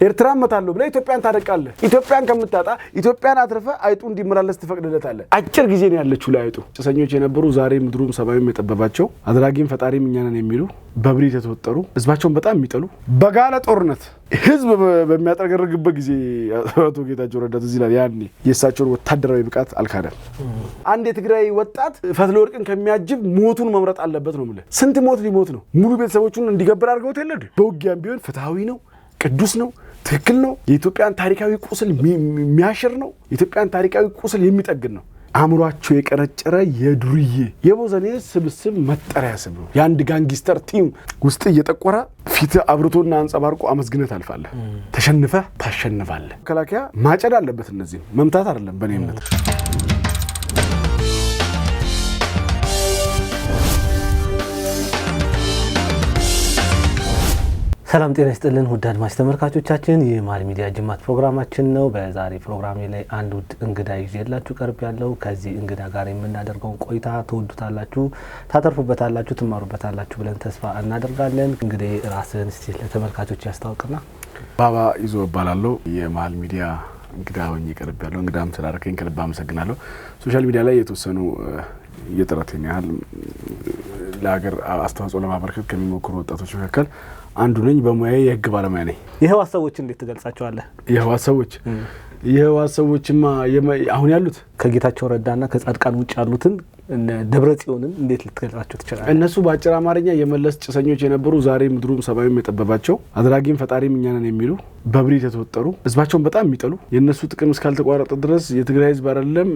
ኤርትራን መታለው ብለ ኢትዮጵያን ታደቃለ ኢትዮጵያን ከምታጣ ኢትዮጵያን አትረፈ አይጡ እንዲመላለስ ተፈቅደለታለ አጭር ጊዜ ነው ያለችው ለአይጡ ጭሰኞች የነበሩ ዛሬ ምድሩም ሰማዩም የጠበባቸው አድራጊም ፈጣሪም እኛንን የሚሉ በብሪት የተወጠሩ ህዝባቸውን በጣም የሚጠሉ በጋለ ጦርነት ህዝብ በሚያጠረገርግበት ጊዜ አቶ ጌታቸው ረዳ እዚህ ላይ ያኔ የሳቸውን ወታደራዊ ብቃት አልካደም አንድ የትግራይ ወጣት ፈትለ ወርቅን ከሚያጅብ ሞቱን መምረጥ አለበት ነው ማለት ስንት ሞት ሊሞት ነው ሙሉ ቤተሰቦቹን እንዲገብር አድርገውት የለድ በውጊያም ቢሆን ፍትሃዊ ነው ቅዱስ ነው ትክክል ነው የኢትዮጵያን ታሪካዊ ቁስል የሚያሽር ነው የኢትዮጵያን ታሪካዊ ቁስል የሚጠግን ነው አምሯቸው የቀረጨረ የዱርዬ የቦዘኔ ስብስብ መጠሪያ ስም ነው ያንድ ጋንጊስተር ቲም ውስጥ እየጠቆረ ፊት አብርቶና አንጸባርቆ አመስግነት አልፋለ ተሸንፈ ታሸንፋለ ከላኪያ ማጨድ አለበት እነዚህ መምታት አይደለም በኔ እምነት ሰላም ጤና ይስጥልን ውድ አድማጭ ተመልካቾቻችን የማል ሚዲያ ጅማት ፕሮግራማችን ነው በዛሬ ፕሮግራሜ ላይ አንድ ውድ እንግዳ ይዤላችሁ ቀርብ ያለው ከዚህ እንግዳ ጋር የምናደርገው ቆይታ ተወዱታላችሁ ታተርፉበታላችሁ ትማሩበታላችሁ ብለን ተስፋ እናደርጋለን እንግዲህ ራስን እስቲ ለተመልካቾች ያስተዋውቅና ባባ ይዞ ባላለው የማል ሚዲያ እንግዳ ሆኜ ቀርብ ያለው እንግዳም ስላደረከኝ ከልብ አመሰግናለሁ ሶሻል ሚዲያ ላይ የተወሰኑ የጥረቴን ያህል ለሀገር አስተዋጽኦ ለማበርከት ከሚሞክሩ ወጣቶች መካከል አንዱ ነኝ በሙያዬ የህግ ባለሙያ ነኝ የህዋስ ሰዎች እንዴት ትገልጻቸዋለህ የህዋስ ሰዎችማ አሁን ያሉት ከጌታቸው ረዳና ከጻድቃን ውጭ ያሉትን ደብረጽዮንን እንዴት ልትገልጻቸው ትችላለህ እነሱ በአጭር አማርኛ የመለስ ጭሰኞች የነበሩ ዛሬ ምድሩም ሰማዩም የጠበባቸው አድራጊም ፈጣሪም እኛንን የሚሉ በብሪት የተወጠሩ ህዝባቸውን በጣም የሚጠሉ የነሱ ጥቅም እስካልተቋረጠ ድረስ የትግራይ ህዝብ አይደለም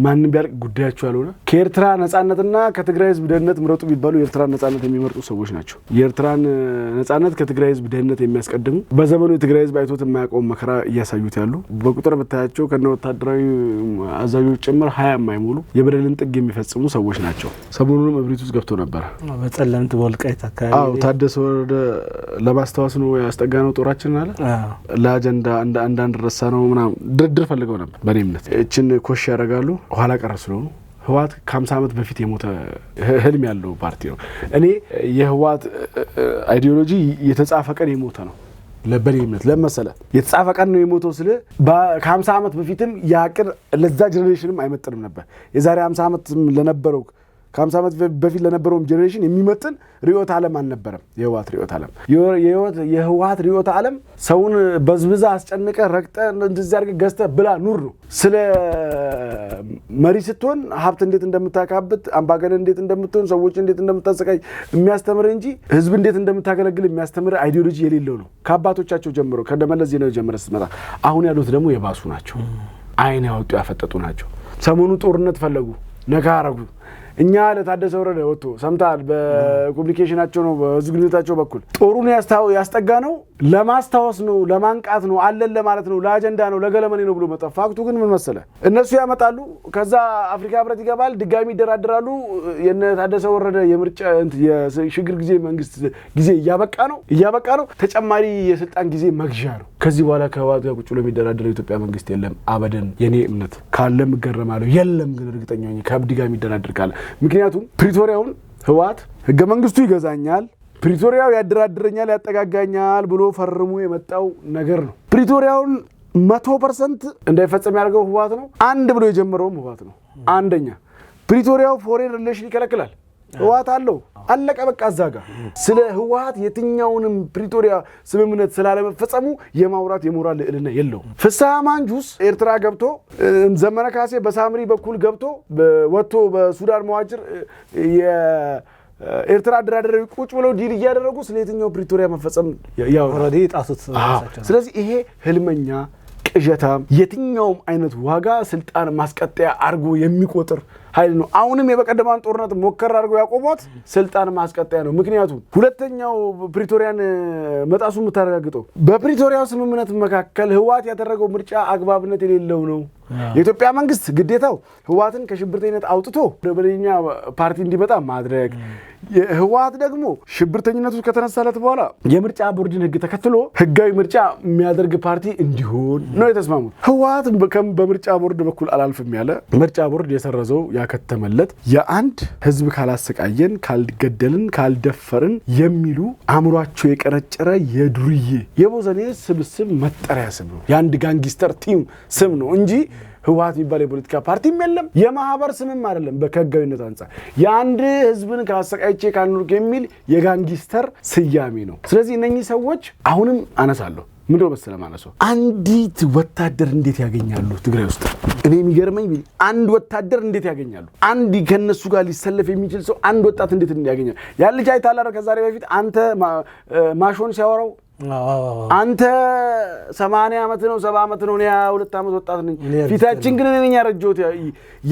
ማንንም ቢያልቅ ጉዳያቸው ያልሆነ ከኤርትራ ነጻነትና ከትግራይ ህዝብ ደህንነት ምረጡ ቢባሉ የኤርትራን ነጻነት የሚመርጡ ሰዎች ናቸው የኤርትራን ነጻነት ከትግራይ ህዝብ ደህንነት የሚያስቀድሙ በዘመኑ የትግራይ ህዝብ አይቶት የማያውቀው መከራ እያሳዩት ያሉ በቁጥር በታያቸው ከነ ወታደራዊ አዛዦች ጭምር 20 የማይሞሉ የበደልን ጥግ የሚፈጽሙ ሰዎች ናቸው ሰሞኑንም እብሪት ውስጥ ገብቶ ነበር በጸለምት ወልቃይት አካባቢ ታደሰ ወረደ ለማስተዋወስ ነው ያስጠጋነው ጦራችን አለ ለአጀንዳ አንዳንድ ረሳ ነው ምናምን ድርድር ፈልገው ነበር በኔ እምነት እቺን ኮሽ ያረጋሉ ኋላ ቀረ ስለሆኑ ህዋት ከ50 ዓመት በፊት የሞተ ህልም ያለው ፓርቲ ነው እኔ የህዋት አይዲዮሎጂ የተጻፈ ቀን የሞተ ነው ለበኔ እምነት ለመሰለ የተጻፈ ቀን ነው የሞተው ስለ ከ50 ዓመት በፊትም ያቅር ለዛ ጀነሬሽንም አይመጥንም ነበር የዛሬ 50 ዓመት ለነበረው ከ50 ዓመት በፊት ለነበረው ጀነሬሽን የሚመጥን ሪዮት ዓለም አልነበረም የህዋት ሪዮት ዓለም የህዋት ሪዮት ዓለም ሰውን በዝብዛ አስጨንቀ ረግጠ እንደዚህ አድርገ ገዝተ ብላ ኑር ነው ስለ መሪ ስትሆን ሀብት እንዴት እንደምታካብት አምባገነን እንዴት እንደምትሆን ሰዎች እንዴት እንደምታሰቃይ የሚያስተምር እንጂ ህዝብ እንዴት እንደምታገለግል የሚያስተምር አይዲዮሎጂ የሌለው ነው ከአባቶቻቸው ጀምሮ ከደመለዝ ዜናው ጀምሮ ስትመጣ አሁን ያሉት ደግሞ የባሱ ናቸው አይን ያወጡ ያፈጠጡ ናቸው ሰሞኑ ጦርነት ፈለጉ ነካራጉ እኛ ለታደሰ ወረደ ወጥቶ ሰምታል በኮሙኒኬሽናቸው ነው በዝግጅታቸው በኩል ጦሩን ያስጠጋ ነው ለማስታወስ ነው ለማንቃት ነው አለን ለማለት ነው ለአጀንዳ ነው ለገለመኔ ነው ብሎ መጣፋክቱ ግን ምን መሰለ እነሱ ያመጣሉ ከዛ አፍሪካ ህብረት ይገባል ድጋሚ ይደራደራሉ የነ ታደሰ ወረደ የምርጫ የሽግግር ጊዜ መንግስት ጊዜ እያበቃ ነው ተጨማሪ የስልጣን ጊዜ መግዣ ነው ከዚህ በኋላ ከህዋት ጋር ቁጭ ብሎ የሚደራደረው ኢትዮጵያ መንግስት የለም አበደን የኔ እምነት ካለም ገረማለው የለም ግን እርግጠኛ ነኝ ከአብዲ ጋር የሚደራደር ካለ ምክንያቱም ፕሪቶሪያውን ህዋት ህገ መንግስቱ ይገዛኛል ፕሪቶሪያው ያደራድረኛል ያጠጋጋኛል ብሎ ፈርሞ የመጣው ነገር ነው ፕሪቶሪያውን 100% እንዳይፈጸም ያደርገው ህዋት ነው አንድ ብሎ የጀመረው ህዋት ነው አንደኛ ፕሪቶሪያው ፎሬን ሪሌሽን ይከለክላል ህዋት አለው አለቀ በቃ አዛጋ ስለ ህዋት የትኛውንም ፕሪቶሪያ ስምምነት ስላለመፈጸሙ የማውራት የሞራል ልዕልና የለው ፍስሐ ማንጁስ ኤርትራ ገብቶ ዘመነ ካሴ በሳምሪ በኩል ገብቶ ወጥቶ በሱዳን መዋጅር የኤርትራ አደራዳሪ ቁጭ ብለው ዲል ያደረጉ ስለየትኛው ፕሪቶሪያ መፈጸም ያው ኦሬዲ ጣሱት ስለዚህ ይሄ ህልመኛ ቅዠታም የትኛውም አይነት ዋጋ ስልጣን ማስቀጠያ አርጎ የሚቆጥር ኃይል ነው አሁንም የበቀደማን ጦርነት ሞከር አድርጎ ያቆሞት ስልጣን ማስቀጠያ ነው ምክንያቱም ሁለተኛው ፕሪቶሪያን መጣሱ መታረጋግጠው በፕሪቶሪያው ስምምነት መካከል ህዋት ያደረገው ምርጫ አግባብነት የሌለው ነው የኢትዮጵያ መንግስት ግዴታው ህወሓትን ከሽብርተኝነት አውጥቶ ወደኛ ፓርቲ እንዲመጣ ማድረግ ህወሓት ደግሞ ሽብርተኝነቱ ከተነሳለት በኋላ የምርጫ ቦርድን ህግ ተከትሎ ህጋዊ ምርጫ የሚያደርግ ፓርቲ እንዲሆን ነው የተስማሙት። ህወሓት በምርጫ ቦርድ በኩል አላልፍም ያለ ምርጫ ቦርድ የሰረዘው ያከተመለት የአንድ ህዝብ ካላሰቃየን ካልገደልን ካልደፈርን የሚሉ አእምሯቸው የቀረጨረ የዱርዬ የቦዘኔ ስብስብ መጠሪያ ስም ነው። የአንድ ጋንጊስተር ቲም ስም ነው እንጂ ህወሓት የሚባል የፖለቲካ ፓርቲም የለም የማህበር ስምም አይደለም። በከጋዊነት አንፃር የአንድ ህዝብን ካሰቃይቼ ካልኖርክ የሚል የጋንጊስተር ስያሜ ነው። ስለዚህ እነኚህ ሰዎች አሁንም አነሳለሁ ምንድነው መሰለህ ማነሳው አንዲት ወታደር እንዴት ያገኛሉ ትግራይ ውስጥ? እኔ የሚገርመኝ አንድ ወታደር እንዴት ያገኛሉ? አንድ ከነሱ ጋር ሊሰለፍ የሚችል ሰው አንድ ወጣት እንዴት ያገኛል? ያ ልጅ አይታላረ ከዛሬ በፊት አንተ ማሾን ሲያወራው አንተ 80 ዓመት ነው 70 ዓመት ነው እኔ 22 ዓመት ወጣት ነኝ ፊታችን ግን እኔ ያረጀሁት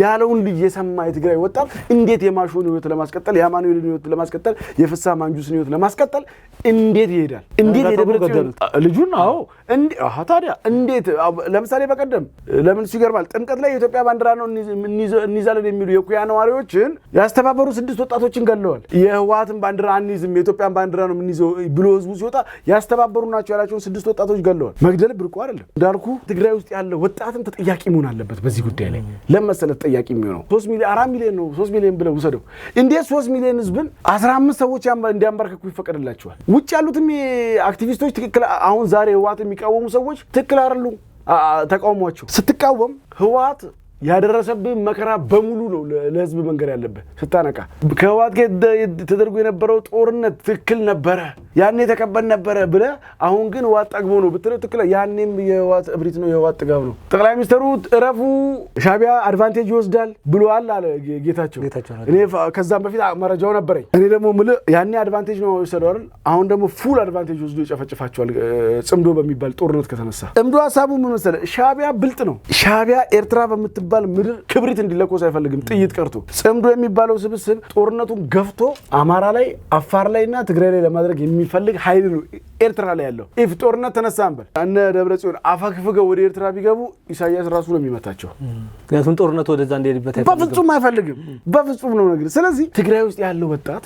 ያለውን ልጅ የሰማ የትግራይ ወጣት እንዴት የማሾን ህይወት ለማስቀጠል የማኑኤልን ህይወት ለማስቀጠል የፍሳ ማንጁስን ህይወት ለማስቀጠል እንዴት ይሄዳል? እንዴት ይደብረታል ልጁን? አዎ ታዲያ እንዴት ለምሳሌ በቀደም ለምን ሲገርማል ጥምቀት ላይ የኢትዮጵያ ባንዲራ ነው እንይዛለን የሚሉ የኩያ ነዋሪዎችን ያስተባበሩ 6 ወጣቶችን ገለዋል። የህወሓትን ባንዲራ አንይዝም የኢትዮጵያን ባንዲራ ነው እንይዘው ብሎ ህዝቡ ሲወጣ ያስተባበሩ ናቸው ያላቸውን 6 ወጣቶች ገለዋል። መግደል ብርቁ አይደለም እንዳልኩ ትግራይ ውስጥ ያለው ወጣትም ተጠያቂ መሆን አለበት በዚህ ጉዳይ ላይ። ለምሳሌ ተጠያቂ የሚሆነው 3 ሚሊዮን 4 ሚሊዮን ነው 3 ሚሊዮን ብለው ወሰደው እንዴት 3 ሚሊዮን ህዝብን 15 ሰዎች እንዲያንበረከኩ ይፈቀድላቸዋል? ውጭ ያሉትም አክቲቪስቶች ትክክል አሁን ዛሬ ህወሓት የሚቃወሙ ሰዎች ትክክል አይደሉም። ተቃውሟቸው ስትቃወም ህወሓት ያደረሰብህ መከራ በሙሉ ነው ለህዝብ መንገር ያለበት። ስታነቃ ከህወሓት ጋር ተደርጎ የነበረው ጦርነት ትክክል ነበረ ያኔ ተቀበል ነበረ ብለ አሁን ግን ህወሓት ጠግቦ ነው ብትለው ትክክል ያኔም የህወሓት እብሪት ነው የህወሓት ጥጋብ ነው። ጠቅላይ ሚኒስትሩ እረፉ ሻቢያ አድቫንቴጅ ይወስዳል ብሏል አለ ጌታቸው። እኔ ከዛም በፊት መረጃው ነበረኝ። እኔ ደግሞ ያኔ አድቫንቴጅ ነው የወሰደው አይደል? አሁን ደግሞ ፉል አድቫንቴጅ ወስዶ ይጨፈጭፋቸዋል ጽምዶ በሚባል ጦርነት ከተነሳ። ጽምዶ ሐሳቡ ምን መሰለ ሻቢያ ብልጥ ነው። ሻቢያ ኤርትራ በምትባል ምድር ክብሪት እንዲለኮስ አይፈልግም ጥይት ቀርቶ። ጽምዶ የሚባለው ስብስብ ጦርነቱን ገፍቶ አማራ ላይ አፋር ላይና ትግራይ ላይ ለማድረግ የሚፈልግ ኃይል ነው ኤርትራ ላይ ያለው። ኢፍ ጦርነት ተነሳንበል እነ ደብረጽዮን አፋክፍገው ወደ ኤርትራ ቢገቡ ኢሳያስ ራሱ ነው የሚመታቸው። ያቱን ጦርነቱ ወደዛ እንደሄድበት በፍጹም አይፈልግም በፍጹም ነው ነገር። ስለዚህ ትግራይ ውስጥ ያለው ወጣት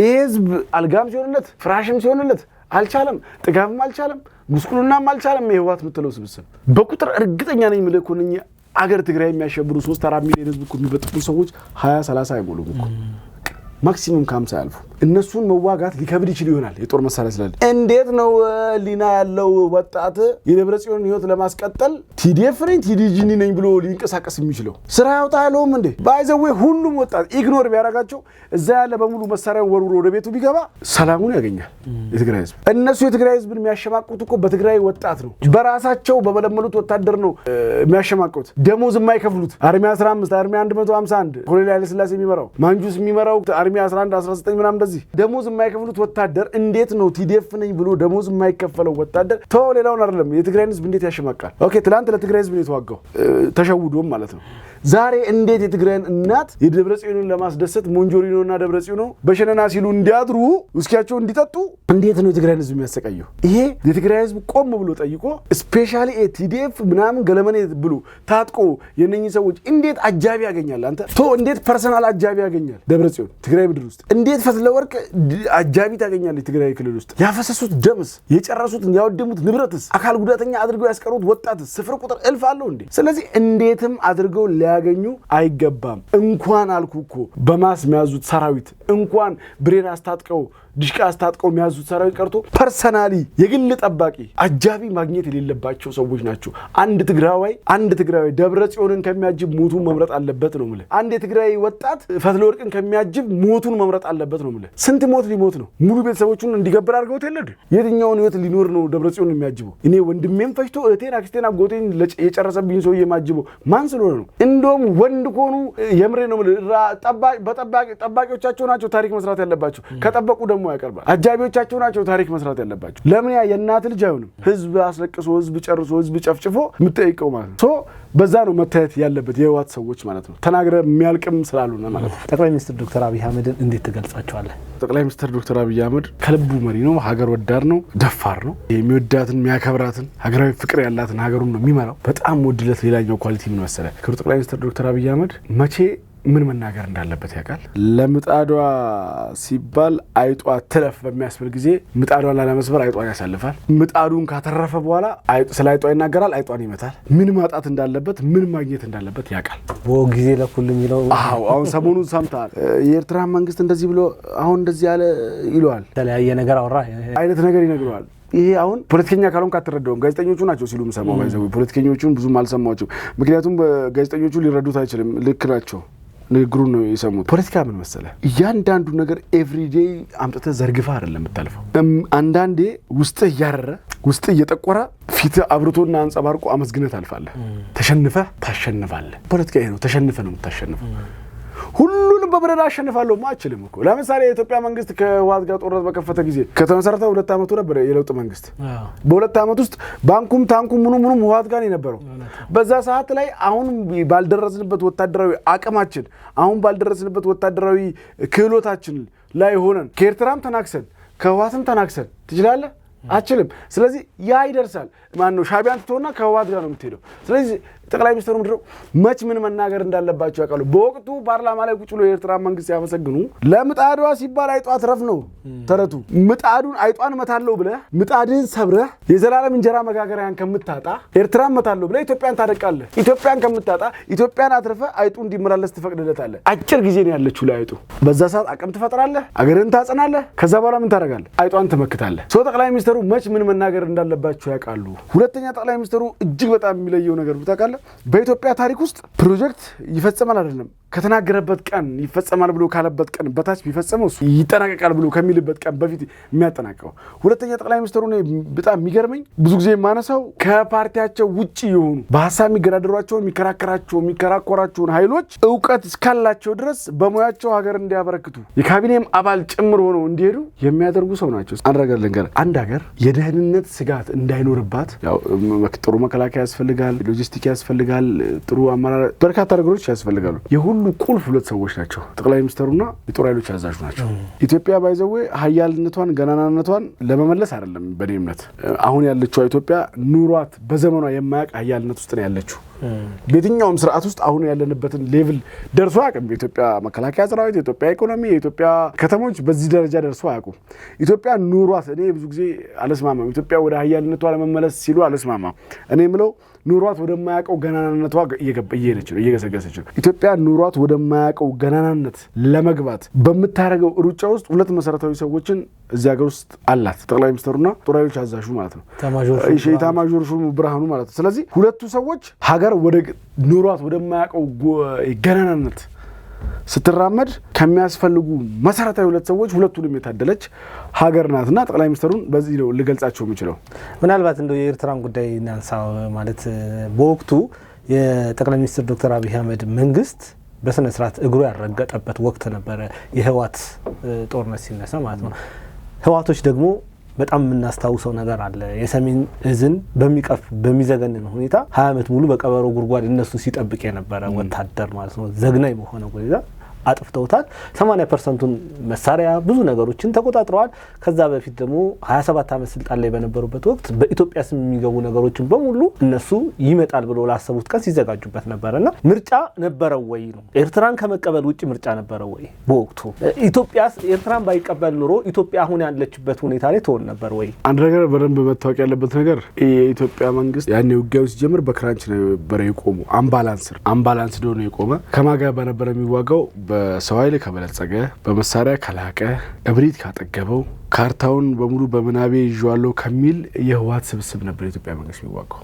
ህዝብ አልጋም ሲሆንለት ፍራሽም ሲሆንለት አልቻለም፣ ጥጋብም አልቻለም፣ ጉስቁልናም አልቻለም። የህወሓት የምትለው ስብስብ በቁጥር እርግጠኛ ነኝ ማለት ነው አገር ትግራይ የሚያሸብሩ 3-4 ሚሊዮን ህዝብ እኮ የሚበጥጡ ሰዎች 20-30 አይሞሉም እኮ ማክሲሙም 50 ያልፉ። እነሱን መዋጋት ሊከብድ ይችል ይሆናል የጦር መሳሪያ ስላለ። እንዴት ነው ሊና ያለው ወጣት የደብረጽዮን ህይወት ለማስቀጠል ቲዲኤፍ ነኝ ቲዲጂኒ ነኝ ብሎ ሊንቀሳቀስ የሚችለው? ስራ ያውጣ ያለውም እንዴ? ባይዘው ሁሉም ወጣት ኢግኖር ቢያረጋቸው እዛ ያለ በሙሉ መሳሪያውን ወርውሮ ወደ ቤቱ ቢገባ ሰላሙን ያገኛል የትግራይ ህዝብ። እነሱ የትግራይ ህዝብን የሚያሸማቁት እኮ በትግራይ ወጣት ነው። በራሳቸው በበለመሉት ወታደር ነው የሚያሸማቁት። ደሞዝ የማይከፍሉት አርሚ 15 አርሚ 151 ኮሎኔል ኃይለ ሥላሴ የሚመራው ማንጁስ የሚመራው አርሚ 11 19 ምናምን እንደዚህ ደሞዝ የማይከፍሉት ወታደር እንዴት ነው ቲዲኤፍ ነኝ ብሎ ደሞዝ የማይከፈለው ወታደር ተው ሌላውን አይደለም የትግራይን ህዝብ እንዴት ያሸማቃል? ኦኬ ትላንት ለትግራይ ህዝብ ነው የተዋጋው ተሸውዶም ማለት ነው። ዛሬ እንዴት የትግራይን እናት የደብረጽዮንን ለማስደሰት ሞንጆሪኖና ደብረጽዮን በሸነና ሲሉ እንዲያድሩ ውስኪያቸው እንዲጠጡ እንዴት ነው የትግራይን ህዝብ የሚያሰቃየው? ይሄ የትግራይ ህዝብ ቆም ብሎ ጠይቆ ስፔሻሊ ቲዲኤፍ ምናምን ገለመኔ ብሎ ታጥቆ የነኚህ ሰዎች እንዴት አጃቢ ያገኛል? አንተ ቶ እንዴት ፐርሰናል አጃቢ ያገኛል? ደብረጽዮን ትግራይ ምድር ውስጥ እንዴት ፈትለወርቅ አጃቢ ታገኛለች? ትግራይ ክልል ውስጥ ያፈሰሱት ደምስ የጨረሱት ያወደሙት ንብረትስ አካል ጉዳተኛ አድርገው ያስቀሩት ወጣትስ ስፍር ቁጥር እልፍ አለው እንዴ? ስለዚህ እንዴትም አድርገው ያገኙ አይገባም። እንኳን አልኩ እኮ በማስ የሚያዙት ሰራዊት እንኳን ብሬን አስታጥቀው ዲሽቃ አስታጥቀው የሚያዙት ሰራዊት ቀርቶ ፐርሰናሊ የግል ጠባቂ አጃቢ ማግኘት የሌለባቸው ሰዎች ናቸው። አንድ ትግራዊ ደብረጽዮንን ከሚያጅብ ሞቱን መምረጥ አለበት ነው ማለት። አንድ የትግራይ ወጣት ፈትለወርቅን ከሚያጅብ ሞቱን መምረጥ አለበት ነው ማለት። ስንት ሞት ሊሞት ነው? ሙሉ ቤተሰቦቹን እንዲገብር አድርገውት የለድ የትኛውን ህይወት ሊኖር ነው ደብረጽዮን የሚያጅበው? እኔ ወንድሜን ፈጅቶ እህቴን አክስቴን አጎቴን የጨረሰብኝ ሰው የማጅበው ማን ስለሆነ ነው? እንደውም ወንድ ኮኑ የምሬ ነው ማለት ጠባቂዎቻቸው ናቸው ታሪክ መስራት ያለባቸው። ከጠበቁ ደግሞ ደግሞ ያቀርባል። አጃቢዎቻቸው ናቸው ታሪክ መስራት ያለባቸው። ለምን ያ የእናት ልጅ አይሆንም? ህዝብ አስለቅሶ ህዝብ ጨርሶ ህዝብ ጨፍጭፎ የምትጠይቀው ማለት ነው። ሶ በዛ ነው መታየት ያለበት የህወሓት ሰዎች ማለት ነው። ተናግረ የሚያልቅም ስላልሆነ ማለት ነው። ጠቅላይ ሚኒስትር ዶክተር አብይ አህመድን እንዴት ትገልጻቸዋለህ? ጠቅላይ ሚኒስትር ዶክተር አብይ አህመድ ከልቡ መሪ ነው። ሀገር ወዳድ ነው። ደፋር ነው። የሚወዳትን የሚያከብራትን ሀገራዊ ፍቅር ያላትን ሀገሩን ነው የሚመራው። በጣም ወድለት ሌላኛው ኳሊቲ ምን መሰለህ? ክቡር ጠቅላይ ሚኒስትር ዶክተር አብይ አህመድ መቼ ምን መናገር እንዳለበት ያውቃል። ለምጣዷ ሲባል አይጧ ትለፍ በሚያስብል ጊዜ ምጣዷን ላለመስበር አይጧን ያሳልፋል። ምጣዱን ካተረፈ በኋላ ስለ አይጧ ይናገራል፣ አይጧን ይመታል። ምን ማጣት እንዳለበት ምን ማግኘት እንዳለበት ያውቃል። ጊዜ ለኩል የሚለው አሁን ሰሞኑን ሰምተሃል። የኤርትራ መንግስት እንደዚህ ብሎ አሁን እንደዚህ ያለ ይለዋል። የተለያየ ነገር አወራ አይነት ነገር ይነግረዋል። ይሄ አሁን ፖለቲከኛ ካልሆንክ አትረዳውም። ጋዜጠኞቹ ናቸው ሲሉ የምሰማው ባይዘው ፖለቲከኞቹን ብዙም አልሰማቸው። ምክንያቱም ጋዜጠኞቹ ሊረዱት አይችልም። ልክ ናቸው። ንግሩን ነው የሰሙት። ፖለቲካ ምን መሰለ? እያንዳንዱ ነገር ኤቭሪዴይ አምጥተህ ዘርግፈህ አይደለም የምታልፈው። አንዳንዴ ውስጥህ እያረረ ውስጥህ እየጠቆረ ፊትህ አብርቶና አንጸባርቆ አመስግነህ ታልፋለህ። ተሸንፈህ ታሸንፋለህ። ፖለቲካ ይሄ ነው። ተሸንፈህ ነው የምታሸንፈው። ሁሉንም በበረዳ አሸንፋለሁ ማችልም እኮ። ለምሳሌ የኢትዮጵያ መንግስት ከህወሓት ጋር ጦርነት በከፈተ ጊዜ ከተመሰረተ 2 አመቱ ነበር የለውጥ መንግስት። በ2 አመት ውስጥ ባንኩም ታንኩም ምኑም ህወሓት ጋር የነበረው። በዛ ሰዓት ላይ አሁን ባልደረስንበት ወታደራዊ አቅማችን አሁን ባልደረስንበት ወታደራዊ ክህሎታችን ላይ ሆነን ከኤርትራም ተናክሰን ከህወሓትም ተናክሰን ትችላለህ? አችልም። ስለዚህ ያ ይደርሳል። ማን ነው ሻቢያን ትተውና ከህወሓት ጋር ነው የምትሄደው። ስለዚህ ጠቅላይ ሚኒስትሩ ምድረው መች ምን መናገር እንዳለባቸው ያውቃሉ። በወቅቱ ፓርላማ ላይ ቁጭ ብሎ የኤርትራ መንግስት ያመሰግኑ ለምጣዷ ሲባል አይጧ ትረፍ ነው ተረቱ። ምጣዱን አይጧን መታለው ብለህ ምጣድን ሰብረህ የዘላለም እንጀራ መጋገሪያን ከምታጣ ኤርትራን መታለው ብለህ ኢትዮጵያን ታደቃለህ። ኢትዮጵያን ከምታጣ ኢትዮጵያን አትርፈህ አይጡ እንዲመላለስ ትፈቅድለታለህ። አጭር ጊዜ ነው ያለችው ለአይጡ። በዛ ሰዓት አቅም ትፈጥራለህ፣ አገርን ታጸናለህ። ከዛ በኋላ ምን ታደርጋለህ? አይጧን ትመክታለህ። ሰው ጠቅላይ ሚኒስትሩ መች ምን መናገር እንዳለባቸው ያውቃሉ። ሁለተኛ ጠቅላይ ሚኒስትሩ እጅግ በጣም የሚለየው ነገር ብታውቃለህ፣ በኢትዮጵያ ታሪክ ውስጥ ፕሮጀክት ይፈጸማል አይደለም ከተናገረበት ቀን ይፈጸማል ብሎ ካለበት ቀን በታች ቢፈጸመው እሱ ይጠናቀቃል ብሎ ከሚልበት ቀን በፊት የሚያጠናቀው። ሁለተኛ ጠቅላይ ሚኒስትሩ ነው በጣም የሚገርመኝ ብዙ ጊዜ የማነሳው ከፓርቲያቸው ውጪ የሆኑ በሐሳብ የሚገዳደሯቸውን የሚከራከራቸውን ኃይሎች እውቀት እስካላቸው ድረስ በሙያቸው ሀገር እንዲያበረክቱ የካቢኔም አባል ጭምር ሆነው እንዲሄዱ የሚያደርጉ ሰው ናቸው። አንድ ነገር ልንገር፣ አንድ ሀገር የደህንነት ስጋት እንዳይኖርባት ያው ጥሩ መከላከያ ያስፈልጋል፣ ሎጂስቲክ ያስፈልጋል፣ ጥሩ አመራር፣ በርካታ ነገሮች ያስፈልጋሉ። የሁሉ ቁልፍ 2 ሰዎች ናቸው፣ ጠቅላይ ሚኒስትሩና የጦር ኃይሎች አዛዡ ናቸው። ኢትዮጵያ ባይዘው ሀያልነቷን ገናናነቷን ለመመለስ አይደለም በኔ እምነት። አሁን ያለችው ኢትዮጵያ ኑሯት በዘመኗ የማያውቅ ሀያልነት ውስጥ ነው ያለችው። በየትኛውም ስርዓት ውስጥ አሁን ያለንበትን ሌቭል ደርሶ አያውቅም። የኢትዮጵያ መከላከያ ሰራዊት፣ የኢትዮጵያ ኢኮኖሚ፣ የኢትዮጵያ ከተሞች በዚህ ደረጃ ደርሶ አያውቁም። ኢትዮጵያ ኑሯት እኔ ብዙ ጊዜ አልስማማም። ኢትዮጵያ ወደ ሀያልነቷ ለመመለስ ሲሉ አልስማማም። እኔ የምለው ኑሯት ወደማያውቀው ገናናነቷ እየሄደች ነው፣ እየገሰገሰች ነው። ኢትዮጵያ ኑሯት ወደማያውቀው ገናናነት ለመግባት በምታደርገው ሩጫ ውስጥ 2 መሰረታዊ ሰዎችን እዚህ ሀገር ውስጥ አላት፣ ጠቅላይ ሚኒስትሩና ጦር ኃይሎች አዛዡ ማለት ነው፣ ኢታማዦር ሹሙ ብርሃኑ ማለት ነው። ስለዚህ 2ቱ ሰዎች ሀገር ወደ ኑሯት ወደማያውቀው ገናናነት ስትራመድ ከሚያስፈልጉ መሰረታዊ 2 ሰዎች 2ቱንም የታደለች ሀገር ናትና ጠቅላይ ሚኒስትሩን በዚህ ነው ልገልጻቸው የምችለው። ምናልባት እንደው የኤርትራን ጉዳይ እናንሳው። ማለት በወቅቱ የጠቅላይ ሚኒስትር ዶክተር አብይ አህመድ መንግስት በስነ ስርዓት እግሩ ያረገጠበት ወቅት ነበረ፣ የህወሓት ጦርነት ሲነሳ ማለት ነው። ህወሓቶች ደግሞ በጣም የምናስታውሰው ነገር አለ። የሰሜን እዝን በሚቀፍ በሚዘገንን ሁኔታ 20 ዓመት ሙሉ በቀበሮ ጉድጓድ እነሱ ሲጠብቅ የነበረ ወታደር ማለት ነው ዘግናኝ በሆነ ሁኔታ አጥፍተውታል። 80% መሳሪያ ብዙ ነገሮችን ተቆጣጥረዋል። ከዛ በፊት ደግሞ 27 ዓመት ስልጣን ላይ በነበሩበት ወቅት በኢትዮጵያ ስም የሚገቡ ነገሮችን በሙሉ እነሱ ይመጣል ብሎ ላሰቡት ቀን ሲዘጋጁበት ነበርና ምርጫ ነበረው ወይ ነው? ኤርትራን ከመቀበል ውጪ ምርጫ ነበረው ወይ? በወቅቱ ኢትዮጵያ ኤርትራን ባይቀበል ኑሮ ኢትዮጵያ አሁን ያለችበት ሁኔታ ላይ ትሆን ነበር ወይ? አንድ ነገር በደንብ መታወቅ ያለበት ነገር የኢትዮጵያ መንግስት ያኔ ውጊያው ሲጀምር በክራንች ነበር የቆሙ። አምባላንስ ዶኖ የቆመ ከማጋ በነበረ የሚዋጋው በሰው ኃይል ከበለጸገ በመሳሪያ ከላቀ እብሪት ካጠገበው ካርታውን በሙሉ በመናቤ ይዤዋለሁ ከሚል የህወሓት ስብስብ ነበር የኢትዮጵያ መንግስት የሚዋጋው።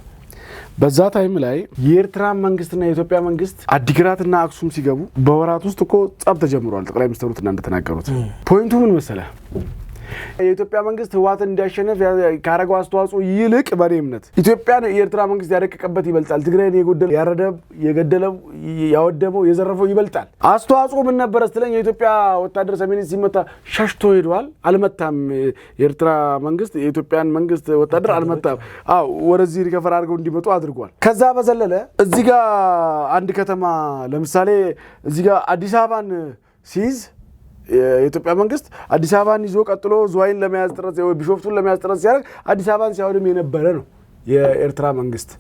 በዛ ታይም ላይ የኤርትራ መንግስትና የኢትዮጵያ መንግስት አዲግራትና አክሱም ሲገቡ በወራት ውስጥ እኮ ጸብ ተጀምሯል። ጠቅላይ ሚኒስትሩ እንደተናገሩት ፖይንቱ ምን መሰለህ? የኢትዮጵያ መንግስት ህወሓትን እንዲያሸንፍ ካረገው አስተዋጽኦ ይልቅ በኔ እምነት ኢትዮጵያን የኤርትራ መንግስት ያደቀቀበት ይበልጣል። ትግራይን የጎደለው ያረደው የገደለው ያወደመው የዘረፈው ይበልጣል። አስተዋጽኦ ምን ነበር ስትለኝ የኢትዮጵያ ወታደር ሰሜን ሲመታ ሸሽቶ ሄዷል። አልመታም። የኤርትራ መንግስት የኢትዮጵያን መንግስት ወታደር አልመታም። ወደዚህ ሪከቨር አድርገው እንዲመጡ አድርጓል። ከዛ በዘለለ እዚህ ጋር አንድ ከተማ ለምሳሌ እዚህ ጋር አዲስ አበባን ሲይዝ የኢትዮጵያ መንግስት አዲስ አበባን ይዞ ቀጥሎ ዝዋይን ለመያዝ ጥረት ቢሾፍቱን ለመያዝ ጥረት ሲያደርግ አዲስ አበባን ሲያወድም የነበረ ነው የኤርትራ መንግስት።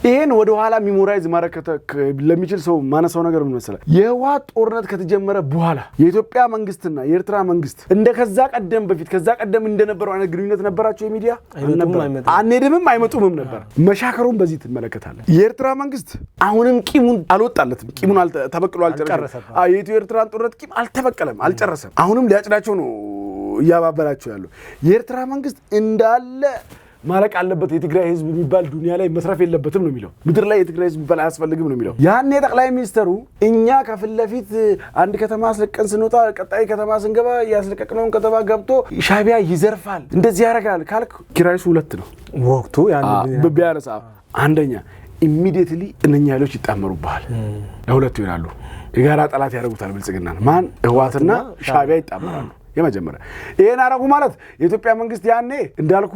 ይሄን ወደ ኋላ ሚሞራይዝ ማድረግ ለሚችል ሰው ማነሳው ነገር ምን መሰለህ? የህወሓት ጦርነት ከተጀመረ በኋላ የኢትዮጵያ መንግስትና የኤርትራ መንግስት እንደከዛ ቀደም በፊት ከዛ ቀደም እንደነበረው አይነት ግንኙነት ነበራቸው። የሚዲያ አንሄድምም አይመጡምም ነበር። መሻከሩን በዚህ ትመለከታለህ። የኤርትራ መንግስት አሁንም ቂሙን አልወጣለትም። ቂሙን ተበቅሎ አልጨረሰም። የኢትዮ ኤርትራን ጦርነት ቂም አልተበቀለም፣ አልጨረሰም። አሁንም ሊያጭዳቸው ነው እያባበላቸው ያለው። የኤርትራ መንግስት እንዳለ ማለቅ አለበት። የትግራይ ህዝብ የሚባል ዱንያ ላይ መስረፍ የለበትም ነው የሚለው። ምድር ላይ የትግራይ ህዝብ የሚባል አያስፈልግም ነው የሚለው። ያኔ ጠቅላይ ሚኒስተሩ እኛ ከፊት ለፊት አንድ ከተማ አስለቀን ስንወጣ ቀጣይ ከተማ ስንገባ ያስለቀቅነውን ከተማ ገብቶ ሻዕቢያ ይዘርፋል እንደዚህ ያደርጋል ካልክ ኪራይሱ ሁለት ነው ወቅቱ ያን ቢያነሳ። አንደኛ ኢሚዲየትሊ እነኛ ኃይሎች ይጣመሩብሃል፣ ለሁለቱ ይላሉ። የጋራ ጠላት ያደርጉታል። ብልጽግና ማን ህወሓትና ሻዕቢያ ይጣመራሉ። የመጀመሪያ ይሄን አረጉ ማለት የኢትዮጵያ መንግስት ያኔ እንዳልኩ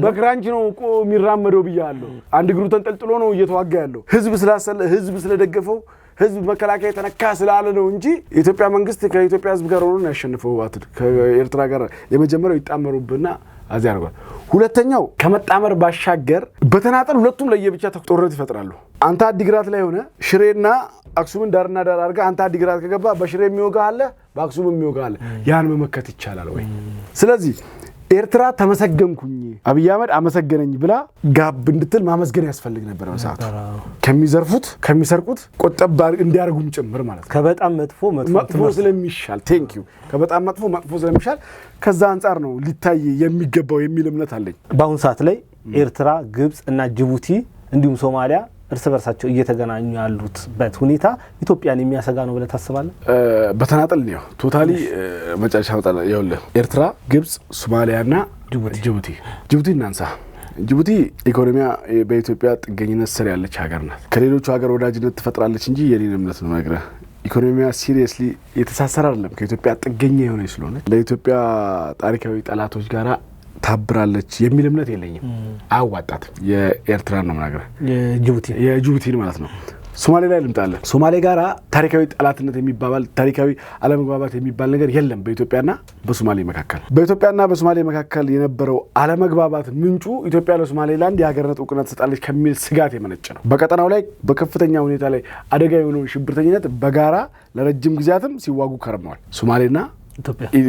በክራንች ነው እኮ የሚራመደው ብያለሁ። አንድ እግሩ ተንጠልጥሎ ነው እየተዋጋ ያለው። ህዝብ ስለደገፈው ህዝብ መከላከያ ተነካ ስላለ ነው እንጂ የኢትዮጵያ መንግስት ከኢትዮጵያ ህዝብ ጋር ሆኖ ነው ያሸነፈው። ከኤርትራ ጋር የመጀመሪያው ይጣመሩብና አዚያ አርጓል። ሁለተኛው ከመጣመር ባሻገር በተናጠል ሁለቱም ለየብቻ ጦርነት ይፈጥራሉ። አንተ አዲግራት ላይ ሆነ ሽሬና አክሱምን ዳርና ዳር አድርጋ አንተ አዲግራት ከገባ በሽሬ የሚወጋ አለ፣ በአክሱም የሚወጋ አለ። ያን መመከት ይቻላል ወይ? ስለዚህ ኤርትራ ተመሰገንኩኝ አብይ አህመድ አመሰገነኝ ብላ ጋብ እንድትል ማመስገን ያስፈልግ ነበር። በሰዓቱ ከሚዘርፉት ከሚሰርቁት ቆጠብ እንዲያርጉም ጭምር ማለት ነው። ከበጣም መጥፎ ስለሚሻል ቴንኪዩ ከበጣም መጥፎ ስለሚሻል ከዛ አንፃር ነው ሊታይ የሚገባው የሚል እምነት አለኝ። በአሁን ሰዓት ላይ ኤርትራ፣ ግብጽ እና ጅቡቲ እንዲሁም ሶማሊያ እርስ በርሳቸው እየተገናኙ ያሉትበት ሁኔታ ኢትዮጵያን የሚያሰጋ ነው ብለህ ታስባለህ? በተናጠል ነው ቶታሊ መጨረሻ ወጣለ። ይኸውልህ ኤርትራ፣ ግብጽ፣ ሶማሊያና ጅቡቲ እናንሳ። ጅቡቲ ኢኮኖሚያ በኢትዮጵያ ጥገኝነት ስር ያለች ሀገር ናት። ከሌሎቹ ሀገር ወዳጅነት ትፈጥራለች እንጂ የኔን እምነት ነው ነግረህ ኢኮኖሚያ ሲሪየስሊ የተሳሰረ አይደለም። ከኢትዮጵያ ጥገኛ የሆነ ስለሆነ ለኢትዮጵያ ታሪካዊ ጠላቶች ጋራ ታብራለች የሚል እምነት የለኝም። አያዋጣትም። የኤርትራ ነው ማለት የጅቡቲን ማለት ነው። ሶማሌ ላይ ልምጣለን። ሶማሌ ጋራ ታሪካዊ ጠላትነት የሚባል ታሪካዊ አለመግባባት የሚባል ነገር የለም በኢትዮጵያና በሶማሌ መካከል። በኢትዮጵያና በሶማሌ መካከል የነበረው አለመግባባት ምንጩ ኢትዮጵያ ለሶማሌላንድ የሀገርነት እውቅና ትሰጣለች ከሚል ስጋት የመነጨ ነው። በቀጠናው ላይ በከፍተኛ ሁኔታ ላይ አደጋ የሆነውን ሽብርተኝነት በጋራ ለረጅም ጊዜያትም ሲዋጉ ከርመዋል ሶማሌና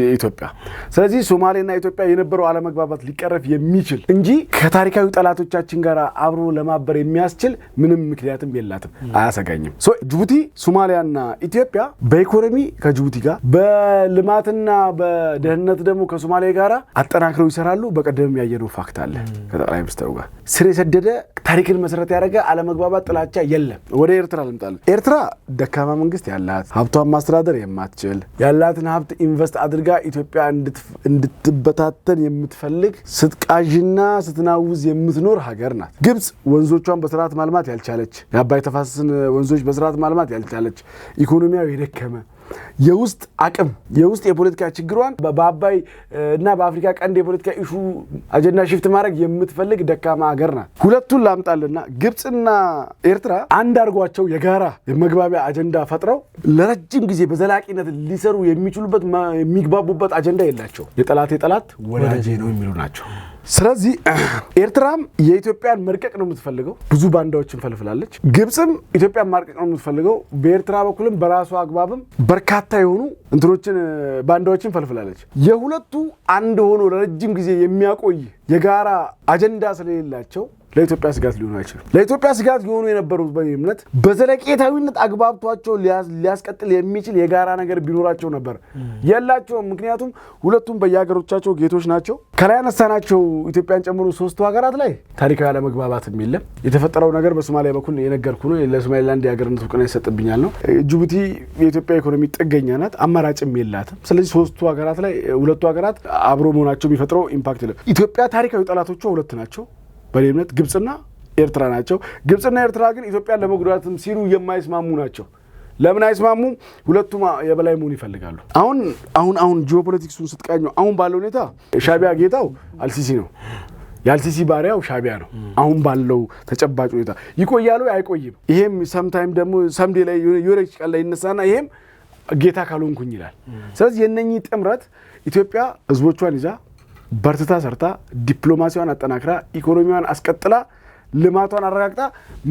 ኢትዮጵያ። ስለዚህ ሶማሌና ኢትዮጵያ የነበረው አለመግባባት ሊቀረፍ የሚችል እንጂ ከታሪካዊ ጠላቶቻችን ጋር አብሮ ለማበር የሚያስችል ምንም ምክንያትም የላትም። አያሰጋኝም። ጅቡቲ፣ ሶማሊያና ኢትዮጵያ በኢኮኖሚ ከጅቡቲ ጋር በልማትና በደህንነት ደግሞ ከሶማሊያ ጋር አጠናክረው ይሰራሉ። በቀደም ያየነው ፋክት አለ ከጠቅላይ ሚኒስትሩ ጋር ስር የሰደደ ታሪክን መሰረት ያደረገ አለመግባባት ጥላቻ የለም። ወደ ኤርትራ ልምጣለን። ኤርትራ ደካማ መንግስት ያላት ሀብቷን ማስተዳደር የማትችል ያላትን ሀብት ኢንቨስት አድርጋ ኢትዮጵያ እንድትበታተን የምትፈልግ ስትቃዥና ስትናውዝ የምትኖር ሀገር ናት። ግብጽ ወንዞቿን በስርዓት ማልማት ያልቻለች፣ የአባይ ተፋሰስን ወንዞች በስርዓት ማልማት ያልቻለች፣ ኢኮኖሚያዊ የደከመ የውስጥ አቅም የውስጥ የፖለቲካ ችግሯን በአባይ እና በአፍሪካ ቀንድ የፖለቲካ ኢሹ አጀንዳ ሽፍት ማድረግ የምትፈልግ ደካማ ሀገር ናት። ሁለቱን ላምጣልና ግብጽና ኤርትራ አንድ አድርጓቸው የጋራ የመግባቢያ አጀንዳ ፈጥረው ለረጅም ጊዜ በዘላቂነት ሊሰሩ የሚችሉበት የሚግባቡበት አጀንዳ የላቸው። የጠላት ወዳጄ ነው የሚሉ ናቸው። ስለዚህ ኤርትራም የኢትዮጵያን መርቀቅ ነው የምትፈልገው፣ ብዙ ባንዳዎችን ፈልፍላለች። ግብጽም ኢትዮጵያን ማርቀቅ ነው የምትፈልገው፣ በኤርትራ በኩልም በራሷ አግባብም በርካታ የሆኑ እንትኖችን ባንዳዎችን ፈልፍላለች። የሁለቱ አንድ ሆኖ ለረጅም ጊዜ የሚያቆይ የጋራ አጀንዳ ስለሌላቸው ለኢትዮጵያ ስጋት ሊሆኑ አይችልም። ለኢትዮጵያ ስጋት ሊሆኑ የነበሩት በእምነት በዘለቄታዊነት አግባብቷቸው ሊያስቀጥል የሚችል የጋራ ነገር ቢኖራቸው ነበር። ያላቸው ምክንያቱም ሁለቱም በየሀገሮቻቸው ጌቶች ናቸው። ከላይ አነሳናቸው ኢትዮጵያን ጨምሮ ሶስቱ ሀገራት ላይ ታሪካዊ አለመግባባትም የለም። የተፈጠረው ነገር በሶማሊያ በኩል የነገርኩ ነው። ለሶማሊላንድ የሀገርነት እውቅና ይሰጥብኛል ነው። ጅቡቲ የኢትዮጵያ ኢኮኖሚ ጥገኛ ናት፣ አማራጭም የላትም። ስለዚህ ሶስቱ ሀገራት ላይ ሁለቱ ሀገራት አብሮ መሆናቸው የሚፈጥረው ኢምፓክት የለም። ኢትዮጵያ ታሪካዊ ጠላቶቿ ሁለት ናቸው በእምነት ግብጽና ኤርትራ ናቸው። ግብጽና ኤርትራ ግን ኢትዮጵያን ለመጉዳትም ሲሉ የማይስማሙ ናቸው። ለምን አይስማሙም? ሁለቱም የበላይ መሆን ይፈልጋሉ። አሁን ጂኦፖለቲክሱን ስትቃኘው አሁን ባለው ሁኔታ ሻቢያ ጌታው አልሲሲ ነው፣ የአልሲሲ ባሪያው ሻቢያ ነው። አሁን ባለው ተጨባጭ ሁኔታ ይቆያሉ አይቆይም። ይሄም ሰምታይም ደግሞ ሰምዴ ላይ የወረች ቃል ላይ ይነሳና ይሄም ጌታ ካልሆንኩኝ ይላል። ስለዚህ የነኚህ ጥምረት ኢትዮጵያ ህዝቦቿን ይዛ በርትታ ሰርታ ዲፕሎማሲዋን አጠናክራ ኢኮኖሚዋን አስቀጥላ ልማቷን አረጋግጣ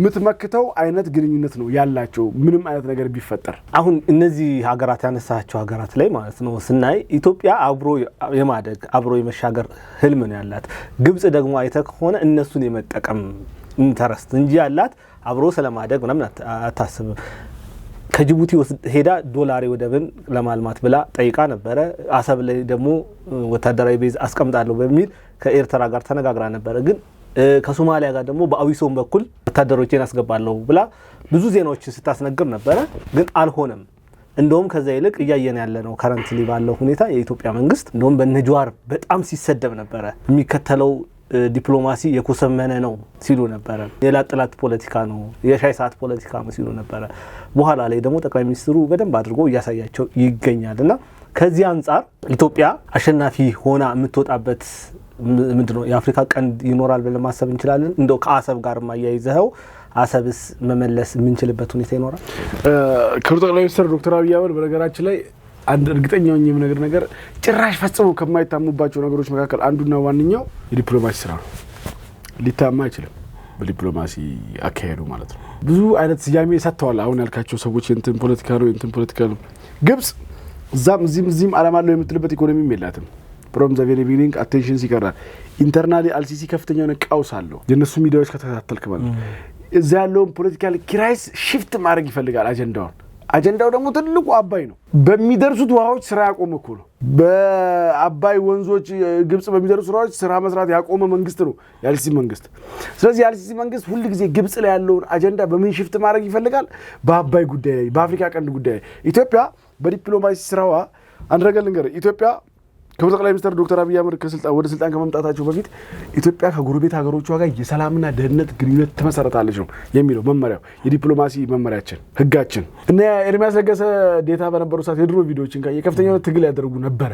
ምትመክተው አይነት ግንኙነት ነው ያላቸው። ምንም አይነት ነገር ቢፈጠር አሁን እነዚህ ሀገራት ያነሳቸው ሀገራት ላይ ማለት ነው ስናይ ኢትዮጵያ አብሮ የማደግ አብሮ የመሻገር ህልም ነው ያላት። ግብጽ ደግሞ አይተ ከሆነ እነሱን የመጠቀም ኢንተረስት እንጂ ያላት አብሮ ስለማደግ ምንም አታስብም። ከጅቡቲ ሄዳ ዶላሪ ወደብን ለማልማት ብላ ጠይቃ ነበረ። አሰብ ላይ ደግሞ ወታደራዊ ቤዝ አስቀምጣለሁ በሚል ከኤርትራ ጋር ተነጋግራ ነበረ። ግን ከሶማሊያ ጋር ደግሞ በአዊሶም በኩል ወታደሮችን አስገባለሁ ብላ ብዙ ዜናዎችን ስታስነግር ነበረ። ግን አልሆነም። እንደውም ከዛ ይልቅ እያየን ያለ ነው ከረንትሊ ባለው ሁኔታ የኢትዮጵያ መንግስት እንደውም በነጅዋር በጣም ሲሰደብ ነበረ። የሚከተለው ዲፕሎማሲ የኮሰመነ ነው ሲሉ ነበረ። የላጥላት ፖለቲካ ነው፣ የሻይ ሰዓት ፖለቲካ ነው ሲሉ ነበረ። በኋላ ላይ ደግሞ ጠቅላይ ሚኒስትሩ በደንብ አድርጎ እያሳያቸው ይገኛልና ከዚህ አንጻር ኢትዮጵያ አሸናፊ ሆና የምትወጣበት ምንድነው የአፍሪካ ቀንድ ይኖራል ብለን ማሰብ እንችላለን። እንደው ከአሰብ ጋር ማያይዘው አሰብስ መመለስ የምንችልበት ሁኔታ ይኖራል? ክቡር ጠቅላይ ሚኒስትር ዶክተር አብይ አህመድ በነገራችን ላይ አንድ እርግጠኛው ነገር ጭራሽ ፈጽሞ ከማይታሙባቸው ነገሮች መካከል አንዱና ዋንኛው የዲፕሎማሲ ስራ ነው። ሊታማ አይችልም በዲፕሎማሲ አካሄዱ ማለት ነው። ብዙ አይነት ስያሜ ሰጥተዋል። አሁን ያልካቸው ሰዎች እንትን ፖለቲካ ነው። ግብጽ እዚህም ዓላማ አለው የምትልበት ኢኮኖሚም የላትም። ፍሮም ዘ ቬሪ ቢጊኒንግ አቴንሽን ሲቀራል ኢንተርናሊ አልሲሲ ከፍተኛ የሆነ ቀውስ አለው። የነሱ ሚዲያዎች ከተከታተልክ ማለት እዛ ያለውን ፖለቲካል ክራይስ ሽፍት ማድረግ ይፈልጋል አጀንዳው ደግሞ ትልቁ አባይ ነው። በሚደርሱት ውሃዎች ስራ ያቆመ እኮ ነው። በአባይ ወንዞች ግብጽ በሚደርሱ ስራዎች ስራ መስራት ያቆመ መንግስት ነው የአልሲሲ መንግስት። ስለዚህ የአልሲሲ መንግስት ሁሉ ጊዜ ግብጽ ላይ ያለውን አጀንዳ በምን ሽፍት ማድረግ ይፈልጋል? በአባይ ጉዳይ ላይ፣ በአፍሪካ ቀንድ ጉዳይ ላይ። ኢትዮጵያ በዲፕሎማሲ ስራዋ አንድ ነገር ልንገር። ኢትዮጵያ ክቡር ጠቅላይ ሚኒስትር ዶክተር አብይ አህመድ ወደ ስልጣን ከመምጣታቸው በፊት ኢትዮጵያ ከጎረቤት ሀገሮቿ ጋር የሰላምና ደህንነት ግንኙነት ትመሰረታለች ነው የሚለው መመሪያው፣ የዲፕሎማሲ መመሪያችን፣ ህጋችን። እና ኤርሚያስ ለገሰ ዴታ በነበሩ ሰዓት የድሮ ቪዲዮዎችን የከፍተኛ ትግል ያደርጉ ነበረ።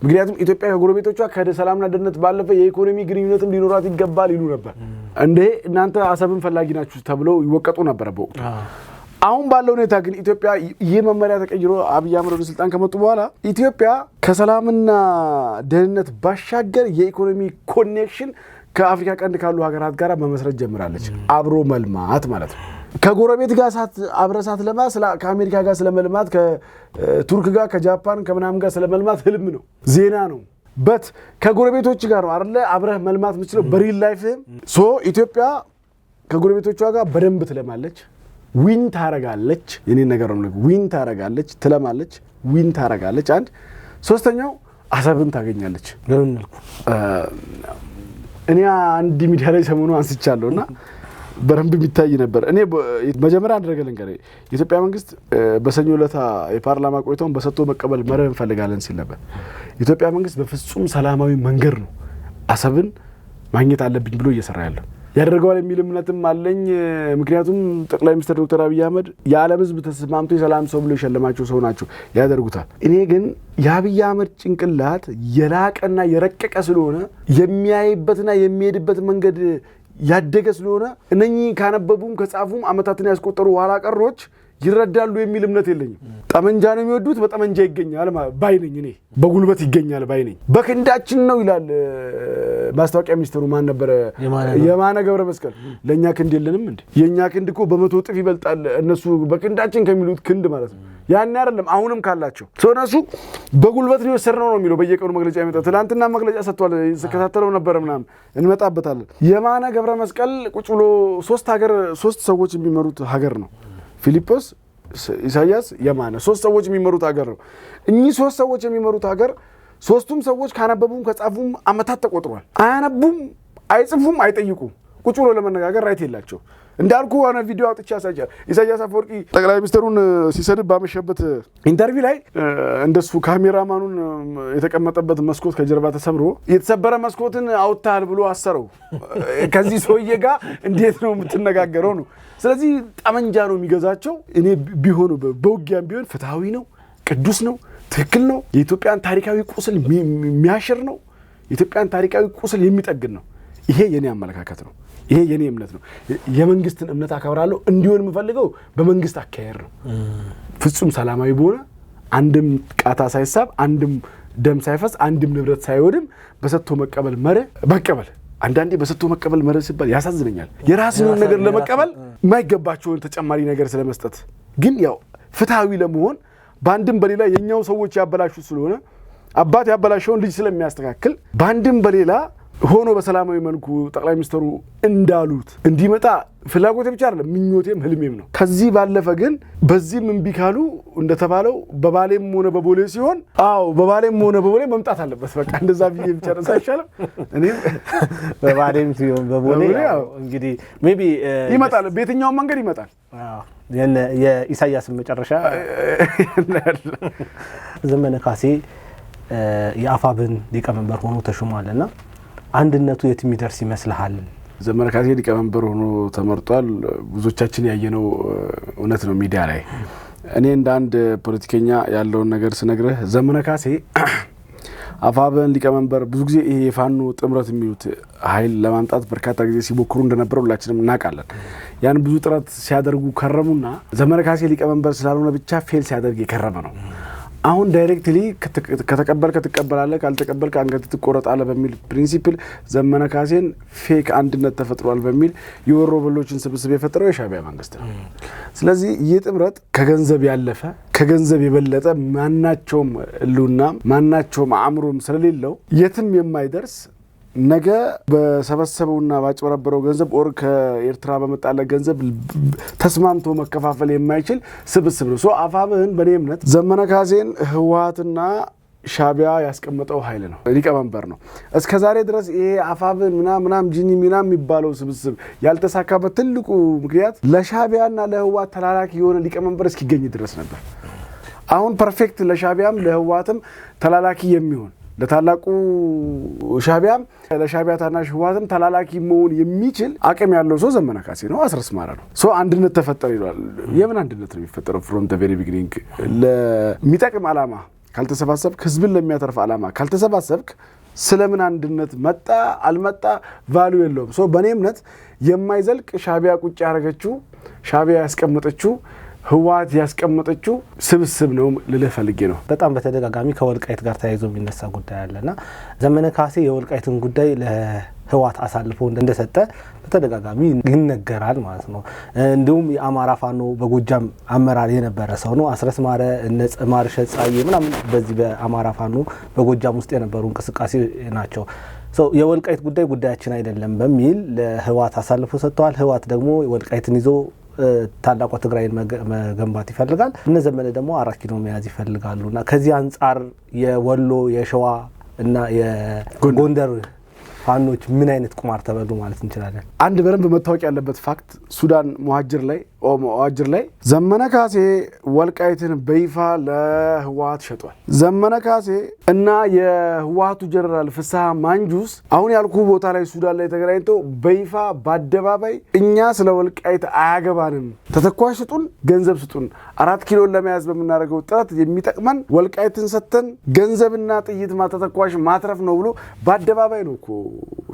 ምክንያቱም ኢትዮጵያ ከጎረቤቶቿ ከሰላምና ደህንነት ባለፈ የኢኮኖሚ ግንኙነትም ሊኖራት ይገባል ይሉ ነበር። እንዴ እናንተ አሰብን ፈላጊ ናችሁ ተብለው ይወቀጡ ነበር በወቅቱ። አሁን ባለው ሁኔታ ግን ኢትዮጵያ ይህ መመሪያ ተቀይሮ አብይ አህመድ ወደ ስልጣን ከመጡ በኋላ ኢትዮጵያ ከሰላምና ደህንነት ባሻገር የኢኮኖሚ ኮኔክሽን ከአፍሪካ ቀንድ ካሉ ሀገራት ጋር መመስረት ጀምራለች። አብሮ መልማት ማለት ነው። ከጎረቤት ጋር አብረሳት ከአሜሪካ ጋር ስለመልማት፣ ከቱርክ ጋር፣ ከጃፓን ከምናምን ጋር ስለመልማት ህልም ነው፣ ዜና ነው። በት ከጎረቤቶች ጋር ነው አይደለ አብረህ መልማት የምትችለው በሪል ላይፍ። ሶ ኢትዮጵያ ከጎረቤቶቿ ጋር በደንብ ትለማለች፣ ዊን ታረጋለች። የኔ ነገር ነው። ዊን ታረጋለች፣ ትለማለች፣ ዊን ታረጋለች። አንድ ሶስተኛው አሰብን ታገኛለች። ለምን ነው እኔ አንድ ሚዲያ ላይ ሰሞኑ አንስቻለሁና በረምብ የሚታይ ነበር። እኔ መጀመሪያ አንድ ነገር ልንገር። የኢትዮጵያ መንግስት በሰኞ ዕለት የፓርላማ ቆይታውን በሰጥቶ መቀበል መርህ እንፈልጋለን ሲል ነበር። የኢትዮጵያ መንግስት በፍጹም ሰላማዊ መንገድ ነው አሰብን ማግኘት አለብኝ ብሎ እየሰራ ያለው ያደርገዋል የሚል እምነትም አለኝ። ምክንያቱም ጠቅላይ ሚኒስትር ዶክተር አብይ አህመድ የዓለም ህዝብ ተስማምቶ የሰላም ሰው ብሎ የሸለማቸው ሰው ናቸው፣ ያደርጉታል። እኔ ግን የአብይ አህመድ ጭንቅላት የላቀና የረቀቀ ስለሆነ የሚያይበትና የሚሄድበት መንገድ ያደገ ስለሆነ እነኚህ ካነበቡም ከጻፉም አመታትን ያስቆጠሩ ኋላ ቀሮች ይረዳሉ የሚል እምነት የለኝም። ጠመንጃ ነው የሚወዱት፣ በጠመንጃ ይገኛል ባይነኝ እኔ በጉልበት ይገኛል ባይነኝ። በክንዳችን ነው ይላል ማስታወቂያ ሚኒስትሩ ማን ነበር? የማነ ገብረ መስቀል። ለኛ ክንድ የለንም እንዴ? የኛ ክንድ እኮ በመቶ እጥፍ ይበልጣል እነሱ በክንዳችን ከሚሉት ክንድ ማለት ነው። ያን አይደለም አሁንም ካላቸው እነሱ በጉልበት ነው የወሰድነው ነው የሚለው በየቀኑ መግለጫ ይመጣ። ትናንትና መግለጫ ሰጥቷል፣ ተከታተለው ነበር ምናምን እንመጣበታለን። የማነ ገብረ መስቀል ቁጭ ብሎ ሶስት ሰዎች የሚመሩት ሀገር ነው። ፊሊጶስ፣ ኢሳያስ፣ የማነ ሶስት ሰዎች የሚመሩት ሀገር ነው። እኚህ ሶስት ሰዎች የሚመሩት ሀገር ሶስቱም ሰዎች ካነበቡም ከጻፉም አመታት ተቆጥሯል። አያነቡም፣ አይጽፉም፣ አይጠይቁም። ቁጭ ብሎ ለመነጋገር ራይት የላቸው። እንዳልኩ ዋና ቪዲዮ አውጥቻ ያሳያል። ኢሳያስ አፈወርቂ ጠቅላይ ሚኒስትሩን ሲሰድብ ባመሸበት ኢንተርቪው ላይ እንደሱ ካሜራማኑን የተቀመጠበት መስኮት ከጀርባ ተሰብሮ የተሰበረ መስኮትን አውጥታል ብሎ አሰረው። ከዚህ ሰውዬ ጋር እንዴት ነው የምትነጋገረው ነው። ስለዚህ ጠመንጃ ነው የሚገዛቸው። እኔ ቢሆኑ በውጊያም ቢሆን ፍትሃዊ ነው፣ ቅዱስ ነው፣ ትክክል ነው። የኢትዮጵያን ታሪካዊ ቁስል የሚያሽር ነው። የኢትዮጵያን ታሪካዊ ቁስል የሚጠግን ነው። ይሄ የኔ አመለካከት ነው። ይሄ የኔ እምነት ነው። የመንግስትን እምነት አከብራለሁ። እንዲሆን የምፈልገው በመንግስት አካሄድ ነው። ፍጹም ሰላማዊ በሆነ አንድም ቃታ ሳይሳብ፣ አንድም ደም ሳይፈስ፣ አንድም ንብረት ሳይወድም በሰጥቶ መቀበል መርህ መቀበል። አንዳንዴ በሰጥቶ መቀበል መርህ ሲባል ያሳዝነኛል። የራስን ነገር ለመቀበል የማይገባቸውን ተጨማሪ ነገር ስለመስጠት ግን ያው ፍትሃዊ ለመሆን በአንድም በሌላ የኛው ሰዎች ያበላሹት ስለሆነ አባት ያበላሸውን ልጅ ስለሚያስተካክል በአንድም በሌላ ሆኖ በሰላማዊ መልኩ ጠቅላይ ሚኒስትሩ እንዳሉት እንዲመጣ ፍላጎቴ ብቻ አይደለም ምኞቴም ህልሜም ነው። ከዚህ ባለፈ ግን በዚህም እምቢ ካሉ እንደተባለው በባሌም ሆነ በቦሌ ሲሆን በባሌም ሆነ በቦሌ መምጣት አለበት። በቃ እንደዛ ብዬ ብቻ ነው አይሻልም? እኔ በባሌም ሲሆን በቦሌ እንግዲህ ሜቢ ይመጣል፣ በየትኛው መንገድ ይመጣል። የኢሳያስ መጨረሻ ዘመነ ካሴ የአፋብን ሊቀመንበር ሆኖ ተሾሟልና አንድነቱ የት የሚደርስ ይመስልሃል? ዘመነ ካሴ ሊቀመንበር ሆኖ ተመርጧል። ብዙዎቻችን ያየነው እውነት ነው ሚዲያ ላይ። እኔ እንደ አንድ ፖለቲከኛ ያለውን ነገር ስነግርህ ዘመነ ካሴ አፋብን ሊቀመንበር ብዙ ጊዜ ይሄ የፋኖ ጥምረት የሚሉት ኃይል ለማምጣት በርካታ ጊዜ ሲሞክሩ እንደነበረ ሁላችንም እናውቃለን። ያን ብዙ ጥረት ሲያደርጉ ከረሙና ዘመነ ካሴ ሊቀመንበር ስላልሆነ ብቻ ፌል ሲያደርግ የከረመ ነው። አሁን ዳይሬክትሊ ከተቀበልክ ትቀበላለህ፣ ካልተቀበልክ አንገት ትቆረጣለህ በሚል ፕሪንሲፕል ዘመነ ካሴን ፌክ አንድነት ተፈጥሯል በሚል የወሮበሎችን ስብስብ የፈጠረው የሻዕቢያ መንግስት ነው። ስለዚህ ይህ ጥምረት ከገንዘብ ያለፈ ከገንዘብ የበለጠ ማናቸውም ህልውና ማናቸውም አእምሮም ስለሌለው የትም የማይደርስ ነገ በሰበሰበውና ባጭበረበረው ገንዘብ ኦር ከኤርትራ በመጣለ ገንዘብ ተስማምቶ መከፋፈል የማይችል ስብስብ ነው። አፋብን በኔ እምነት ዘመነ ካሴን ህወሓትና ሻዕቢያ ያስቀመጠው ኃይል ነው፣ ሊቀመንበር ነው። እስከዛሬ ድረስ ይሄ አፋብን ምናም ጂኒ ምናም የሚባለው ስብስብ ያልተሳካበት ትልቁ ምክንያት ለሻዕቢያና ለህወሓት ተላላኪ የሆነ ሊቀመንበር እስኪገኝ ድረስ ነበር። አሁን ፐርፌክት ለሻዕቢያም ለህወሓትም ተላላኪ የሚሆን ለታላቁ ሻዕቢያም ለሻዕቢያ ታናሽ ህወሓትም ተላላኪ መሆን የሚችል አቅም ያለው ሰው ዘመነ ካሴ ነው። አስረስ ማረ ነው። አንድነት ተፈጠረ ይላል። የምን አንድነት ነው የሚፈጠረው? ፍሮም ዘ ቬሪ ቢጊኒንግ ለሚጠቅም ዓላማ ካልተሰባሰብክ፣ ህዝብን ለሚያተርፍ ዓላማ ካልተሰባሰብክ ስለምን አንድነት መጣ አልመጣ ቫልዩ የለውም። በኔ እምነት የማይዘልቅ ሻዕቢያ ቁጭ ያደረገችው ሻዕቢያ ያስቀመጠችው ህወሓት ያስቀመጠችው ስብስብ ነው ልልህ ፈልጌ ነው። በጣም በተደጋጋሚ ከወልቃይት ጋር ተያይዞ የሚነሳ ጉዳይ አለና ዘመነ ካሴ የወልቃይትን ጉዳይ ለህወሓት አሳልፎ እንደሰጠ በተደጋጋሚ ይነገራል ማለት ነው። እንዲሁም የአማራ ፋኖ በጎጃም አመራር የነበረ ሰው ነው። አስረስ ማረ ማርሸት ጻዬ ምናምን በዚህ በአማራ ፋኖ በጎጃም ውስጥ የነበሩ እንቅስቃሴ ናቸው። የወልቃይት ጉዳያችን አይደለም በሚል ለህወሓት አሳልፎ ሰጥተዋል። ህወሓት ደግሞ ወልቃይትን ይዞ ታላቋ ትግራይን መገንባት ይፈልጋል። እነ ዘመነ ደግሞ 4 ኪሎ መያዝ ይፈልጋሉና ከዚህ አንፃር የወሎ የሸዋ እና የጎንደር ፋኖች ምን አይነት ቁማር ተበሉ ማለት እንችላለን? አንድ በደንብ መታወቅ ያለበት ፋክት ሱዳን ሙሃጅር ላይ ዘመነ ካሴ ወልቃይትን በይፋ ለህወሓት ሸጧል። ዘመነ ካሴ እና የህወሓቱ ጀነራል ፍስሐ ማንጁስ አሁን ያልኩ ቦታ ላይ ሱዳን ላይ ተገናኝተው በይፋ በአደባባይ እኛ ስለ ወልቃይት አያገባንም፣ ተተኳሽ ስጡን፣ ገንዘብ ስጡን፣ 4 ኪሎን ለመያዝ በምናደርገው ጥረት የሚጠቅመን ወልቃይትን ሰተን ገንዘብና ጥይት ተተኳሽ ማትረፍ ነው ብሎ በአደባባይ ነው እኮ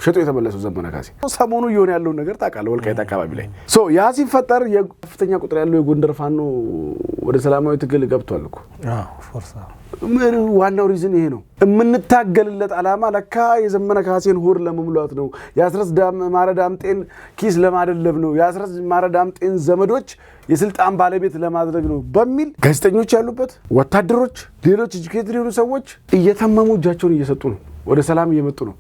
ሸጦ የተመለሰው ዘመነ ካሴ። ሰሞኑ ይሆን ያለው ነገር ታውቃለህ፣ ወልቃይት አካባቢ ላይ ያ ሲፈጠር የከፍተኛ ቁጥር ያለው የጎንደር ፋኖ ወደ ሰላማዊ ትግል ገብቷል እኮ። ዋናው ሪዝን ይሄ ነው። የምንታገልለት ዓላማ ለካ የዘመነ ካሴን ሆድ ለመሙላት ነው። የአስረስ ማረ ዳምጤን ኪስ ለማደለብ ነው። የአስረስ ማረ ዳምጤን ዘመዶች የስልጣን ባለቤት ለማድረግ ነው በሚል ጋዜጠኞች ያሉበት ወታደሮች፣ ሌሎች ኤጁኬትድ የሆኑ ሰዎች እየተመሙ እጃቸውን እየሰጡ ነው። ወደ ሰላም እየመጡ ነው።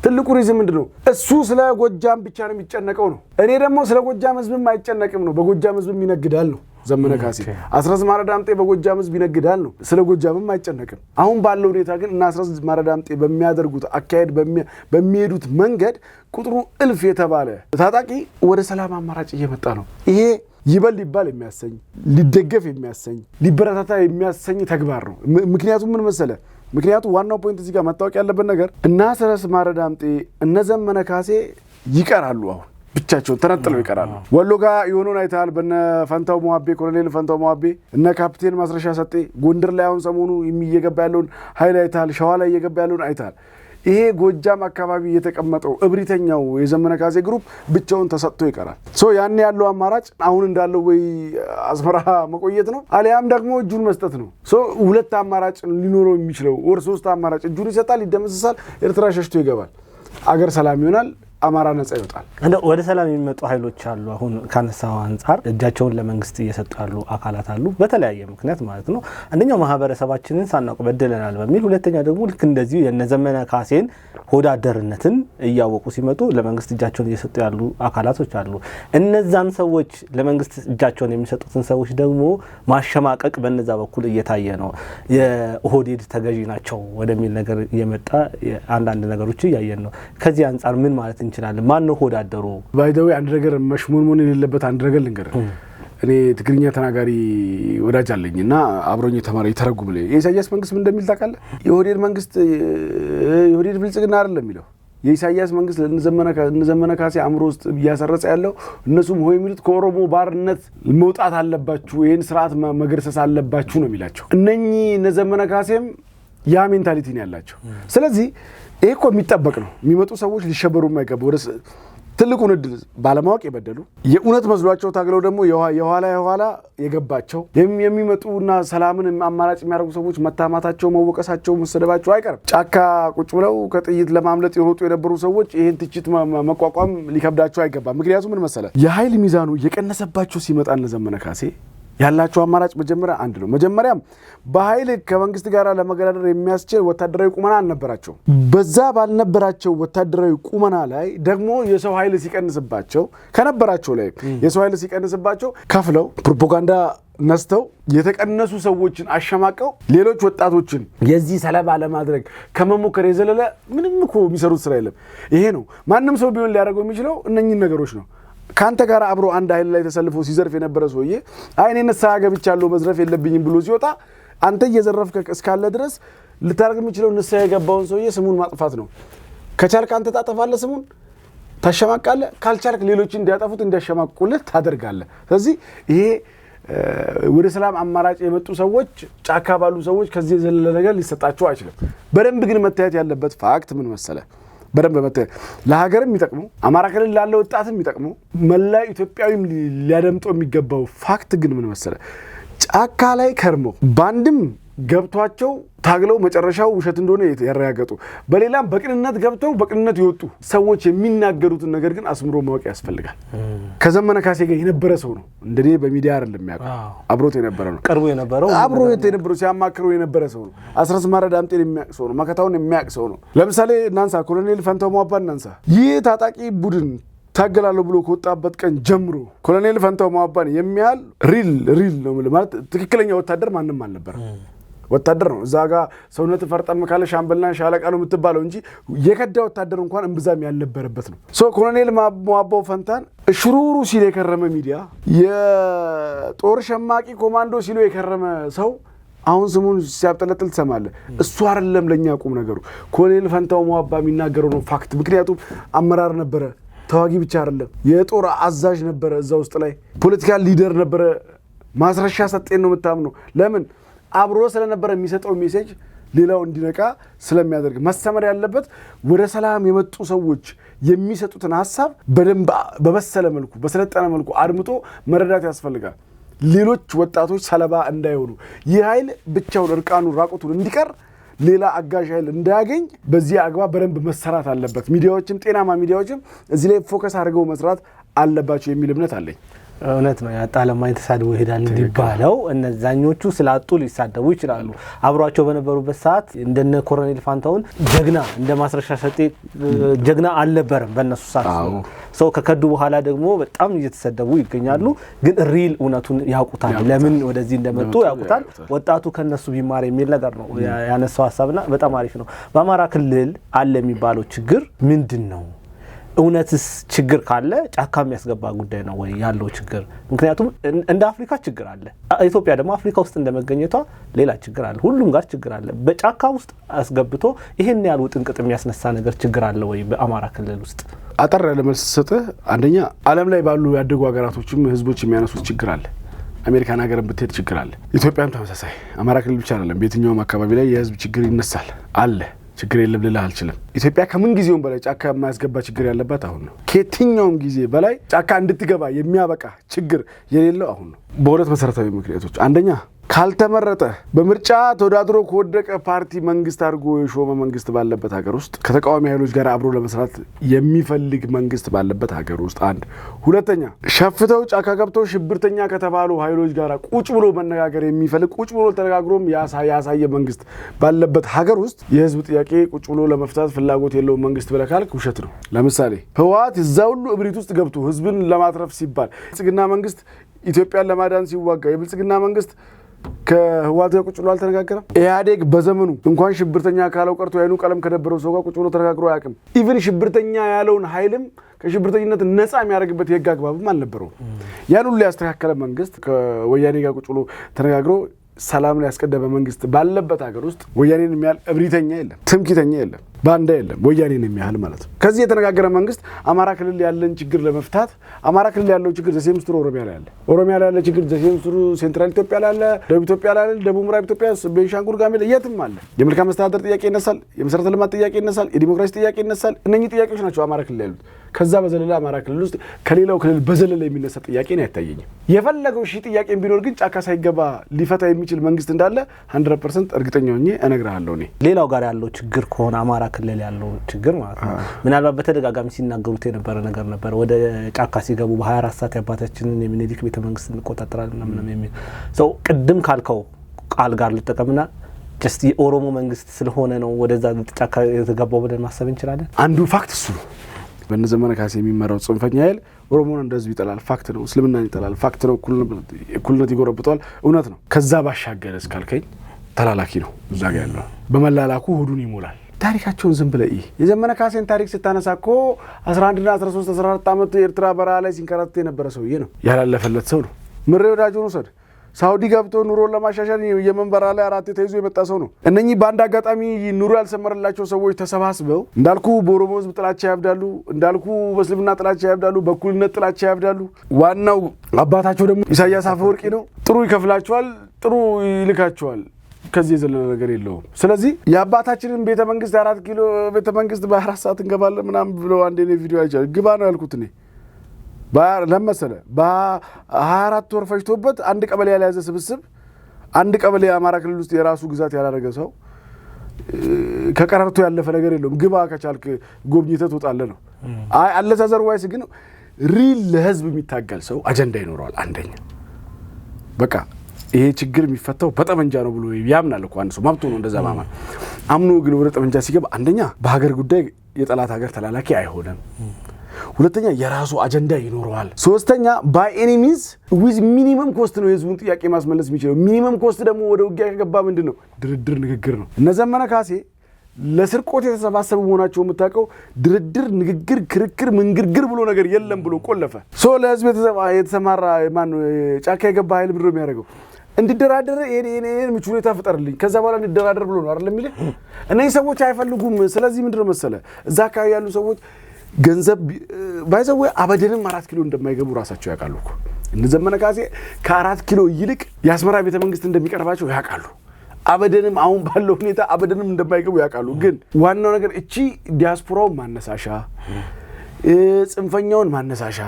ትልቁ ሪዝን ምንድነው? እሱ ስለ ጎጃም ብቻ ነው የሚጨነቀው ነው። እኔ ደግሞ ስለ ጎጃም ህዝብም አይጨነቅም ነው። በጎጃም ህዝብም ይነግዳል ነው ዘመነ ካሴ። አስረስ ማረ ዳምጤ በጎጃም ህዝብ ይነግዳል ነው። ስለ ጎጃምም አይጨነቅም። አሁን ባለው ሁኔታ ግን እና አስረስ ማረ ዳምጤ በሚያደርጉት አካሄድ በሚሄዱት መንገድ ቁጥሩ እልፍ የተባለ ታጣቂ ወደ ሰላም አማራጭ እየመጣ ነው። ይሄ ይበል ሊባል የሚያሰኝ ሊደገፍ የሚያሰኝ ሊበረታታ የሚያሰኝ ተግባር ነው። ምክንያቱም ምን መሰለ? ምክንያቱም ዋናው ፖይንት እዚህ ጋር መታወቅ ያለበት ነገር እና አስረስ ማረ ዳምጤ እነ ዘመነ ካሴ ይቀራሉ። አሁን ብቻቸውን ተነጥለው ይቀራሉ። ወሎ ጋር የሆነውን አይተሃል። በነ ፈንታው ሞአቤ ኮሎኔል ፈንታው ሞአቤ እነ ካፕቴን ማስረሻ ሰጤ ጎንደር ላይ አሁን ሰሞኑ እየገባ ያለውን ኃይል አይተሃል። ሸዋ ላይ እየገባ ያለውን አይተሃል። ይሄ ጎጃም አካባቢ የተቀመጠው እብሪተኛው የዘመነ ካሴ ግሩፕ ብቻውን ተሰጥቶ ይቀራል። ያን ያለው አማራጭ አሁን እንዳለው ወይ አስመራ መቆየት ነው አሊያም ደግሞ እጁን መስጠት ነው። ሁለት አማራጭ ሊኖረው የሚችለው ወር ሶስት አማራጭ እጁን ይሰጣል፣ ይደመስሳል፣ ኤርትራ ሸሽቶ ይገባል፣ አገር ሰላም ይሆናል፣ አማራ ነጻ ይወጣል። ወደ ሰላም የሚመጡ ኃይሎች አሉ። አሁን ካነሳው አንፃር እጃቸውን ለመንግስት እየሰጡ ያሉ አካላት አሉ፣ በተለያየ ምክንያት ማለት ነው። አንደኛው ማህበረሰባችንን ሳናውቅ በደለናል በሚል፣ ሁለተኛ ደግሞ ልክ እንደዚሁ የነዘመነ ካሴን ሆዳደርነትን እያወቁ ሲመጡ ለመንግስት እጃቸውን እየሰጡ ያሉ አካላቶች አሉ። እነዛን ሰዎች ለመንግስት እጃቸውን የሚሰጡትን ሰዎች ደግሞ ማሸማቀቅ በነዛ በኩል እየታየ ነው። የኦህዴድ ተገዢ ናቸው ወደሚል ነገር እየመጣ አንዳንድ ነገሮች እያየን ነው። ከዚህ አንፃር ምን ማለት እንችላለን? ማን ነው ሆዳደሩ? ባይደው አንድ ነገር መሽሙንሙን የሌለበት አንድ ነገር ልንገርህ። እኔ ትግርኛ ተናጋሪ ወዳጅ አለኝና አብሮኝ ተማሪ ይተረጉምልኝ። የኢሳያስ መንግስት ምን እንደሚል ታውቃለህ? የኦህዴድ መንግስት የኦህዴድ ብልጽግና አይደለም የሚለው። የኢሳያስ መንግስት ለዘመነ ካሴ አእምሮ ውስጥ እያሰረጸ ያለው እነሱም ሆይ የሚሉት ከኦሮሞ ባርነት መውጣት አለባችሁ፣ ይህን ስርዓት መገርሰስ አለባችሁ ነው የሚላቸው። እነኚህ እነዘመነ ካሴም ያ ሜንታሊቲ ነው ያላቸው። ስለዚህ ይሄ እኮ የሚጠበቅ ነው። የሚመጡ ሰዎች ሊሸበሩ የማይገቡ ወደ ትልቁን እድል ባለማወቅ የበደሉ የእውነት መስሏቸው ታግለው ደግሞ የኋላ የገባቸው የሚመጡና ሰላምን አማራጭ የሚያደርጉ ሰዎች መታማታቸው፣ መወቀሳቸው፣ መሰደባቸው አይቀርም። ጫካ ቁጭ ብለው ከጥይት ለማምለጥ የሮጡ የነበሩ ሰዎች ይህን ትችት መቋቋም ሊከብዳቸው አይገባም። ምክንያቱም ምን መሰለ? የኃይል ሚዛኑ እየቀነሰባቸው ሲመጣ እነ ዘመነ ካሴ ያላቸው አማራጭ መጀመሪያ አንድ ነው። መጀመሪያም በኃይል ከመንግስት ጋር ለመገዳደር የሚያስችል ወታደራዊ ቁመና አልነበራቸው። በዛ ባልነበራቸው ወታደራዊ ቁመና ላይ ደግሞ የሰው ኃይል ሲቀንስባቸው ከነበራቸው ላይ የሰው ኃይል ሲቀንስባቸው ከፍለው ፕሮፓጋንዳ ነስተው የተቀነሱ ሰዎችን አሸማቀው ሌሎች ወጣቶችን የዚህ ሰለባ ለማድረግ ከመሞከር የዘለለ ምንም እኮ የሚሰሩት ስራ የለም። ይሄ ነው ማንም ሰው ቢሆን ሊያደርገው የሚችለው እነኚህን ነገሮች ነው። ካንተ ጋር አብሮ አንድ ኃይል ላይ ተሰልፎ ሲዘርፍ የነበረ ሰውዬ እኔ ንስሐ ገብቻለሁ መዝረፍ የለብኝም ብሎ ሲወጣ አንተ እየዘረፍክ እስካለ ድረስ ልታደርግ የሚችለው ንስሐ የገባውን ሰውዬ ስሙን ማጥፋት ነው። ከቻልክ አንተ ታጠፋለህ፣ ስሙን ታሸማቃለህ። ካልቻልክ ሌሎችን እንዲያጠፉት እንዲያሸማቁልህ ታደርጋለህ። ስለዚህ ይሄ ወደ ሰላም አማራጭ የመጡ ሰዎች ጫካ ባሉ ሰዎች ከዚህ የዘለለ ነገር ሊሰጣቸው አይችልም። በደንብ ግን መታየት ያለበት ፋክት ምን መሰለ? በደንብ መታየት ለሀገርም የሚጠቅሙ አማራ ክልል ላለው ወጣትም የሚጠቅሙ መላ ኢትዮጵያዊም ሊያደምጠው የሚገባው ፋክት ግን ምን መሰለ? ጫካ ላይ ከርመው ባንድም ገብቷቸው ታግለው መጨረሻው ውሸት እንደሆነ ያረጋገጡ፣ በሌላም በቅንነት ገብተው በቅንነት ይወጡ ሰዎች የሚናገሩትን ነገር ግን አስምሮ ማወቅ ያስፈልጋል። ከዘመነ ካሴ ጋር የነበረ ሰው ነው። እንደኔ በሚዲያ አይደለም የሚያውቀው፣ አብሮት የነበረ ነው። ቀርቦ የነበረው አብሮት የነበረው ሲያማክረው የነበረ ሰው ነው። አስረስ ማረ ዳምጤን የሚያውቅ ሰው ነው። መከታውን የሚያውቅ ሰው ነው። ለምሳሌ እናንሳ፣ ኮሎኔል ፈንታው ሞአባን እናንሳ። ይህ ታጣቂ ቡድን ታገላለሁ ብሎ ከወጣበት ቀን ጀምሮ ኮሎኔል ፈንታው ሞአባን የሚያህል ሪል ነው ማለት ትክክለኛ ወታደር ማንም አልነበረ። ወታደር ነው እዛ ጋር ሰውነት ፈርጠም ካለ ሻምበልና ሻለቃ ነው የምትባለው እንጂ የከዳ ወታደር እንኳን እምብዛም ያልነበረበት ነው። ኮሎኔል ሞአባው ፈንታን ሽሩሩ ሲል የከረመ ሚዲያ የጦር ሸማቂ ኮማንዶ ሲሉ የከረመ ሰው አሁን ስሙን ሲያብጠለጥል ትሰማለህ። እሱ አይደለም ለኛ ቁም ነገሩ። ኮሎኔል ፈንታው ሞአባ የሚናገረው ነው ፋክት። ምክንያቱም አመራር ነበረ፣ ተዋጊ ብቻ አይደለም፣ የጦር አዛዥ ነበረ፣ እዛ ውስጥ ላይ ፖለቲካል ሊደር ነበረ። ማስረሻ ሰጤን ነው የምታምነው። ለምን? አብሮ ስለነበረ የሚሰጠው ሜሴጅ ሌላው እንዲነቃ ስለሚያደርግ መሰመር ያለበት ወደ ሰላም የመጡ ሰዎች የሚሰጡትን ሐሳብ በደንብ በበሰለ መልኩ በሰለጠነ መልኩ አድምጦ መረዳት ያስፈልጋል። ሌሎች ወጣቶች ሰለባ እንዳይሆኑ ይህ ኃይል ብቻውን እርቃኑን ራቁቱን እንዲቀር ሌላ አጋዥ ኃይል እንዳያገኝ በዚህ አግባብ በደንብ መሰራት አለበት። ሚዲያዎችም ጤናማ ሚዲያዎችም እዚህ ላይ ፎከስ አድርገው መስራት አለባቸው የሚል እምነት አለኝ። እውነት ነው። ያጣ ለማኝ ተሳድቦ ይሄዳል እንዲባለው እነዛኞቹ ስላጡ ሊሳደቡ ይችላሉ። አብሯቸው በነበሩበት ሰዓት እንደነ ኮሎኔል ፋንታውን ጀግና እንደ ማስረሻ ሰጤ ጀግና አልነበረም በእነሱ ሰዓት። ሰው ከከዱ በኋላ ደግሞ በጣም እየተሰደቡ ይገኛሉ። ግን ሪል እውነቱን ያውቁታል። ለምን ወደዚህ እንደመጡ ያውቁታል። ወጣቱ ከነሱ ቢማር የሚል ነገር ነው ያነሳው ሐሳብና በጣም አሪፍ ነው። በአማራ ክልል አለ የሚባለው ችግር ምንድነው? እውነትስ ችግር ካለ ጫካ የሚያስገባ ጉዳይ ነው ወይ ያለው ችግር? ምክንያቱም እንደ አፍሪካ ችግር አለ። ኢትዮጵያ ደግሞ አፍሪካ ውስጥ እንደመገኘቷ ሌላ ችግር አለ። ሁሉም ጋር ችግር አለ። በጫካ ውስጥ አስገብቶ ይሄን ያሉ ጥንቅጥ የሚያስነሳ ነገር ችግር አለ ወይ በአማራ ክልል ውስጥ? አጠር ያለ መልስ ሰጥህ። አንደኛ ዓለም ላይ ባሉ ያደጉ ሀገራቶችም ህዝቦች የሚያነሱት ችግር አለ። አሜሪካን ሀገርን ብትሄድ ችግር አለ። ኢትዮጵያም ተመሳሳይ። አማራ ክልል ብቻ አይደለም፣ በየትኛውም አካባቢ ላይ የህዝብ ችግር ይነሳል አለ። ችግር የለም ልልህ አልችልም። ኢትዮጵያ ከምን ጊዜውም በላይ ጫካ የማያስገባ ችግር ያለባት አሁን ነው። ከየትኛውም ጊዜ በላይ ጫካ እንድትገባ የሚያበቃ ችግር የሌለው አሁን ነው። በሁለት መሰረታዊ ምክንያቶች፣ አንደኛ ካልተመረጠ በምርጫ ተወዳድሮ ከወደቀ ፓርቲ መንግስት አድርጎ የሾመ መንግስት ባለበት ሀገር ውስጥ ከተቃዋሚ ኃይሎች ጋር አብሮ ለመስራት የሚፈልግ መንግስት ባለበት ሀገር ውስጥ አንድ። ሁለተኛ ሸፍተው ጫካ ገብተው ሽብርተኛ ከተባሉ ኃይሎች ጋር ቁጭ ብሎ መነጋገር የሚፈልግ ቁጭ ብሎ ተነጋግሮም ያሳየ መንግስት ባለበት ሀገር ውስጥ የህዝብ ጥያቄ ቁጭ ብሎ ለመፍታት ፍላጎት የለውም መንግስት ብለህ ካልክ ውሸት ነው። ለምሳሌ ህወሓት እዛ ሁሉ እብሪት ውስጥ ገብቶ ህዝብን ለማትረፍ ሲባል የብልጽግና መንግስት ኢትዮጵያን ለማዳን ሲዋጋ የብልጽግና መንግስት ከህወሓት ጋር ቁጭ ብሎ አልተነጋገረም። ኢህአዴግ በዘመኑ እንኳን ሽብርተኛ ካለው ቀርቶ የዓይኑ ቀለም ከደበረው ሰው ጋር ቁጭ ብሎ ተነጋግሮ አያውቅም። ኢቭን ሽብርተኛ ያለውን ኃይልም ከሽብርተኝነት ነፃ የሚያደርግበት የህግ አግባብም አልነበረውም። ያን ሁሉ ያስተካከለ መንግስት ከወያኔ ጋር ቁጭ ብሎ ተነጋግሮ ሰላም ላይ ያስቀደመ መንግስት ባለበት ሀገር ውስጥ ወያኔን የሚያህል እብሪተኛ የለም፣ ትምክህተኛ የለም፣ ባንዳ የለም፣ ወያኔን የሚያህል ማለት ነው። ከዚህ የተነጋገረ መንግስት አማራ ክልል ያለን ችግር ለመፍታት አማራ ክልል ያለው ችግር ዘሴምስትሩ ኦሮሚያ ላይ አለ፣ ኦሮሚያ ላይ ያለ ችግር ዘሴምስትሩ ሴንትራል ኢትዮጵያ ላይ አለ፣ ደቡብ ኢትዮጵያ ላይ አለ፣ ደቡብ ምዕራብ ኢትዮጵያ ቤንሻንጉል ጋሜል የትም አለ። የመልካም መስተዳደር ጥያቄ ይነሳል፣ የመሰረተ ልማት ጥያቄ ይነሳል፣ የዲሞክራሲ ጥያቄ ይነሳል። እነኚህ ጥያቄዎች ናቸው አማራ ክልል ያሉት። ከዛ በዘለለ አማራ ክልል ውስጥ ከሌላው ክልል በዘለለ የሚነሳ ጥያቄ ነው አይታየኝም። የፈለገው ጥያቄ ቢኖር ግን ጫካ ሳይገባ ሊፈታ የሚችል መንግስት እንዳለ 100% እርግጠኛ ሆኜ እነግርሃለሁ። እኔ ሌላው ጋር ያለው ችግር ከሆነ አማራ ክልል ያለው ችግር ማለት ነው ምናልባት በተደጋጋሚ ሲናገሩት የነበረ ነገር ነበር። ወደ ጫካ ሲገቡ በ24 ሰዓት ያባታችንን የሚኒሊክ ቤተ መንግስት እንቆጣጠራለን ምናምን የሚል ሰው ቅድም ካልከው ቃል ጋር ልጠቀምና ጀስት የኦሮሞ መንግስት ስለሆነ ነው ወደዛ ጫካ የተገባው ብለን ማሰብ እንችላለን። አንዱ ፋክት እሱ ነው። በነዘመነ ካሴ የሚመራው ጽንፈኛ ኃይል ኦሮሞን እንደዚህ ይጠላል፣ ፋክት ነው። እስልምናን ይጠላል፣ ፋክት ነው። እኩልነት ይጎረብጠዋል፣ እውነት ነው። ከዛ ባሻገር እስካልከኝ ተላላኪ ነው። እዛ ጋር ያለው በመላላኩ ሆዱን ይሞላል። ታሪካቸውን ዝም ብለህ የዘመነ ካሴን ታሪክ ስታነሳ እኮ 11 እና 13 14 ዓመት ኤርትራ በረሃ ላይ ሲንከራተት የነበረ ሰውዬ ነው። ያላለፈለት ሰው ነው። ምሬ ወዳጆን ውሰድ። ሳውዲ ገብቶ ኑሮን ለማሻሻል የመንበራ ላይ አራት ተይዞ የመጣ ሰው ነው። እነኚህ በአንድ አጋጣሚ ኑሮ ያልሰመረላቸው ሰዎች ተሰባስበው እንዳልኩ በኦሮሞ ህዝብ ጥላቻ ያብዳሉ፣ እንዳልኩ በእስልምና ጥላቻ ያብዳሉ፣ በእኩልነት ጥላቻ ያብዳሉ። ዋናው አባታቸው ደግሞ ኢሳያስ አፈወርቂ ነው። ጥሩ ይከፍላቸዋል፣ ጥሩ ይልካቸዋል። ከዚህ የዘለለ ነገር የለውም። ስለዚህ የአባታችንን ቤተ መንግስት 4 ኪሎ ቤተ መንግስት በ24 ሰዓት እንገባለን ምናምን ብሎ አንዴ ነው ቪዲዮ አይቻል ግባ ነው ያልኩት እኔ ለመሰለ በ24 ወር ፈጅቶበት አንድ ቀበሌ ያልያዘ ስብስብ አንድ ቀበሌ አማራ ክልል ውስጥ የራሱ ግዛት ያላደረገ ሰው ከቀረርቶ ያለፈ ነገር የለውም። ግባ ከቻልክ ጎብኝተህ ትወጣለህ ነው። አይ አለዛዘርዋይስ ግን ሪል ለህዝብ የሚታገል ሰው አጀንዳ ይኖረዋል። አንደኛ በቃ ይሄ ችግር የሚፈታው በጠመንጃ ነው ብሎ ያምናል እኮ አንድ ሰው መብቱ ነው እንደዛ ማማ አምኖ ግን ወደ ጠመንጃ ሲገባ አንደኛ በሀገር ጉዳይ የጠላት ሀገር ተላላኪ አይሆንም። ሁለተኛ የራሱ አጀንዳ ይኖረዋል። ሶስተኛ ባይ ኤኒ ሚንስ ዊዝ ሚኒመም ኮስት ነው የህዝቡን ጥያቄ ማስመለስ የሚችለው። ሚኒመም ኮስት ደግሞ ወደ ውጊያ ከገባ ምንድነው? ድርድር፣ ንግግር ነው። እነ ዘመነ ካሴ ለስርቆት የተሰባሰቡ መሆናቸው የምታውቀው ድርድር፣ ንግግር፣ ክርክር፣ መንግርግር ብሎ ነገር የለም ብሎ ቆለፈ። ለህዝብ የተሰማራ ማን ጫካ የገባ ኃይል ብሎ የሚያደርገው እንዲደራደር እኔን ምቹ ሁኔታ ፍጠርልኝ ከዛ በኋላ እንዲደራደር ብሎ ነው አይደል የሚልህ። እነዚህ ሰዎች አይፈልጉም። ስለዚህ ምንድነው መሰለ እዛ አካባቢ ያሉ ሰዎች ገንዘብ ባይዘው አበደንም 4 ኪሎ እንደማይገቡ ራሳቸው ያውቃሉ እኮ። እነ ዘመነ ካሴ ከ4 ኪሎ ይልቅ የአስመራ ቤተ መንግስት እንደሚቀርባቸው ያውቃሉ። አበደንም አሁን ባለው ሁኔታ አበደንም እንደማይገቡ ያውቃሉ። ግን ዋናው ነገር እቺ ዲያስፖራው ማነሳሻ ጽንፈኛውን ማነሳሻ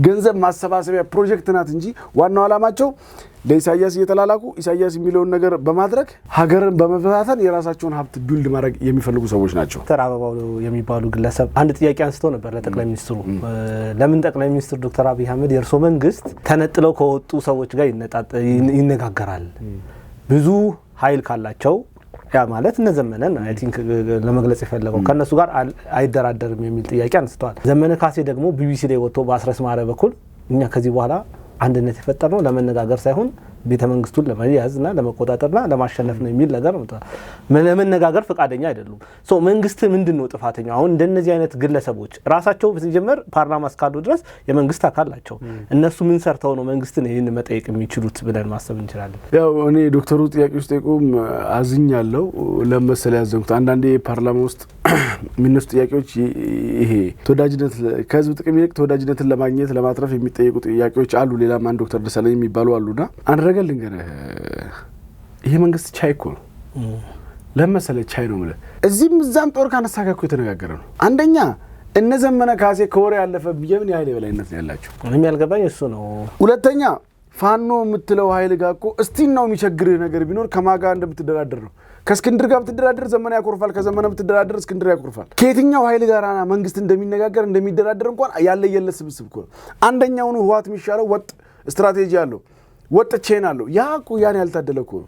ገንዘብ ማሰባሰቢያ ፕሮጀክት ናት እንጂ ዋናው ዓላማቸው ለኢሳያስ እየተላላኩ ኢሳያስ የሚለውን ነገር በማድረግ ሀገርን በመፈታተን የራሳቸውን ሀብት ቢልድ ማድረግ የሚፈልጉ ሰዎች ናቸው። ዶክተር አበባው የሚባሉ ግለሰብ አንድ ጥያቄ አንስቶ ነበር ለጠቅላይ ሚኒስትሩ። ለምን ጠቅላይ ሚኒስትር ዶክተር አብይ አህመድ የእርሶ መንግስት ተነጥለው ከወጡ ሰዎች ጋር ይነጋገራል? ብዙ ኃይል ካላቸው ያ ማለት እነ ዘመነን አይ ቲንክ ለመግለጽ የፈለገው ከነሱ ጋር አይደራደርም የሚል ጥያቄ አንስተዋል። ዘመነ ካሴ ደግሞ ቢቢሲ ላይ ወጥቶ በአስረስ ማረ በኩል እኛ ከዚህ በኋላ አንድነት የፈጠርነው ለመነጋገር ሳይሆን ቤተ መንግስቱን ለመያዝና ለመቆጣጠርና ለማሸነፍ ነው የሚል ነገር ነው። ለመነጋገር ፈቃደኛ አይደሉም። ሶ መንግስት ምንድነው ጥፋተኛው? አሁን እንደነዚህ አይነት ግለሰቦች ራሳቸው በሲጀመር ፓርላማ እስካሉ ድረስ የመንግስት አካል ናቸው። እነሱ ምን ሰርተው ነው መንግስትን ይሄን መጠየቅ የሚችሉት ብለን ማሰብ እንችላለን። ያው እኔ ዶክተሩ ጥያቄ ውስጥ ጠይቁም አዝኛለሁ። ለምሳሌ ያዘንኩት አንዳንዴ ፓርላማ ውስጥ የሚነሱ ጥያቄዎች ይሄ ተወዳጅነት ከህዝብ ጥቅም ይልቅ ተወዳጅነትን ለማግኘት ለማትረፍ የሚጠየቁ ጥያቄዎች አሉ። ሌላም አንድ ዶክተር ደሳለኝ የሚባሉ አሉና አንረገል ልንገርህ ይሄ መንግስት ቻይ እኮ ነው። ለምሳሌ ቻይ ነው ማለት እዚህም እዛም ጦር ካነሳካኩ የተነጋገረ ነው። አንደኛ እነ ዘመነ ካሴ ከወሬ ያለፈ የምን ያህል የበላይነት ነው ያላቸው? ምንም ያልገባኝ እሱ ነው። ሁለተኛ ፋኖ የምትለው ኃይል ጋር እኮ እስቲ ነው የሚቸግርህ ነገር ቢኖር ከማጋ እንደምትደራደር ነው። ከእስክንድር ጋር ብትደራደር ዘመነ ያኮርፋል፣ ከዘመነ ብትደራደር እስክንድር ያኮርፋል። ከየትኛው ኃይል ጋር መንግስት እንደሚነጋገር እንደሚደራደር እንኳን ያለ የለ ስብስብ እኮ ነው። አንደኛው ነው ህወሓት የሚሻለው ወጥ ስትራቴጂ አለው፣ ወጥ ቼን አለው። ያ እኮ ያን ያልታደለ እኮ ነው።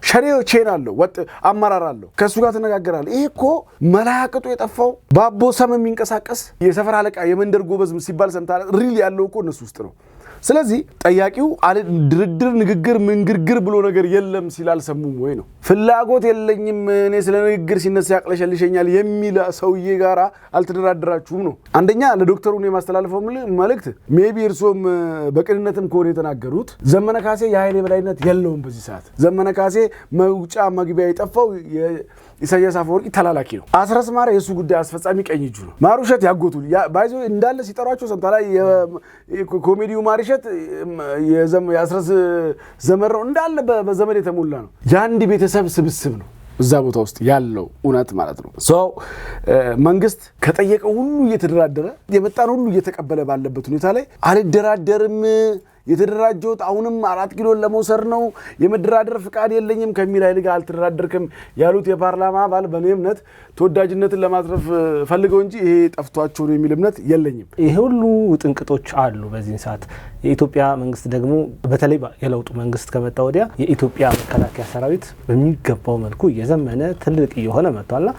ሸኔው ቼን አለው፣ ወጥ አመራር አለው። ከሱ ጋር ተነጋገራለህ። ይሄ እኮ መላቅጡ የጠፋው ባቦ ሰም የሚንቀሳቀስ የሰፈር አለቃ የመንደር ጎበዝ ሲባል ሰምታለ ሪል ያለው እኮ እነሱ ውስጥ ነው። ስለዚህ ጠያቂው ድርድር ንግግር ምንግርግር ብሎ ነገር የለም ሲል አልሰሙም ወይ ነው። ፍላጎት የለኝም እኔ ስለ ንግግር ሲነሳ ያቅለሸልሸኛል የሚል ሰውዬ ጋራ አልተደራደራችሁም ነው። አንደኛ ለዶክተሩ ነው የማስተላለፈው መልእክት ሜቢ እርሶም በቅንነትም ከሆነ የተናገሩት ዘመነ ካሴ የኃይል የበላይነት የለውም በዚህ ሰዓት። ዘመነ ካሴ መውጫ መግቢያ የጠፋው ኢሳያስ አፈወርቂ ተላላኪ ነው። አስረስ ማረ የሱ ጉዳይ አስፈጻሚ ቀኝ እጁ ነው። ማሩሸት ያጎቱ ባይዞ እንዳለ ሲጠሯቸው ሰምታላ የኮሜዲው ማሪሸት የአስረስ ዘመር ነው እንዳለ በዘመድ የተሞላ ነው። የአንድ ቤተሰብ ስብስብ ነው እዛ ቦታ ውስጥ ያለው እውነት ማለት ነው። ሰው መንግስት ከጠየቀው ሁሉ እየተደራደረ የመጣን ሁሉ እየተቀበለ ባለበት ሁኔታ ላይ አልደራደርም የተደራጀውት አሁንም 4 ኪሎ ለመውሰድ ነው የመደራደር ፍቃድ የለኝም ከሚል ኃይል ጋር አልተደራደርክም ያሉት የፓርላማ አባል በኔ እምነት ተወዳጅነትን ለማትረፍ ፈልገው እንጂ ይሄ ጠፍቷቸው ነው የሚል እምነት የለኝም። ይሄ ሁሉ ጥንቅጦች አሉ በዚህ ሰዓት። የኢትዮጵያ መንግስት ደግሞ በተለይ የለውጡ መንግስት ከመጣ ወዲያ የኢትዮጵያ መከላከያ ሰራዊት በሚገባው መልኩ የዘመነ ትልቅ እየሆነ መጥቷልና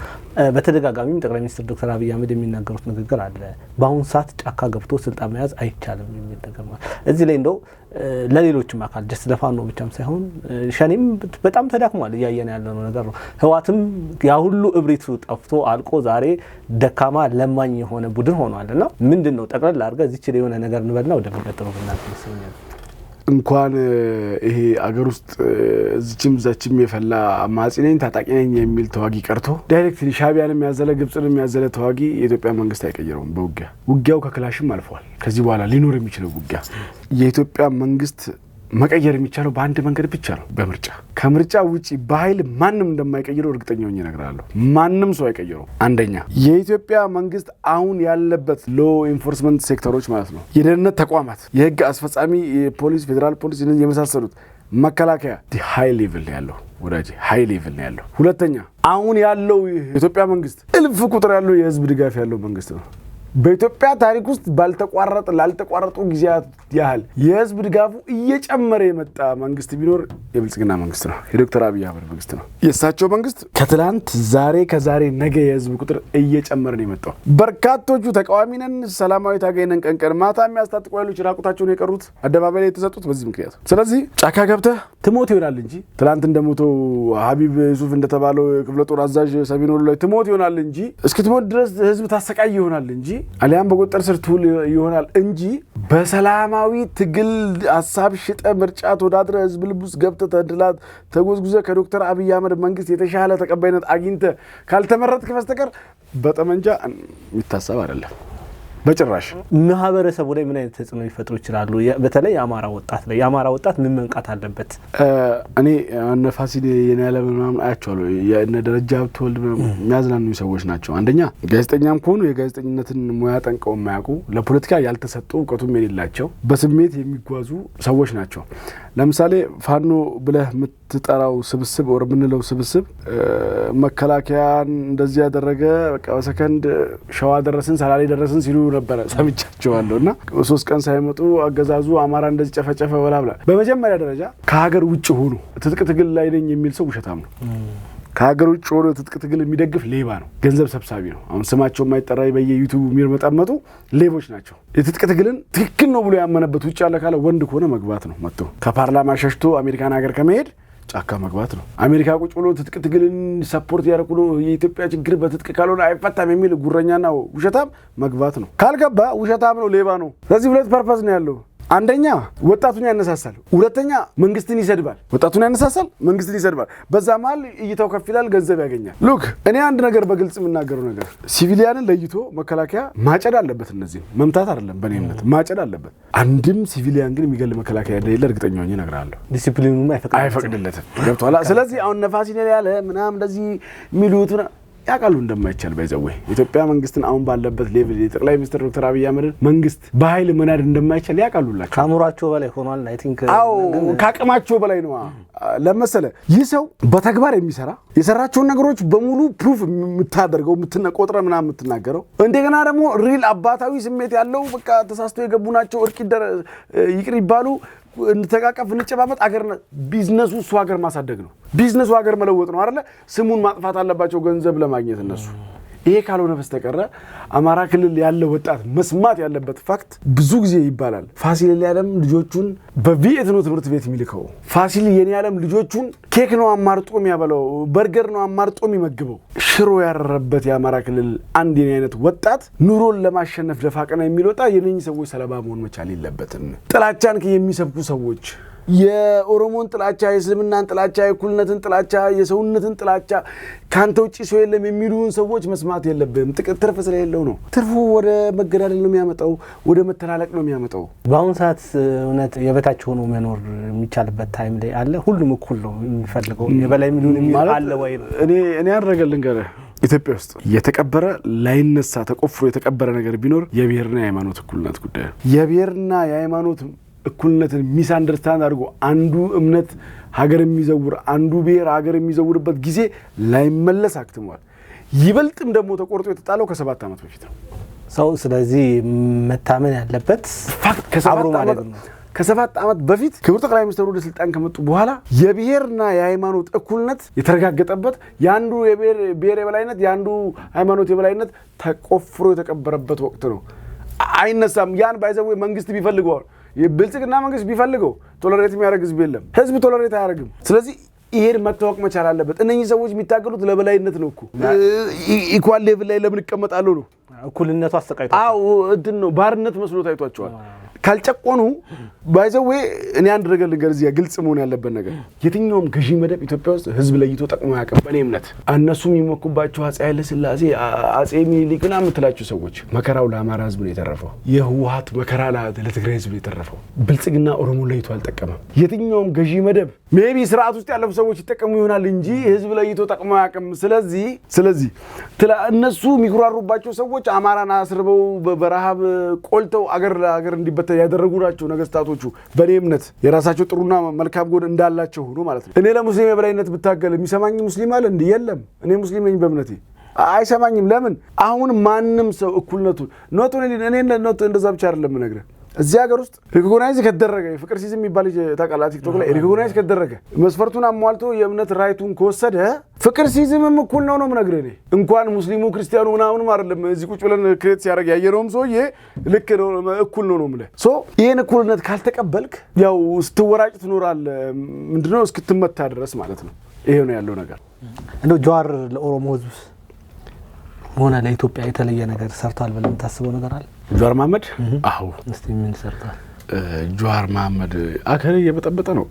በተደጋጋሚም ጠቅላይ ሚኒስትር ዶክተር አብይ አህመድ የሚናገሩት ንግግር አለ። በአሁን ሰዓት ጫካ ገብቶ ስልጣን መያዝ አይቻልም የሚል ነገር ማለት እዚህ ላይ እንደው ለሌሎችም አካል ጀስት ለፋኖ ብቻም ሳይሆን ሸኔም በጣም ተዳክሟል እያየን ያለው ነገር ነው። ህወሓትም ያ ሁሉ እብሪቱ ጠፍቶ አልቆ ዛሬ ደካማ ለማኝ የሆነ ቡድን ሆኗልና ምንድነው ጠቅለል አድርገህ እዚች ላይ የሆነ ነገር እንበልና ወደሚቀጥለው ብናስመስልኛል። እንኳን ይሄ አገር ውስጥ እዚችም ዛችም የፈላ አማጺ ነኝ ታጣቂ ነኝ የሚል ተዋጊ ቀርቶ ዳይሬክትሊ ሻቢያንም ያዘለ ግብጽንም ያዘለ ተዋጊ የኢትዮጵያ መንግስት አይቀየረውም። ውጊያው ከክላሽም አልፏል። ከዚህ በኋላ ሊኖር የሚችለው ውጊያ የኢትዮጵያ መንግስት መቀየር የሚቻለው በአንድ መንገድ ብቻ ነው፣ በምርጫ። ከምርጫ ውጪ በኃይል ማንም እንደማይቀይረው እርግጠኛ ሆኜ እነግራለሁ። ማንም ሰው አይቀይረው። አንደኛ የኢትዮጵያ መንግስት አሁን ያለበት ሎ ኢንፎርስመንት ሴክተሮች ማለት ነው፣ የደህንነት ተቋማት፣ የህግ አስፈጻሚ፣ የፖሊስ፣ ፌዴራል ፖሊስ የመሳሰሉት መከላከያ ሃይ ሌቭል ነው ያለው ወዳጄ፣ ሃይ ሌቭል ነው ያለው። ሁለተኛ አሁን ያለው የኢትዮጵያ መንግስት እልፍ ቁጥር ያለው የህዝብ ድጋፍ ያለው መንግስት ነው። በኢትዮጵያ ታሪክ ውስጥ ላልተቋረጡ ጊዜያት ያህል የህዝብ ድጋፉ እየጨመረ የመጣ መንግስት ቢኖር የብልጽግና መንግስት ነው፣ የዶክተር አብይ አህመድ መንግስት ነው። የእሳቸው መንግስት ከትላንት ዛሬ ከዛሬ ነገ የህዝብ ቁጥር እየጨመረ ነው የመጣው። በርካቶቹ ተቃዋሚ ነን፣ ሰላማዊ ታጋይ ነን፣ ቀን ማታ የሚያስታጥቁ ኃይሎች ራቁታቸውን የቀሩት አደባባይ ላይ የተሰጡት በዚህ ምክንያት። ስለዚህ ጫካ ገብተህ ትሞት ይሆናል እንጂ ትላንት እንደሞተው ሀቢብ ዩሱፍ እንደተባለው የክፍለ ጦር አዛዥ ሰሜን ወሎ ላይ ትሞት ይሆናል እንጂ እስክትሞት ድረስ ህዝብ ታሰቃይ ይሆናል እንጂ አሊያም በቁጥጥር ስር ትውል ይሆናል እንጂ በሰላማዊ ትግል ሐሳብ ሽጠ ምርጫ ተወዳድረ ህዝብ ልብ ውስጥ ገብተህ ተድላት ተጎዝጉዘ ከዶክተር አብይ አህመድ መንግስት የተሻለ ተቀባይነት አግኝተ ካልተመረጥክ በስተቀር በጠመንጃ የሚታሰብ አይደለም። በጭራሽ ማህበረሰቡ ላይ ምን አይነት ተጽዕኖ ሊፈጥሩ ይችላሉ? በተለይ የአማራ ወጣት ላይ የአማራ ወጣት ምን መንቃት አለበት? እኔ እነ ፋሲል የኔዓለም ምናምን አያቸዋለሁ። የእነ ደረጃ ብትወልድ የሚያዝናኑ ሰዎች ናቸው። አንደኛ ጋዜጠኛም ከሆኑ የጋዜጠኝነትን ሙያ ጠንቀው የማያውቁ ለፖለቲካ ያልተሰጡ እውቀቱም የሌላቸው በስሜት የሚጓዙ ሰዎች ናቸው። ለምሳሌ ፋኖ ብለህ የምትጠራው ስብስብ ወር ምንለው ስብስብ መከላከያን እንደዚህ ያደረገ በቃ በሰከንድ ሸዋ ደረስን ሰላሌ ደረስን ሲሉ ነበር ሰምቻቸዋለሁ። እና 3 ቀን ሳይመጡ አገዛዙ አማራ እንደዚህ ጨፈጨፈ ወላብላ። በመጀመሪያ ደረጃ ከሀገር ውጭ ሆኖ ትጥቅ ትግል ላይ ነኝ የሚል ሰው ውሸታም ነው። ከሀገር ውጭ ሆኖ ትጥቅ ትግል የሚደግፍ ሌባ ነው፣ ገንዘብ ሰብሳቢ ነው። አሁን ስማቸው የማይጠራ በየዩቲዩብ የሚርመጣመጡ ሌቦች ናቸው። የትጥቅ ትግልን ትክክል ነው ብሎ ያመነበት ውጭ ያለ ካለ ወንድ ከሆነ መግባት ነው። መጥቶ ከፓርላማ ሸሽቶ አሜሪካን ሀገር ከመሄድ ጫካ መግባት ነው። አሜሪካ ቁጭ ብሎ ትጥቅ ትግልን ሰፖርት ያደረኩ ነው የኢትዮጵያ ችግር በትጥቅ ካልሆነ አይፈታም የሚል ጉረኛና ውሸታም መግባት ነው። ካልገባ ውሸታም ነው፣ ሌባ ነው። ስለዚህ ሁለት ፐርፐዝ ነው ያለው። አንደኛ ወጣቱን ያነሳሳል፣ ሁለተኛ መንግስትን ይሰድባል። ወጣቱን ያነሳሳል፣ መንግስትን ይሰድባል። በዛ መሀል እይታው ከፍ ይላል፣ ገንዘብ ያገኛል። ሉክ እኔ አንድ ነገር በግልጽ የምናገረው ነገር ሲቪሊያንን ለይቶ መከላከያ ማጨድ አለበት። እነዚህ መምታት አይደለም በእኔ እምነት ማጨድ አለበት። አንድም ሲቪሊያን ግን የሚገል መከላከያ እንደሌለ እርግጠኛ ሆኜ እነግርሃለሁ። ዲሲፕሊኑም አይፈቅድለትም። ገብቶሃል? ስለዚህ አሁን ነፋሲን ያለ ምናምን እንደዚህ የሚሉት ያቃሉ እንደማይቻል ባይዘው ኢትዮጵያ መንግስትን አሁን ባለበት ሌቭል የጠቅላይ ሚኒስትር ዶክተር አብይ አህመድ መንግስት በኃይል መናድ እንደማይቻል ያቃሉላችሁ። ካሙራቸው በላይ ሆኗል። አይ ቲንክ ካቅማቸው በላይ ነው ለመሰለ። ይህ ሰው በተግባር የሚሰራ የሰራቸውን ነገሮች በሙሉ ፕሩፍ የምታደርገው የምትቆጥረ ምናምን የምትናገረው እንደገና ደግሞ ሪል አባታዊ ስሜት ያለው በቃ ተሳስቶ የገቡ ናቸው እርቅ ይቅር ይባሉ እንተቃቀፍ እንጨባመጥ። አገር ቢዝነሱ እሱ ሀገር ማሳደግ ነው። ቢዝነሱ ሀገር መለወጥ ነው አይደለ? ስሙን ማጥፋት አለባቸው ገንዘብ ለማግኘት እነሱ። ይሄ ካልሆነ በስተቀር አማራ ክልል ያለ ወጣት መስማት ያለበት ፋክት ብዙ ጊዜ ይባላል። ፋሲል የኔዓለም ልጆቹን በቪኤት ነው ትምህርት ቤት የሚልከው። ፋሲል የኔዓለም ልጆቹን ኬክ ነው አማርጦ የሚያበላው፣ በርገር ነው አማርጦ የሚመግበው። ሽሮ ያረረበት የአማራ ክልል አንድ የኔ አይነት ወጣት ኑሮን ለማሸነፍ ደፋ ቀና የሚወጣ የነኚህ ሰዎች ሰለባ መሆን መቻል የለበትም። ጥላቻን የሚሰብኩ ሰዎች የኦሮሞን ጥላቻ፣ የእስልምናን ጥላቻ፣ የእኩልነትን ጥላቻ፣ የሰውነትን ጥላቻ ካንተ ውጪ ሰው የለም የሚሉን ሰዎች መስማት የለብህም። ትርፍ ስለሌለው ነው። ትርፉ ወደ መገዳደል ነው የሚያመጣው፣ ወደ መተላለቅ ነው የሚያመጣው። በአሁኑ ሰዓት እውነት የበታች ሆኖ መኖር የሚቻልበት ታይም ላይ አለ። ሁሉም እኩል ነው የሚፈልገው። የበላይ ሚሉን የሚል አለ ወይ? እኔ ያደረገልኝ ገረ ኢትዮጵያ ውስጥ የተቀበረ ላይነሳ ተቆፍሮ የተቀበረ ነገር ቢኖር የብሔርና የሃይማኖት እኩልነት ጉዳይ ነው። የብሔርና የሃይማኖት እኩልነትን ሚስ አንደርስታንድ አድርጎ አንዱ እምነት ሀገር የሚዘውር አንዱ ብሔር ሀገር የሚዘውርበት ጊዜ ላይመለስ አክትሟል። ይበልጥም ደግሞ ተቆርጦ የተጣለው ከ7 ዓመት በፊት ነው ሰው። ስለዚህ መታመን ያለበት ፋክት ከ7 ዓመት በፊት ክቡር ጠቅላይ ሚኒስትሩ ወደ ስልጣን ከመጡ በኋላ የብሔርና የሃይማኖት እኩልነት የተረጋገጠበት የአንዱ ብሔር የበላይነት የአንዱ ሃይማኖት የበላይነት ተቆፍሮ የተቀበረበት ወቅት ነው። አይነሳም። ያን ባይዘው መንግስት ቢፈልገው የብልጽግና መንግስት ቢፈልገው ቶለሬት የሚያደርግ ህዝብ የለም። ህዝብ ቶለሬት አያደርግም። ስለዚህ ይሄን መታወቅ መቻል አለበት። እነኚህ ሰዎች የሚታገሉት ለበላይነት ነው እኮ ኢኳል ሌቭል ላይ ለምን ይቀመጣሉ ነው። እኩልነቱ አስተቃይቷል። እንትን ነው ባርነት መስሎ ታይቷቸዋል። ካልጨቆኑ ባይዘው እኔ አንድ ነገር ልንገር፣ እዚህ ግልጽ መሆን ያለበት ነገር የትኛውም ገዢ መደብ ኢትዮጵያ ውስጥ ህዝብ ለይቶ ጠቅሞ ያቀም በኔ እምነት እነሱ የሚመኩባቸው አፄ ኃይለ ሥላሴ አፄ ሚኒሊክና የምትላቸው ሰዎች መከራው ለአማራ ህዝብ ነው የተረፈው። የህወሓት መከራ ለትግራይ ህዝብ ነው የተረፈው። ብልጽግና ኦሮሞ ለይቶ አልጠቀመም። የትኛውም ገዢ መደብ ሜቢ ስርዓት ውስጥ ያለፉ ሰዎች ይጠቀሙ ይሆናል እንጂ ህዝብ ለይቶ ጠቅሞ ያቀም። ስለዚህ እነሱ የሚኩራሩባቸው ሰዎች አማራን አስርበው በረሃብ ቆልተው አገር እንዲበተ ያደረጉ ናቸው ነገስታቶቹ። በኔ እምነት የራሳቸው ጥሩና መልካም ጎን እንዳላቸው ሆኖ ማለት ነው። እኔ ለሙስሊም የበላይነት ብታገል የሚሰማኝ ሙስሊም አለ እንዴ? የለም። እኔ ሙስሊም ነኝ በእምነቴ። አይሰማኝም። ለምን? አሁን ማንም ሰው እኩልነቱን ኖት እንደዛ ብቻ አይደለም ነግረህ እዚህ ሀገር ውስጥ ሪኮግናይዝ ከደረገ ፍቅር ሲዝም የሚባል ታውቃለህ፣ ቲክቶክ ላይ ሪኮግናይዝ ከደረገ መስፈርቱን አሟልቶ የእምነት ራይቱን ከወሰደ ፍቅር ሲዝምም እኩል ነው የምነግርህ እኔ። እንኳን ሙስሊሙ ክርስቲያኑ ምናምንም አይደለም እዚህ ቁጭ ብለን ክሬት ሲያደርግ ያየነውም ሰውዬ ልክ ነው እኩል ነው የምልህ። ይህን እኩልነት ካልተቀበልክ ያው ስትወራጭ ትኖራለህ። ምንድነው እስክትመታ ድረስ ማለት ነው። ይሄ ነው ያለው ነገር። እንደው ጀዋር ለኦሮሞ ህዝብ ሆነ ለኢትዮጵያ የተለየ ነገር ሰርቷል ብለን የምታስበው ነገር አለ? ጀዋር መሐመድ አዎ፣ እስቲ ምን ሰርቷል? ጀዋር መሐመድ አከለ እየበጠበጠ ነው።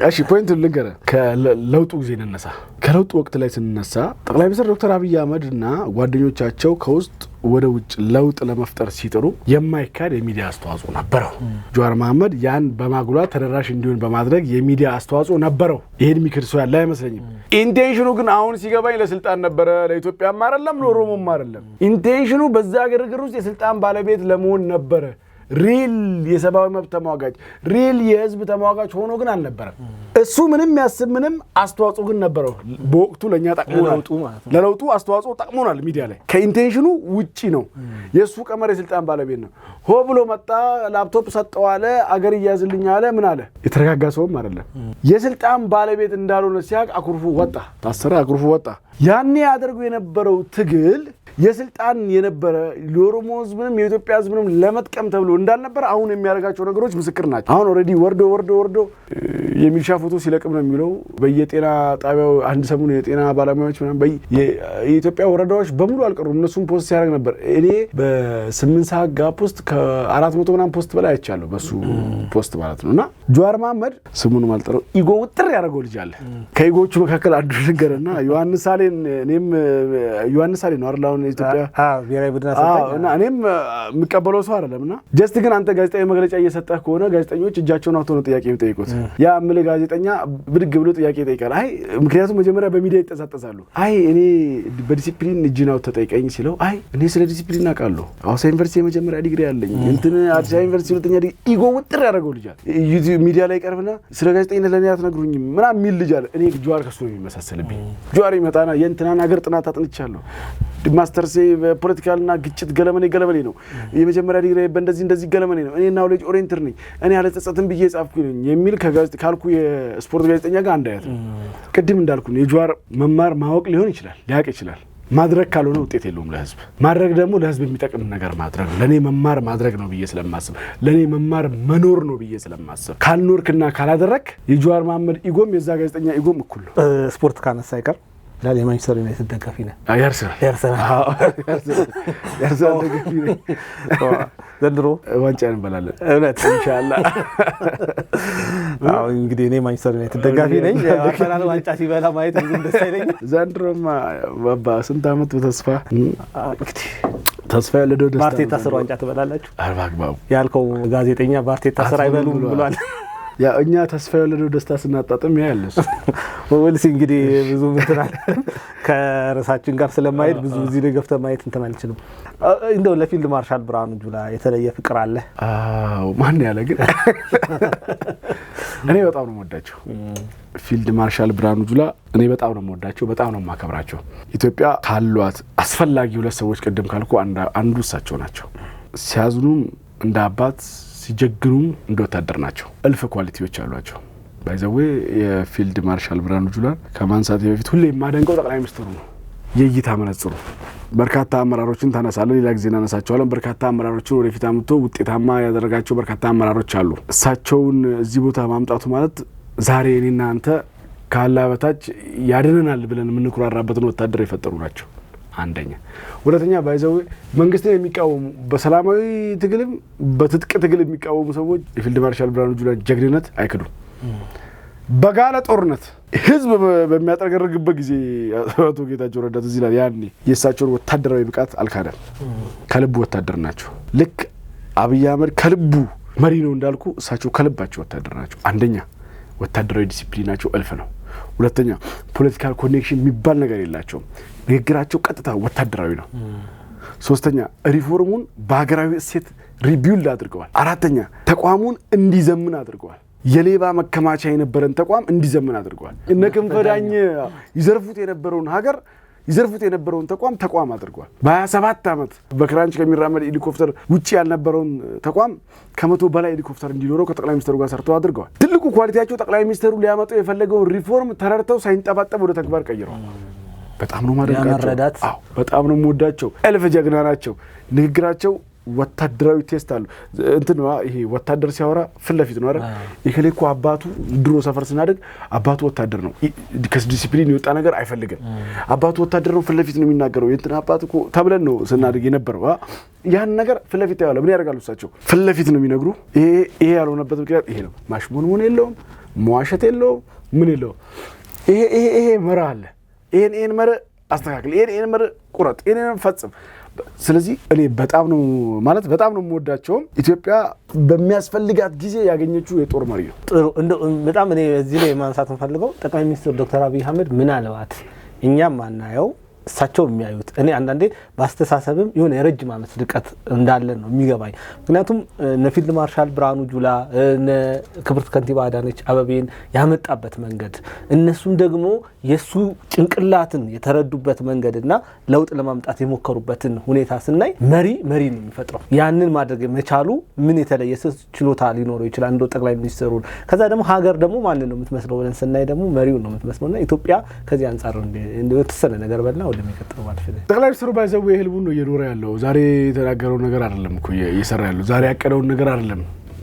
እሺ ፖይንቱን ልንገር። ከለውጡ ጊዜ እንነሳ። ከለውጡ ወቅት ላይ ስንነሳ ጠቅላይ ሚኒስትር ዶክተር አብይ አህመድ እና ጓደኞቻቸው ከውስጥ ወደ ውጭ ለውጥ ለመፍጠር ሲጥሩ የማይካድ የሚዲያ አስተዋጽኦ ነበረው። ጀዋር መሐመድ ያን በማጉላት ተደራሽ እንዲሆን በማድረግ የሚዲያ አስተዋጽኦ ነበረው። ይሄን የሚክድ ሰው ያለ አይመስለኝም። ኢንቴንሽኑ ግን አሁን ሲገባኝ ለስልጣን ነበረ፣ ለኢትዮጵያም አይደለም፣ ለኦሮሞም አይደለም። ኢንቴንሽኑ በዛ ግርግር ውስጥ የስልጣን ባለቤት ለመሆን ነበረ። ሪል የሰብአዊ መብት ተሟጋች ሪል የህዝብ ተሟጋች ሆኖ ግን አልነበረም። እሱ ምንም ያስብ ምንም አስተዋጽኦ ግን ነበረው። በወቅቱ ለኛ ጠቅሞናል፣ ለለውጡ አስተዋጽኦ ጠቅሞናል። ሚዲያ ላይ ከኢንቴንሽኑ ውጪ ነው። የሱ ቀመር የስልጣን ባለቤት ነው። ሆ ብሎ መጣ፣ ላፕቶፕ ሰጠው አለ፣ አገር ይያዝልኝ አለ፣ ምን አለ። የተረጋጋ ሰውም አይደለም። የስልጣን ባለቤት እንዳልሆነ ሲያቅ አኩርፎ ወጣ፣ ታሰረ፣ አኩርፎ ወጣ። ያኔ ያደርጉ የነበረው ትግል የስልጣን የነበረ ለኦሮሞ ህዝብንም የኢትዮጵያ ህዝብንም ለመጥቀም ተብሎ እንዳልነበረ አሁን የሚያደርጋቸው ነገሮች ምስክር ናቸው። አሁን ኦሬዲ ወርዶ የሚልሻ ፎቶ ሲለቅም ነው የሚለው። በየጤና ጣቢያው አንድ ሰሞን የጤና ባለሙያዎች ምናምን የኢትዮጵያ ወረዳዎች በሙሉ አልቀሩም። እነሱም ፖስት ሲያደርግ ነበር። እኔ በ8 ሰዓት ጋፕ ውስጥ ከ400 ምናምን ፖስት በላይ አይቻለሁ በሱ ፖስት ማለት ነውና ጀዋር መሐመድ ስሙን ማልጠረው ኢጎ ውጥር ያደረገው ልጅ አለ። ከኢጎቹ መካከል አንዱ ነገርና ዮሐንስ ሳሌን እኔም ዮሐንስ ሳሌን ነው አይደል ኢትዮጵያ ብሔራዊ ቡድን አሰልጣኝ እና እኔም የምቀበለው ሰው አይደለምና ጀስት ግን አንተ ጋዜጣዊ መግለጫ እየሰጠህ ከሆነ ጋዜጠኞች እጃቸውን አውጥተው ነው ጥያቄ የሚጠይቁት። ያ ምል ጋዜጠኛ ብድግ ብሎ ጥያቄ ይጠይቃል። አይ ምክንያቱም መጀመሪያ በሚዲያ ይተሳተሳሉ። አይ እኔ በዲሲፕሊን እጅን አውጥተህ ተጠይቀኝ ሲለው አይ እኔ ስለ ዲሲፕሊን አውቃለሁ፣ ሐዋሳ ዩኒቨርሲቲ የመጀመሪያ ዲግሪ ያለኝ እንትን አዲስ አበባ ዩኒቨርሲቲ ሁለተኛ ዲግሪ። ኢጎ ውጥር ያደረገው ልጅ አለ። ሚዲያ ላይ ቀርብና ስለ ጋዜጠኝነት ለኔ አትነግሩኝም ምናምን የሚል ልጅ አለ። እኔ ጀዋር ከሱ ነው የሚመሳሰልብኝ። ጀዋር ይመጣና የእንትናን ሀገር ጥናት አጥንቻለሁ፣ ማስተርሴ በፖለቲካልና ግጭት ገለመኔ ነው፣ የመጀመሪያ ዲግሪ በእንደዚህ ገለመኔ ነው፣ እኔ ናውሌጅ ኦሪየንትድ ነኝ፣ እኔ ያለ ጸጸትን ብዬ ጻፍኩኝ የሚል ካልኩ የስፖርት ጋዜጠኛ ጋር አንድ አይነት ነው። ቅድም እንዳልኩ የጀዋር መማር ማወቅ ሊሆን ይችላል፣ ሊያውቅ ይችላል። ማድረግ ካልሆነ ውጤት የለውም ለህዝብ። ማድረግ ደግሞ ለህዝብ የሚጠቅም ነገር ማድረግ ነው። ለኔ መማር ማድረግ ነው ብዬ ስለማስብ፣ ለኔ መማር መኖር ነው ብዬ ስለማስብ፣ ካልኖርክና ካላደረክ የጀዋር መሐመድ ኢጎም የዛ ጋዜጠኛ ኢጎም እኩል ነው። ስፖርት ካነሳ አይቀር ላል የማንቸስተር ዩናይትድ ደጋፊ ነህ? ያርሰናል ደጋፊ ነኝ። ዘንድሮ ዋንጫ እንበላለን እውነት ኢንሻአላህ። አዎ እንግዲህ እኔ ማንቸስተር ዩናይትድ ደጋፊ ነኝ። አርሰናል ዋንጫ ሲበላ ማየት ብዙም ደስ አይለኝም። ዘንድሮማ ባባ ስንት ዓመት በተስፋ እንግዲህ ተስፋ ያለደው ደስታ። ባርቴታ ስር ዋንጫ ትበላላችሁ አግባቡ ያልከው ጋዜጠኛ ባርቴታ ስር አይበሉም ብሏል። ያ እኛ ተስፋ ያለደው ደስታ ስናጣጥም ያለስ ወልሲ እንግዲህ ብዙ ምትራል ከራሳችን ጋር ስለማይሄድ ብዙ እዚህ ደገፍተ ማየት እንትን አልችልም። እንደው ለፊልድ ማርሻል ብርሃኑ ጁላ የተለየ ፍቅር አለ? አዎ ማን ያለ ግን እኔ በጣም ነው የምወዳቸው ፊልድ ማርሻል ብርሃኑ ጁላ። እኔ በጣም ነው የምወዳቸው፣ በጣም ነው የማከብራቸው። ኢትዮጵያ ካሏት አስፈላጊ ሁለት ሰዎች ቅድም ካልኩ አንዱ እሳቸው ናቸው። ሲያዝኑም እንደ አባት ሲጀግኑም እንደ ወታደር ናቸው። እልፍ ኳሊቲዎች አሏቸው። ባይዘዌ የፊልድ ማርሻል ብርሃኑ ጁላን ከማንሳት በፊት ሁሌ የማደንቀው ጠቅላይ ሚኒስትሩ ነው። የእይታ መነጽሩ በርካታ አመራሮችን ታነሳለን፣ ሌላ ጊዜ እናነሳቸዋለን። በርካታ አመራሮችን ወደፊት አምጥቶ ውጤታማ ያደረጋቸው በርካታ አመራሮች አሉ። እሳቸውን እዚህ ቦታ ማምጣቱ ማለት ዛሬ እኔና አንተ ካላ በታች ያድነናል ብለን የምንኩራራበትን ወታደር የፈጠሩ ናቸው። አንደኛ። ሁለተኛ ባይዘው መንግስትን የሚቃወሙ በሰላማዊ ትግልም በትጥቅ ትግል የሚቃወሙ ሰዎች የፊልድ ማርሻል ብርሃኑ ጁላ ጀግንነት አይክዱም። በጋለ ጦርነት ህዝብ በሚያጠረገርግበት ጊዜ አቶ ጌታቸው ረዳ እዚህ ላይ ያኔ የእሳቸውን ወታደራዊ ብቃት አልካደም። ከልቡ ወታደር ናቸው። ልክ አብይ አህመድ ከልቡ መሪ ነው እንዳልኩ እሳቸው ከልባቸው ወታደር ናቸው። አንደኛ ወታደራዊ ዲሲፕሊናቸው እልፍ ነው። ሁለተኛ ፖለቲካል ኮኔክሽን የሚባል ነገር የላቸውም። ንግግራቸው ቀጥታ ወታደራዊ ነው። ሶስተኛ ሪፎርሙን በሀገራዊ እሴት ሪቢውልድ አድርገዋል። አራተኛ ተቋሙን እንዲዘምን አድርገዋል። የሌባ መከማቻ የነበረን ተቋም እንዲዘምን አድርገዋል። እነ ክንፈ ዳኘ ይዘርፉት የነበረውን ሀገር ይዘርፉት የነበረውን ተቋም አድርገዋል። በ27 ዓመት በክራንች ከሚራመድ ሄሊኮፕተር ውጪ ያልነበረውን ተቋም ከ100 በላይ ሄሊኮፕተር እንዲኖረው ከጠቅላይ ሚኒስትሩ ጋር ሰርተው አድርገዋል። ትልቁ ኳሊቲያቸው ጠቅላይ ሚኒስትሩ ሊያመጡ የፈለገውን ሪፎርም ተረድተው ሳይንጠባጠብ ወደ ተግባር ቀይረዋል። በጣም ነው ማደንቃቸው። አዎ በጣም ነው የምወዳቸው። እልፍ ጀግና ናቸው። ንግግራቸው ወታደራዊ ቴስት አሉ እንትን ነው ይሄ ወታደር ሲያወራ ፍል ለፊት ነው አይደል ይከለኩ አባቱ ድሮ ሰፈር ስናደግ አባቱ ወታደር ነው ከዲሲፕሊን ይወጣ ነገር አይፈልግም አባቱ ወታደር ነው ፍል ለፊት ነው የሚናገረው እንትን አባቱ ተብለን ነው ስናደግ የነበረው ያን ነገር ፍል ለፊት ያለው ምን ያደርጋሉ እሳቸው ፍል ለፊት ነው የሚነግሩ ይሄ ያልሆነበት ምክንያት ይሄ ነው ማሽሞንሞን የለውም መዋሸት የለውም ምን የለውም ይሄ መራ አለ ይሄን መረ አስተካክል ይሄን መረ ቁረጥ ይሄን ፈጽም ስለዚህ እኔ በጣም ነው የምወዳቸው ኢትዮጵያ በሚያስፈልጋት ጊዜ ያገኘችው የጦር መሪ ነው ጥሩ በጣም እኔ እዚህ ላይ ማንሳት ፈልገው ጠቅላይ ሚኒስትር ዶክተር አብይ አህመድ ምን አለዋት እኛም ማናየው እሳቸው የሚያዩት እኔ አንዳንዴ ባስተሳሰብም የሆነ የረጅም ዓመት ድቀት እንዳለ ነው የሚገባኝ ምክንያቱም ነፊልድ ማርሻል ብርሃኑ ጁላ ክብርት ከንቲባ አዳነች አበቤን ያመጣበት መንገድ እነሱም ደግሞ የሱ ጭንቅላትን የተረዱበት መንገድና ለውጥ ለማምጣት የሞከሩበትን ሁኔታ ስናይ መሪ ነው የሚፈጥረው ያንን ማድረግ መቻሉ ምን የተለየ ችሎታ ሊኖረው ይችላል እንደ ጠቅላይ ሚኒስትሩን ከዛ ደግሞ ሀገር ደግሞ ማን ነው የምትመስለው ብለን ስናይ ደግሞ መሪው ነው የምትመስለውና ኢትዮጵያ ከዚህ አንፃር እንደተሰለ ነገር በልና ወደ መከተው ማለት ነው ጠቅላይ ሚኒስትሩ ባይዘው የህልቡን ነው እየኖረ ያለው ዛሬ የተናገረው ነገር አይደለም እኮ እየሰራ ያለው ዛሬ ያቀደው ነገር አይደለም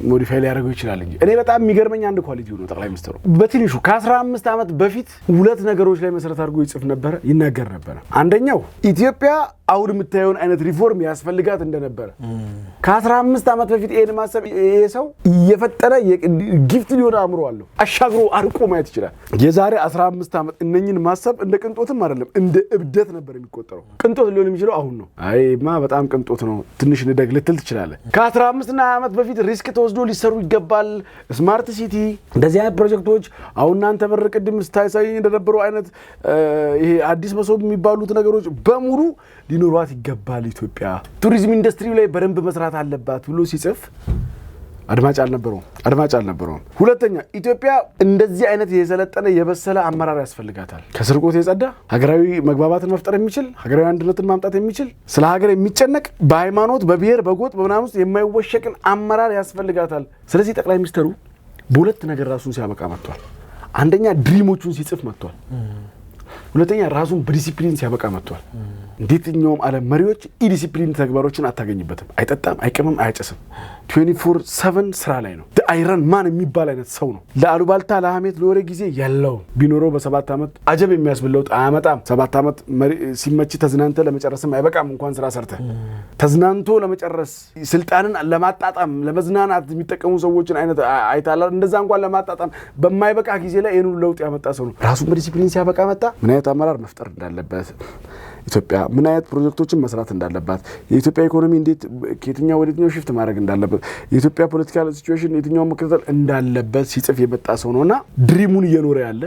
ሞዲፋይ ሊያደርገው ይችላል እንጂ እኔ በጣም የሚገርመኝ አንድ ኳሊቲው ነው ጠቅላይ ሚኒስትሩ በትንሹ ከ15 አመት በፊት ሁለት ነገሮች ላይ መሰረት አድርጎ ይጽፍ ነበር ይናገር ነበር አንደኛው ኢትዮጵያ አውድ የምታየውን አይነት ሪፎርም ያስፈልጋት እንደነበረ ከ15 አመት በፊት ኤን ማሰብ የሰው የፈጠረ ጊፍት ሊሆን አምሮ አለው አሻግሮ አርቆ ማየት ይችላል የዛሬ 15 አመት እነኝን ማሰብ እንደ ቅንጦትም አይደለም እንደ እብደት ነበር የሚቆጠረው ቅንጦት ሊሆን የሚችለው አሁን ነው አይማ በጣም ቅንጦት ነው ትንሽ እንደግ ልትል ትችላለህ ከ15 አመት በፊት ሪስክ ወስዶ ሊሰሩ ይገባል ስማርት ሲቲ እንደዚህ አይነት ፕሮጀክቶች አሁን አንተ በረቀድም ስታይሳይ እንደነበረው አይነት ይሄ አዲስ መሶብ የሚባሉት ነገሮች በሙሉ ሊኖሯት ይገባል ኢትዮጵያ ቱሪዝም ኢንዱስትሪው ላይ በደንብ መስራት አለባት ብሎ ሲጽፍ አድማጭ አልነበረውም ሁለተኛ ኢትዮጵያ እንደዚህ አይነት የሰለጠነ የበሰለ አመራር ያስፈልጋታል ከስርቆት የጸዳ ሀገራዊ መግባባትን መፍጠር የሚችል ሀገራዊ አንድነትን ማምጣት የሚችል ስለ ሀገር የሚጨነቅ በሃይማኖት በብሔር በጎጥ በመናም ውስጥ የማይወሸቅን አመራር ያስፈልጋታል ስለዚህ ጠቅላይ ሚኒስትሩ በሁለት ነገር ራሱን ሲያበቃ መጥቷል አንደኛ ድሪሞቹን ሲጽፍ መጥቷል ሁለተኛ ራሱን በዲሲፕሊን ሲያበቃ መጥቷል እንዴትኛውም ዓለም መሪዎች ኢዲሲፕሊን ተግባሮችን አታገኝበትም አይጠጣም አይቀምም አያጨስም 24/7 ስራ ላይ ነው አይረን ማን የሚባል አይነት ሰው ነው ለአሉባልታ ለሐሜት ለወሬ ጊዜ ያለው ቢኖረው በ7 አመት አጀብ የሚያስብለው አመጣም 7 አመት ሲመች ተዝናንተ ለመጨረስም አይበቃም እንኳን ስራ ሰርተ ተዝናንቶ ለመጨረስ ስልጣንን ለማጣጣም ለመዝናናት የሚጠቀሙ ሰዎችን አይነት አይታላ እንደዛ እንኳን ለማጣጣም በማይበቃ ጊዜ ላይ የኑ ለውጥ ያመጣ ሰው ነው ራሱን በዲሲፕሊን ሲያበቃ መጣ ምን አይነት አመራር መፍጠር እንዳለበት ኢትዮጵያ ምን አይነት ፕሮጀክቶችን መስራት እንዳለባት የኢትዮጵያ ኢኮኖሚ እንዴት ከየትኛው ወደ የትኛው ሽፍት ማድረግ እንዳለበት የኢትዮጵያ ፖለቲካል ሲቹዌሽን የትኛው መከተል እንዳለበት ሲጽፍ የመጣ ሰው ነውና ድሪሙን እየኖረ ያለ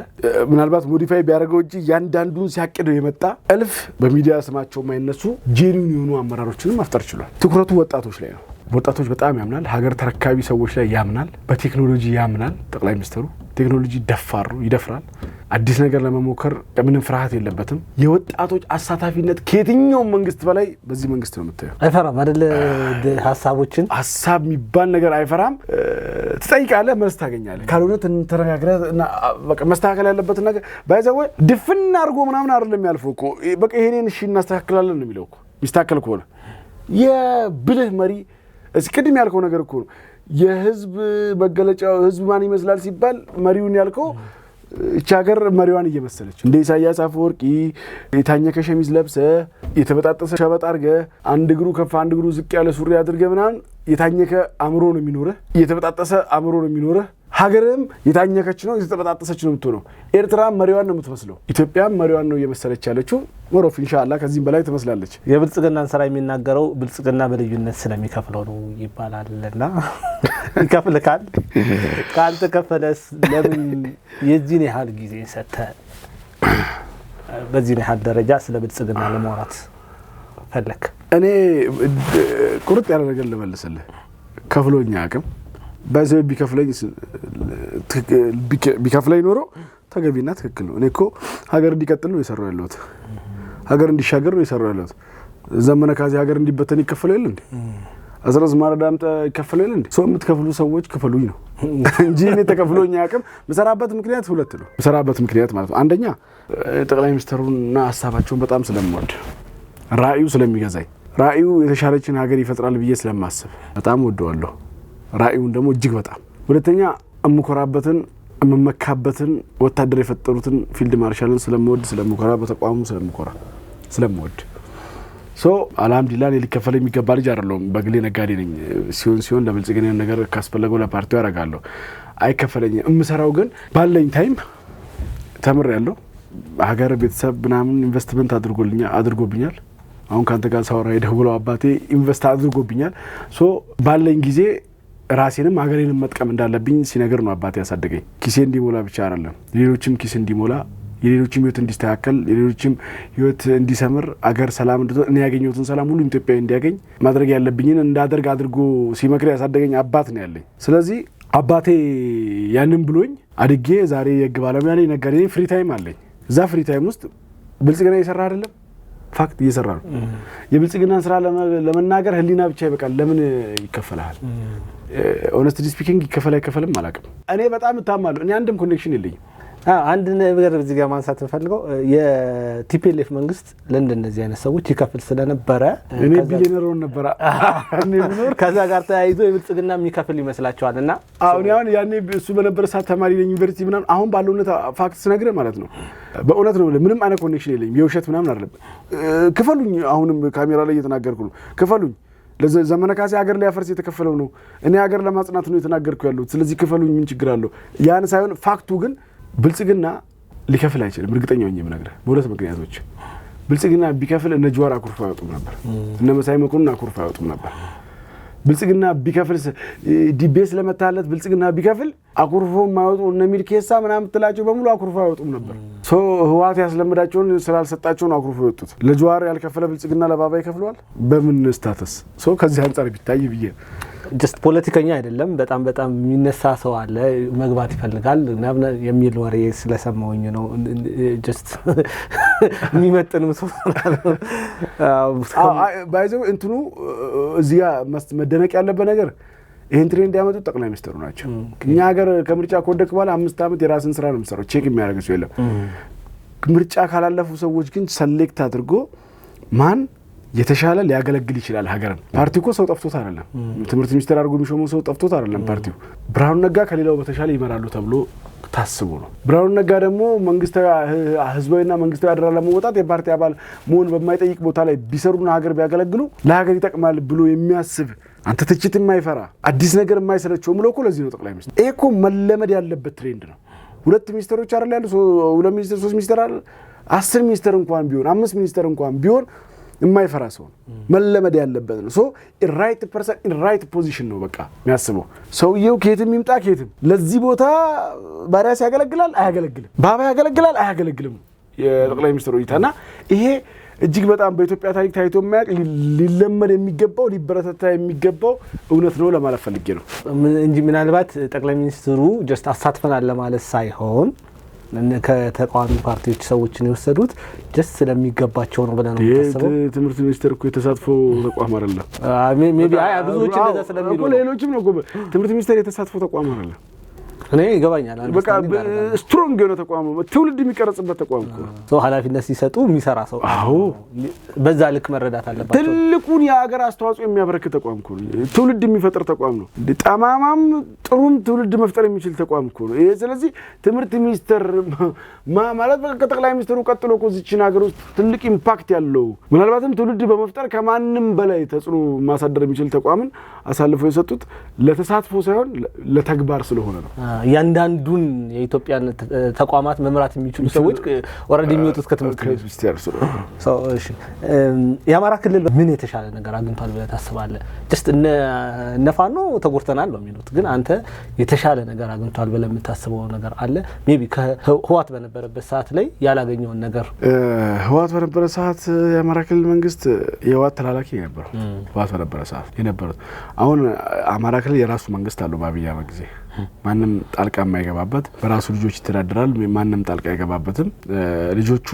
ምናልባት ሞዲፋይ ቢያደርገው እንጂ ያንዳንዱን ሲያቅደው የመጣ እልፍ በሚዲያ ስማቸው ማይነሱ ጄኒውን የሆኑ አመራሮችን ማፍጠር ይችላል ትኩረቱ ወጣቶች ላይ ነው ወጣቶች በጣም ያምናል ሀገር ተረካቢ ሰዎች ላይ ያምናል በቴክኖሎጂ ያምናል ጠቅላይ ሚኒስትሩ ቴክኖሎጂ ይደፍራል አዲስ ነገር ለመሞከር ምንም ፍርሃት የለበትም የወጣቶች አሳታፊነት ከየትኛው መንግስት በላይ በዚህ መንግስት ነው የምታየው አይፈራም አይደል ሐሳብ የሚባል ነገር አይፈራም ትጠይቃለህ መልስ ታገኛለህ ካልሆነ ተረጋግረህና በቃ መስተካከል ያለበት ነገር ባይዘው ድፍን አድርጎ ምናምን አይደለም ያልፈው እኮ በቃ ይሄንን እሺ እናስተካክላለን ነው የሚለው እኮ ይስተካከል ከሆነ የብልህ መሪ እስቅድም ያልከው ነገር እኮ ነው የህዝብ መገለጫው ህዝብ ማን ይመስላል ሲባል መሪውን ያልከው እቺ ሀገር መሪዋን እየመሰለች እንደ ኢሳያስ አፈወርቂ የታኘከ ሸሚዝ ለብሰ የተበጣጠሰ ሸበጥ አርገ አንድ እግሩ ከፍ አንድ እግሩ ዝቅ ያለ ሱሪ አድርገ ምናን የታኘከ አምሮ ነው የሚኖርህ የተበጣጠሰ አምሮ ነው የሚኖርህ ሀገርም የታኘከች ነው የተበጣጠሰች ነው የምትሆነው ኤርትራ መሪዋን ነው የምትመስለው ኢትዮጵያ መሪዋን ነው እየመሰለች ያለችው ወሮፍ ኢንሻአላህ ከዚህም በላይ ትመስላለች የብልጽግናን ስራ የሚናገረው ብልጽግና በልዩነት ስለሚከፍለው ነው ይባላልና ይከፍልካል ካልተከፈለስ ለምን የዚህን ያህል ጊዜ ሰተ በዚህ ያህል ደረጃ ስለ ብልጽግና ለማውራት ፈለክ እኔ ቁርጥ ያለ ነገር ልመልስልህ ከፍሎኛ አቅም በዚህ ቢከፍለኝ ኖሮ ተገቢና ትክክል ነው እኔ እኮ ሀገር እንዲቀጥል ነው የሰራው ያለሁት ሀገር እንዲሻገር ነው የሰራው ያለሁት ዘመነ ካዚ ሀገር እንዲበተን ይከፈለው እንዴ አዝራዝ ማረዳምጣ ይከፈለው እንዴ ሰው የምትከፍሉ ሰዎች ክፈሉኝ ነው እንጂ እኔ ተከፍሎኝ አቅም መሰራበት ምክንያት ሁለት ነው መሰራበት ምክንያት ማለት ነው አንደኛ ጠቅላይ ሚኒስትሩና ሐሳባቸውን በጣም ስለምወድ ራእዩ ስለሚገዛኝ ራእዩ የተሻለችን ሀገር ይፈጥራል ብዬ ስለማስብ በጣም ወደዋለሁ። ራእዩን ደግሞ እጅግ በጣም ሁለተኛ እምኮራበትን እምመካበትን ወታደር የፈጠሩትን ፊልድ ማርሻልን ስለምኮራ በተቋሙ ስለምወድ አልሐምዱሊላህ ሊከፈል የሚገባ ልጅ አይደለም። በግሌ ነጋዴ ነኝ። ሲሆን ለብልጽግና ነገር ካስፈለገው ለፓርቲው ያረጋለሁ። አይከፈለኝም። እምሰራው ግን ባለኝ ታይም ተምሬያለሁ። ሀገር ቤተሰብ ምናምን ኢንቨስትመንት አድርጎብኛል። አሁን ካንተ ጋር ሳወራ የደውለው አባቴ ኢንቨስት አድርጎብኛል። ባለኝ ጊዜ ራሴንም ሀገሬንም መጥቀም እንዳለብኝ ሲነገር ነው አባቴ ያሳደገኝ። ኪሴ እንዲሞላ ብቻ አይደለም ሌሎችም ኪስ እንዲሞላ የሌሎችም ህይወት እንዲስተካከል የሌሎችም ህይወት እንዲሰምር አገር ሰላም እንድትሆን እኔ ያገኘሁትን ሰላም ሁሉ ኢትዮጵያዊ እንዲያገኝ ማድረግ ያለብኝን እንዳደርግ አድርጎ ሲመክር ያሳደገኝ አባት ነው ያለኝ። ስለዚህ አባቴ ያንን ብሎኝ አድጌ ዛሬ የህግ ባለሙያ ነኝ፣ ነጋዴ ነኝ፣ ፍሪ ታይም አለኝ። እዛ ፍሪ ታይም ውስጥ ብልጽግና እየሰራ አይደለም ፋክት እየሰራ ነው። የብልጽግናን ስራ ለመናገር ህሊና ብቻ ይበቃል። ለምን ይከፈላል? ኦነስትሊ ስፒኪንግ ይከፈል አይከፈልም አላውቅም። እኔ በጣም እታማለሁ። እኔ አንድም ኮኔክሽን የለኝም። አንድ ነገር እዚህ ጋር ማንሳት ፈልገው የቲፒኤልኤፍ መንግስት ለእንደነዚህ አይነት ሰዎች ይከፍል ስለነበረ እኔ ቢሊየነር ነበር እኔ ቢኖር ከዛ ጋር ተያይዞ የብልጽግና የሚከፍል ይመስላችኋልና አሁን ያኔ እሱ በነበረ ሰዓት ተማሪ ነኝ ዩኒቨርሲቲ ምናምን አሁን ባለው ሁኔታ ፋክት ስነግርህ ማለት ነው በእውነት ነው ምንም አይነት ኮኔክሽን የለኝም። የውሸት ምናምን አይደለም። ክፈሉኝ። አሁንም ካሜራ ላይ እየተናገርኩ ነው። ክፈሉኝ። ለዘመነ ካሴ ሀገር ላይ ያፈርስ የተከፈለው ነው። እኔ ሀገር ለማጽናት ነው የተናገርኩ ያለው። ስለዚህ ክፈሉኝ። ምን ችግር አለው? ያን ሳይሆን ፋክቱ ግን ብልጽግና ሊከፍል አይችልም። እርግጠኛ ነኝ የምነግርህ በሁለት ምክንያቶች። ብልጽግና ቢከፍል እነ ጀዋር አኩርፋ አይወጡም ነበር። እነ መሳይ መኮንን አኩርፋ አይወጡም ነበር። ብልጽግና ቢከፍል ዲቤስ ለመታለት ብልጽግና ቢከፍል አኩርፎ የማይወጡ እነ ሚልኬሳ ምናምን ትላቸው በሙሉ አኩርፎ አይወጡም ነበር። ህወሓት ያስለመዳቸውን ስላልሰጣቸው ነው አኩርፎ የወጡት። ለጀዋር ያልከፈለ ብልጽግና ለባባ ይከፍለዋል? በምን ስታተስ? ከዚህ አንጻር ቢታይ ብዬ ጀስት ፖለቲከኛ አይደለም። በጣም የሚነሳ ሰው አለ መግባት ይፈልጋል የሚል ወሬ ስለሰማሁኝ ነው። ጀስት የሚመጥኑ ሰው ባይዘው እንትኑ እዚያ መደነቅ ያለበት ነገር ይሄን ትሬንድ ያመጡት ጠቅላይ ሚኒስትሩ ናቸው። እኛ ሀገር ከምርጫ ከወደቅ በኋላ 5 ዓመት የራስን ስራ ነው የሚሰራው። ቼክ የሚያደርግ ሰው የለም። ምርጫ ካላለፉ ሰዎች ግን ሰሌክት አድርጎ ማን የተሻለ ሊያገለግል ይችላል ሀገርን። ፓርቲው እኮ ሰው ጠፍቶት አይደለም። ትምህርት ሚኒስትር አድርጎ የሚሾመው ሰው ጠፍቶት አይደለም። ፓርቲው ብርሃኑ ነጋ ከሌላው በተሻለ ይመራሉ ተብሎ ታስቦ ነው። ብርሃኑ ነጋ ደግሞ መንግስታዊ ህዝባዊና መንግስታዊ አደራ ለመወጣት የፓርቲ አባል መሆን በማይጠይቅ ቦታ ላይ ቢሰሩና ሀገር ቢያገለግሉ ለሀገር ይጠቅማል ብሎ የሚያስብ አንተ ትችት የማይፈራ አዲስ ነገር የማይሰለቸው ምሎ እኮ ለዚህ ነው ጠቅላይ ሚኒስትር። ይሄ እኮ መለመድ ያለበት ትሬንድ ነው። 2 ሚኒስትሮች አይደል ያሉ 2 ሚኒስትር 3 ሚኒስትር አይደል 10 ሚኒስትር እንኳን ቢሆን 5 ሚኒስትር እንኳን ቢሆን የማይፈራ ሰው መለመድ ያለበት ነው። ራይት ፐርሰን ኢን ራይት ፖዚሽን ነው በቃ የሚያስበው ሰውየው። ከየትም ይምጣ ከየትም ለዚህ ቦታ ባሪያስ ያገለግላል አያገለግልም፣ ባባ ያገለግላል አያገለግልም የጠቅላይ ሚኒስትሩ እይታና ይሄ እጅግ በጣም በኢትዮጵያ ታሪክ ታይቶ የማያውቅ ሊለመድ የሚገባው ሊበረታታ የሚገባው እውነት ነው ለማለት ፈልጌ ነው እንጂ ምናልባት ጠቅላይ ሚኒስትሩ ጀስት አሳትፈናል ለማለት ሳይሆን ከተቃዋሚ ፓርቲዎች ሰዎችን የወሰዱት ጀስት ስለሚገባቸው ነው ብለን ነው የምታስበው። ትምህርት ሚኒስቴር እኮ የተሳትፎ ተቋም አይደለም። ሜቢ ብዙዎች እንደዛ ስለሚሉ ነው። ሌሎችም ነው ትምህርት ሚኒስቴር የተሳትፎ ተቋም አይደለም። እኔ ይገባኛል። በቃ ስትሮንግ የሆነ ተቋም ነው። ትውልድ የሚቀረጽበት ተቋም ነው። ሰው ኃላፊነት ሲሰጡ የሚሰራ ሰው አዎ፣ በዛ ልክ መረዳት አለባቸው። ትልቁን የሀገር አስተዋጽኦ የሚያበረክት ተቋም እኮ ነው። ትውልድ የሚፈጥር ተቋም ነው። ጠማማም ጥሩም ትውልድ መፍጠር የሚችል ተቋም እኮ ነው። ስለዚህ ትምህርት ሚኒስቴር ማለት ከጠቅላይ ሚኒስትሩ ቀጥሎ እኮ እዚችን ሀገር ውስጥ ትልቅ ኢምፓክት ያለው ምናልባትም ትውልድ በመፍጠር ከማንም በላይ ተጽዕኖ ማሳደር የሚችል ተቋምን አሳልፈው የሰጡት ለተሳትፎ ሳይሆን ለተግባር ስለሆነ ነው። ያንዳንዱን የኢትዮጵያን ተቋማት መምራት የሚችሉ ሰዎች ኦሬዲ የሚወጡት ከትምህርት ሚኒስቴር ነው። እሺ የአማራ ክልል ምን የተሻለ ነገር አግኝቷል ብለህ ታስባለህ? ጀስት እነ ፋኖ ተጎርተናል ነው የሚሉት፣ ግን አንተ የተሻለ ነገር አግኝቷል ብለህ የምታስበው ነገር አለ? ሜቢ ከህወሓት በነበረበት ሰዓት ላይ ያላገኘውን ነገር። ህወሓት በነበረ ሰዓት የአማራ ክልል መንግስት የህወሓት ተላላኪ ነበር። ህወሓት በነበረ ሰዓት የነበሩት አሁን አማራ ክልል የራሱ መንግስት አለው። በአብይ አህመድ ጊዜ ማንም ጣልቃ የማይገባበት በራሱ ልጆች ይተዳደራል። ማንም ጣልቃ አይገባበትም። ልጆቹ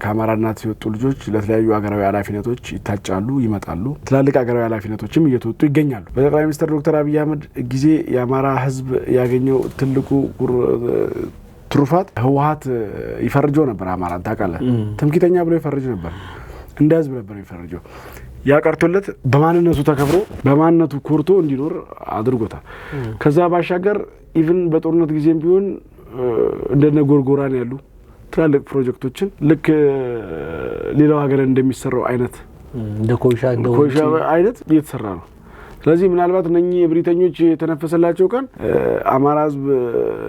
ከአማራ እናት የወጡ ልጆች ለተለያዩ ሀገራዊ ኃላፊነቶች ይታጫሉ፣ ይመጣሉ። ትላልቅ ሀገራዊ ኃላፊነቶችም እየተወጡ ይገኛሉ። በጠቅላይ ሚኒስትር ዶክተር አብይ አህመድ ጊዜ የአማራ ህዝብ ያገኘው ትልቁ ትሩፋት ህወሓት ይፈርጀው ነበር። አማራን ታውቃለህ፣ ትምክህተኛ ብሎ ይፈርጅ ነበር። እንደ ህዝብ ነበር የሚፈረጀው። ያቀርቶለት በማንነቱ ተከብሮ በማንነቱ ኮርቶ እንዲኖር አድርጎታል። ከዛ ባሻገር ኢቭን በጦርነት ጊዜም ቢሆን እንደነ ጎርጎራን ያሉ ትላልቅ ፕሮጀክቶችን ልክ ሌላው ሀገር እንደሚሰራው አይነት እንደ ኮይሻ አይነት እየተሰራ ነው። ስለዚህ ምናልባት እነኚህ ብሪተኞች የተነፈሰላቸው ቀን አማራ ህዝብ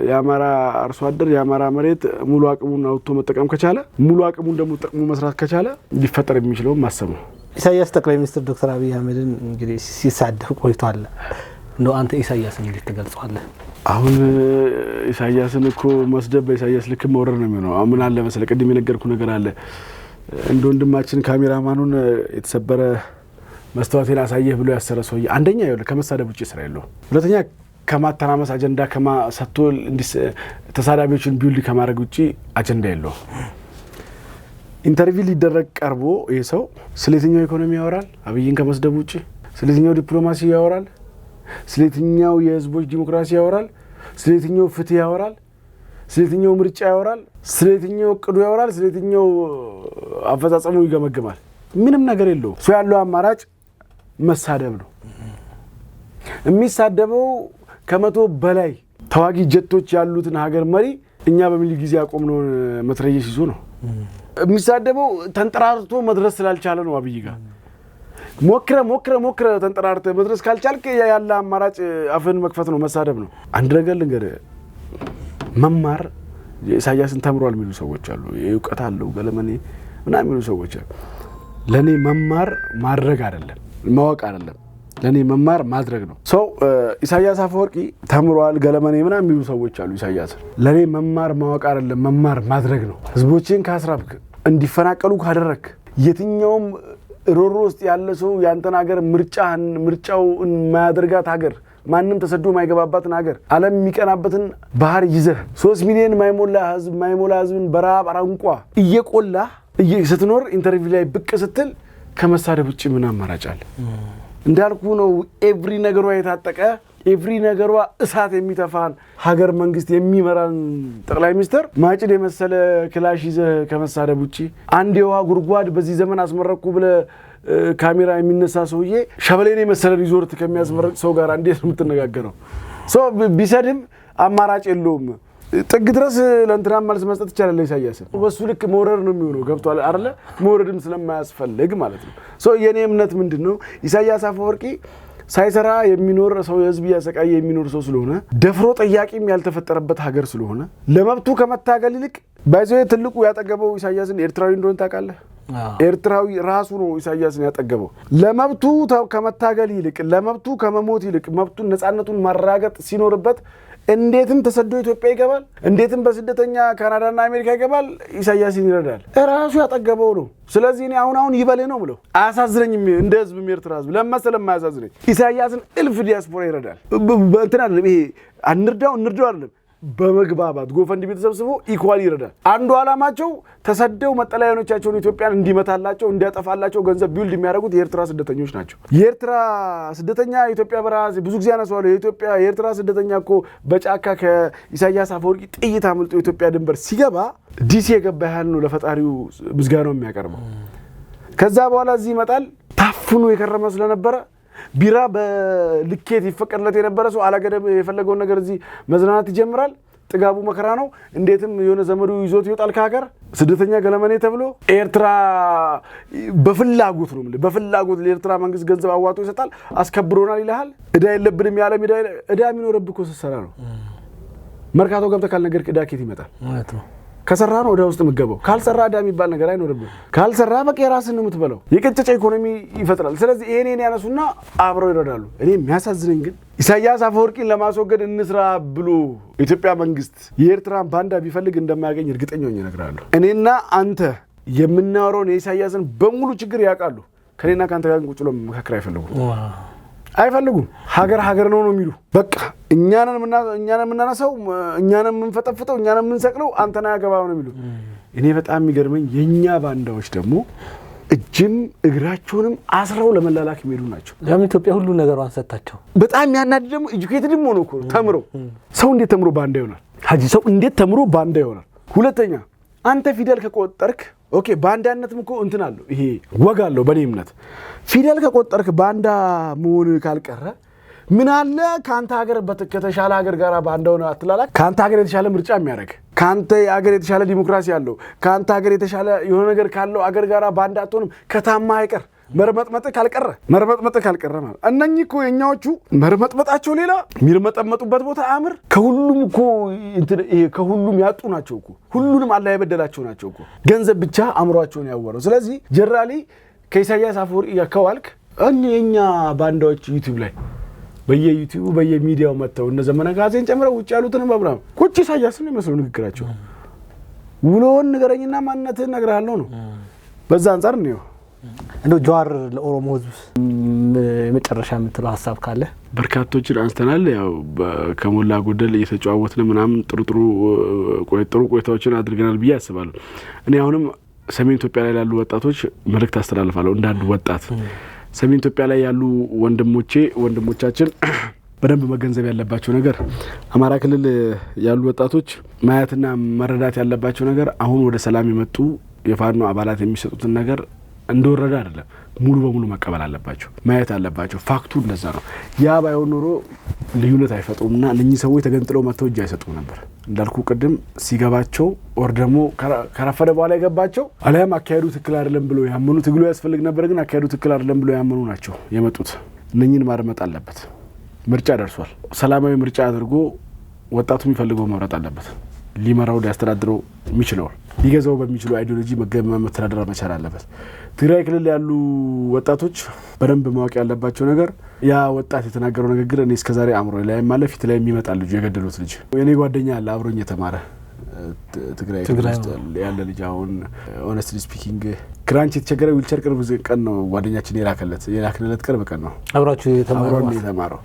የአማራ አርሶ አደር የአማራ መሬት ሙሉ አቅሙን አውጥቶ መጠቀም ከቻለ ሙሉ አቅሙን ደግሞ ጠቅሞ መስራት ከቻለ ሊፈጠር የሚችለው ማሰብ ነው። ኢሳያስ ጠቅላይ ሚኒስትር ዶክተር አብይ አህመድን እንግዲህ ሲሳደብ ቆይቷል። እንደው አንተ ኢሳያስን እንዴት ትገልጸዋለህ? አሁን ኢሳያስን እኮ መስደብ በኢሳያስ ልክ መውረድ ነው የሚሆነው። አሁን ምን አለ መሰለህ ቅድም የነገርኩ ነገር አለ። እንደ ወንድማችን ካሜራማኑን የተሰበረ መስተዋቴን አሳየህ ብሎ ያሰረ ሰውዬ አንደኛ ይኸውልህ ከመሳደብ ውጪ ስራ የለውም። ሁለተኛ ከማተናመስ አጀንዳ ከማሰጥቶ ተሳዳቢዎችን ቢውልድ ከማድረግ ውጪ አጀንዳ የለውም። ኢንተርቪው ሊደረግ ቀርቦ ይሄ ሰው ስለየትኛው ኢኮኖሚ ያወራል? አብይን ከመስደብ ውጪ ስለየትኛው ዲፕሎማሲ ያወራል? ስለየትኛው የህዝቦች ዲሞክራሲ ያወራል? ስለየትኛው ፍትህ ያወራል? ስለየትኛው ምርጫ ያወራል? ስለየትኛው እቅዱ ያወራል? ስለየትኛው አፈጻጸሙ ይገመግማል? ምንም ነገር የለው። ሰው ያለው አማራጭ መሳደብ ነው። የሚሳደበው ከመቶ በላይ ተዋጊ ጀቶች ያሉትን ሀገር መሪ እኛ በሚል ጊዜ አቆምነውን መትረየስ ይዞ ነው የሚሳደበው። ተንጠራርቶ መድረስ ስላልቻለ ነው። አብይ ጋር ሞክረ ተንጠራርተ መድረስ ካልቻልክ ያለ አማራጭ አፍን መክፈት ነው፣ መሳደብ ነው። አንድ ነገር ልንገርህ፣ መማር ኢሳያስን ተምሯል የሚሉ ሰዎች አሉ። እውቀት አለው ገለመኔ ምናምን የሚሉ ሰዎች አሉ። ለኔ መማር ማድረግ አይደለም ማወቅ አይደለም፣ ለኔ መማር ማድረግ ነው። ሰው ኢሳያስ አፈወርቂ ተምሯል ገለመኔ ምናምን የሚሉ ሰዎች አሉ። ኢሳያስ ለኔ መማር ማወቅ አይደለም መማር ማድረግ ነው። ህዝቦችን ካስራብክ እንዲፈናቀሉ ካደረክ የትኛውም ሮሮ ውስጥ ያለ ሰው ያንተን ሀገር ምርጫው የማያደርጋት ሀገር ማንንም ተሰዶ ማይገባባትን ሀገር ዓለም የሚቀናበትን ባህር ይዘህ 3 ሚሊዮን ማይሞላ ህዝብን በረሃብ አራንቋ እየቆላ ስትኖር ኢንተርቪው ላይ ብቅ ስትል ከመሳደብ ውጪ ምን አማራጭ አለ? እንዳልኩ ነው። ኤቭሪ ነገሯ የታጠቀ ኤቭሪ ነገሯ እሳት የሚተፋን ሀገር መንግስት የሚመራን ጠቅላይ ሚኒስትር ማጭድ የመሰለ ክላሽ ይዘህ ከመሳደብ ውጪ አንድ የውሃ ጉድጓድ በዚህ ዘመን አስመረኩ ብለህ ካሜራ የሚነሳ ሰውዬ ሸበሌን የመሰለ ሪዞርት ከሚያስመረቅ ሰው ጋር እንዴት ነው የምትነጋገረው? ሰው ቢሰድም አማራጭ የለውም። ጥግ ድረስ ለእንትና መልስ መስጠት ይቻላል። ኢሳያስ በሱ ልክ መውረድ ነው የሚሆነው። ገብቷል አይደለ? መውረድም ስለማያስፈልግ ማለት ነው። ሶ የኔ እምነት ምንድነው ኢሳያስ አፈወርቂ ሳይሰራ የሚኖር ሰው የህዝብ ያሰቃየ የሚኖር ሰው ስለሆነ ደፍሮ ጠያቂም ያልተፈጠረበት ሀገር ስለሆነ ለመብቱ ከመታገል ይልቅ ባይዘው ትልቁ ያጠገበው ኢሳያስን ኤርትራዊ እንደሆነ ታውቃለህ? ኤርትራዊ ራሱ ነው ኢሳያስን ያጠገበው። ለመብቱ ከመታገል ይልቅ ለመብቱ ከመሞት ይልቅ መብቱን ነፃነቱን ማራገጥ ሲኖርበት እንዴትም ተሰዶ ኢትዮጵያ ይገባል፣ እንዴትም በስደተኛ ካናዳና አሜሪካ ይገባል። ኢሳያስን ይረዳል። ራሱ ያጠገበው ነው። ስለዚህ እኔ አሁን ይበሌ ነው ብለው አያሳዝነኝም። እንደ ህዝብ ኤርትራ ህዝብ ለማሰለም ማያሳዝነኝ ኢሳያስን እልፍ ዲያስፖራ ይረዳል። እንትና አይደለም ይሄ እንርዳው አይደለም፣ በመግባባት ጎፈንድ ቤተሰብስቦ ኢኳል ይረዳል። አንዱ አላማቸው ተሰደው መጠለያኖቻቸውን ኢትዮጵያን እንዲመታላቸው እንዲያጠፋላቸው ገንዘብ ቢውልድ የሚያደርጉት የኤርትራ ስደተኞች ናቸው። የኤርትራ ስደተኛ ኢትዮጵያ በራስ ብዙ ጊዜ ያነሳዋል። የኤርትራ ስደተኛ እኮ በጫካ ከኢሳያስ አፈወርቂ ጥይት አምልጦ ኢትዮጵያ ድንበር ሲገባ ዲሲ የገባ ያህል ነው ለፈጣሪው ምስጋናው የሚያቀርበው። ከዛ በኋላ እዚህ ይመጣል። ታፍኖ የከረመ ስለነበረ ቢራ በልኬት ይፈቀድለት የነበረ ሰው አላገደም የፈለገውን ነገር እዚህ መዝናናት ይጀምራል። ጥጋቡ መከራ ነው። እንዴትም የሆነ ዘመዱ ይዞት ይወጣል ከሀገር ስደተኛ ገለመኔ ተብሎ። ኤርትራ በፍላጎት ነው በፍላጎት ለኤርትራ መንግስት ገንዘብ አዋጦ ይሰጣል። አስከብሮናል ይልሃል። እዳ የለብንም ያለ እዳ የሚኖርብህ እኮ ስትሰራ ነው። መርካቶ ገብተህ ካልነገርክ እዳ ኬት ይመጣል ማለት ነው። ከሰራ ነው ወደ ውስጥ የምትገባው። ካልሰራ እዳ የሚባል ነገር አይኖርብህ። ካልሰራ በቃ የራስህን ነው የምትበላው። የቀጨጨ ኢኮኖሚ ይፈጥራል። ስለዚህ ይሄን ያነሱና አብረው ይረዳሉ። እኔ የሚያሳዝነኝ ግን ኢሳያስ አፈወርቂን ለማስወገድ እንስራ ብሎ ኢትዮጵያ መንግስት የኤርትራን ባንዳ ቢፈልግ እንደማያገኝ እርግጠኛ ነኝ እነግራለሁ። እኔና አንተ የምናወራውን የኢሳያስን በሙሉ ችግር ያውቃሉ። ከኔና ካንተ ጋር ቁጭ ብሎ መካከር አይፈልጉም። ሀገር ነው የሚሉ በቃ እኛንን የምናነሳው እኛንን የምንፈጠፍጠው እኛንን የምንሰቅለው አንተና ያገባው ነው የሚሉ። እኔ በጣም የሚገርመኝ የኛ ባንዳዎች ደግሞ እጅም እግራቸውንም አስረው ለመላላክ የሚሉ ናቸው። ለምን ኢትዮጵያ ሁሉ ነገሯን ሰጣቸው። በጣም ያናድ ደግሞ ኤጁኬትድም ሆኖ እኮ ተምረው ሰው እንዴት ተምሮ ባንዳ ይሆናል? ሀጂ ሰው እንዴት ተምሮ ባንዳ ይሆናል? ሁለተኛ አንተ ፊደል ከቆጠርክ ኦኬ ባንዳነትም እኮ እንትን አለው ይሄ ወግ አለው በኔ እምነት ፊደል ከቆጠርክ ባንዳ መሆን ካልቀረ ምን አለ ካንተ ሀገር ከተሻለ ሀገር ጋር ባንዳውን አትላላክ ካንተ ሀገር የተሻለ ምርጫ የሚያደርግ ካንተ ሀገር የተሻለ ዲሞክራሲ ያለው ካንተ ሀገር የተሻለ የሆነ ነገር ካለው ሀገር ጋር ባንዳ አትሆንም ከታማ አይቀር መርመጥመጥ ካልቀረ ማለት እነኚህ እኮ የኛዎቹ መርመጥመጣቸው ሌላ የሚርመጠመጡበት ቦታ አምር ከሁሉም እኮ ከሁሉም ያጡ ናቸው እኮ ሁሉንም አላህ የበደላቸው ናቸው እኮ ገንዘብ ብቻ አምሯቸውን ያወረው ስለዚህ ጀራሊ ከኢሳያስ አፈወርቂ ያከዋልክ እኛ ባንዳዎች ዩቲዩብ ላይ በየዩቲዩብ በየሚዲያው መተው እነ ዘመነ ጋዜን ጨምረው ውጭ ያሉትን በብራም ቁጭ ኢሳያስን ነው ንግግራቸው ውሎን ንገረኝና ማንነትህን ነግርሃለሁ ነው በዛ አንፃር ነው እንደው ጀዋር ለኦሮሞ ህዝብ የመጨረሻ የምትለው ሐሳብ ካለ በርካቶችን አንስተናል ያው ከሞላ ጎደል እየተጫወትን ምናምን ጥሩ ቆይታዎችን አድርገናል ብዬ አስባለሁ እኔ አሁንም ሰሜን ኢትዮጵያ ላይ ያሉ ወጣቶች መልእክት አስተላልፋለሁ እንዳንድ ወጣት ሰሜን ኢትዮጵያ ላይ ያሉ ወንድሞቻችን በደንብ መገንዘብ ያለባቸው ነገር አማራ ክልል ያሉ ወጣቶች ማየትና መረዳት ያለባቸው ነገር አሁን ወደ ሰላም የመጡ የፋኖ አባላት የሚሰጡትን ነገር እንደወረደ አይደለም ሙሉ በሙሉ መቀበል አለባቸው ማየት አለባቸው ፋክቱ እንደዛ ነው ያ ባይሆን ኖሮ ልዩነት አይፈጥሩምና እነኚህ ሰዎች ተገንጥለው መተው እጅ አይሰጡም ነበር እንዳልኩ ቀደም ሲገባቸው ወር ደግሞ ከረፈደ በኋላ ይገባቸው አለም አካሄዱ ትክክል አይደለም ብሎ ያመኑ ትግሉ ያስፈልግ ነበር ግን አካሄዱ ትክክል አይደለም ብሎ ያመኑ ናቸው የመጡት እነኚህን ማርመጥ አለበት ምርጫ ደርሷል ሰላማዊ ምርጫ አድርጎ ወጣቱ የሚፈልገው መምረጥ አለበት ሊመራው ሊያስተዳድረው የሚችለው ሊገዛው በሚችለው አይዲዮሎጂ መተዳደር መቻል አለበት ትግራይ ክልል ያሉ ወጣቶች በደንብ ማወቅ ያለባቸው ነገር ያ ወጣት የተናገረው ንግግር እኔ እስከዛሬ አምሮ ላይ ማለት ፊት ላይ የሚመጣ ልጅ የገደሉት ልጅ የኔ ጓደኛ አለ አብሮኝ የተማረ ትግራይ ውስጥ ያለ ልጅ አሁን ሆነስትሊ ስፒኪንግ ክራንች የተቸገረ ዊልቸር ቅርብ ቀን ነው ጓደኛችን የላከለት ቅርብ ቀን ነው አብራችሁ የተማረው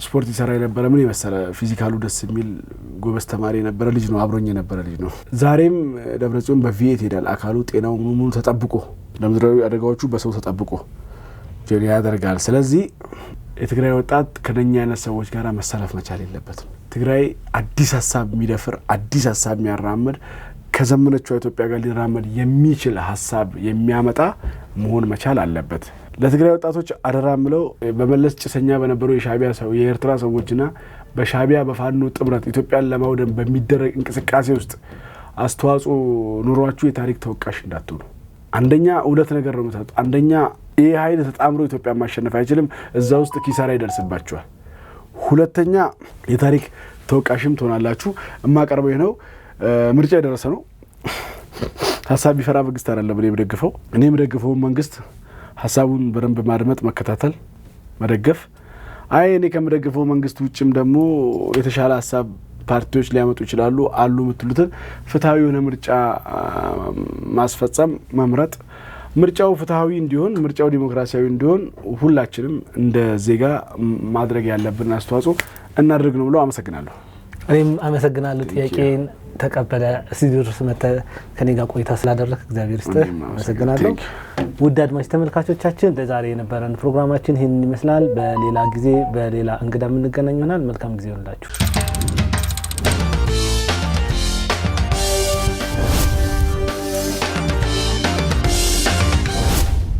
ስፖርት ይሰራ የነበረ ምን ይመሰለ ፊዚካሉ ደስ የሚል ጎበዝ ተማሪ የነበረ ልጅ ነው አብሮኝ የነበረ ልጅ ነው ዛሬም ደብረጽዮን በቪኤት ሄዳል አካሉ ጤናው ሙሉ ተጠብቆ ለምድራዊ አደጋዎቹ በሰው ተጠብቆ ጀሪያ ያደርጋል ስለዚህ የትግራይ ወጣት ከነኛ አይነት ሰዎች ጋር መሰለፍ መቻል የለበትም ትግራይ አዲስ ሐሳብ የሚደፍር አዲስ ሐሳብ የሚያራምድ ከዘመነችው ኢትዮጵያ ጋር ሊራመድ የሚችል ሐሳብ የሚያመጣ መሆን መቻል አለበት ለትግራይ ወጣቶች አደራምለው በመለስ ጭሰኛ በነበረው የሻቢያ ሰው የኤርትራ ሰዎችና በሻቢያ በፋኖ ጥብረት ኢትዮጵያን ለማውደም በሚደረግ እንቅስቃሴ ውስጥ አስተዋጽኦ ኑሯችሁ የታሪክ ተወቃሽ እንዳትሆኑ አንደኛ ሁለት ነገር ነው መጣጣ አንደኛ ይሄ ኃይል ተጣምሮ ኢትዮጵያ ማሸነፍ አይችልም እዛ ውስጥ ኪሳራ ይደርስባችኋል ሁለተኛ የታሪክ ተወቃሽም ትሆናላችሁ እማቀርበው ነው ምርጫ የደረሰ ነው ሐሳብ ይፈራ መንግስት አይደለም እኔ የምደግፈው መንግስት ሐሳቡን በደንብ ማድመጥ መከታተል መደገፍ እኔ ከምደግፈው መንግስት ውጭም ደግሞ የተሻለ ሐሳብ ፓርቲዎች ሊያመጡ ይችላሉ አሉ ምትሉትን ፍትሃዊ የሆነ ምርጫ ማስፈጸም መምረጥ ምርጫው ፍትሃዊ እንዲሆን ምርጫው ዲሞክራሲያዊ እንዲሆን ሁላችንም እንደ ዜጋ ማድረግ ያለብን አስተዋጽኦ እናድርግ ነው ብለው አመሰግናለሁ እኔም አመሰግናለሁ ጥያቄን ተቀበለ ሲድርስ መተ ከኔ ጋር ቆይታ ስላደረክ እግዚአብሔር ይስጥህ አመሰግናለሁ ውድ አድማጭ ተመልካቾቻችን ለዛሬ የነበረን ፕሮግራማችን ይሄን ይመስላል በሌላ ጊዜ በሌላ እንግዳ ምን ገናኝ ይሆናል መልካም ጊዜ ይሁንላችሁ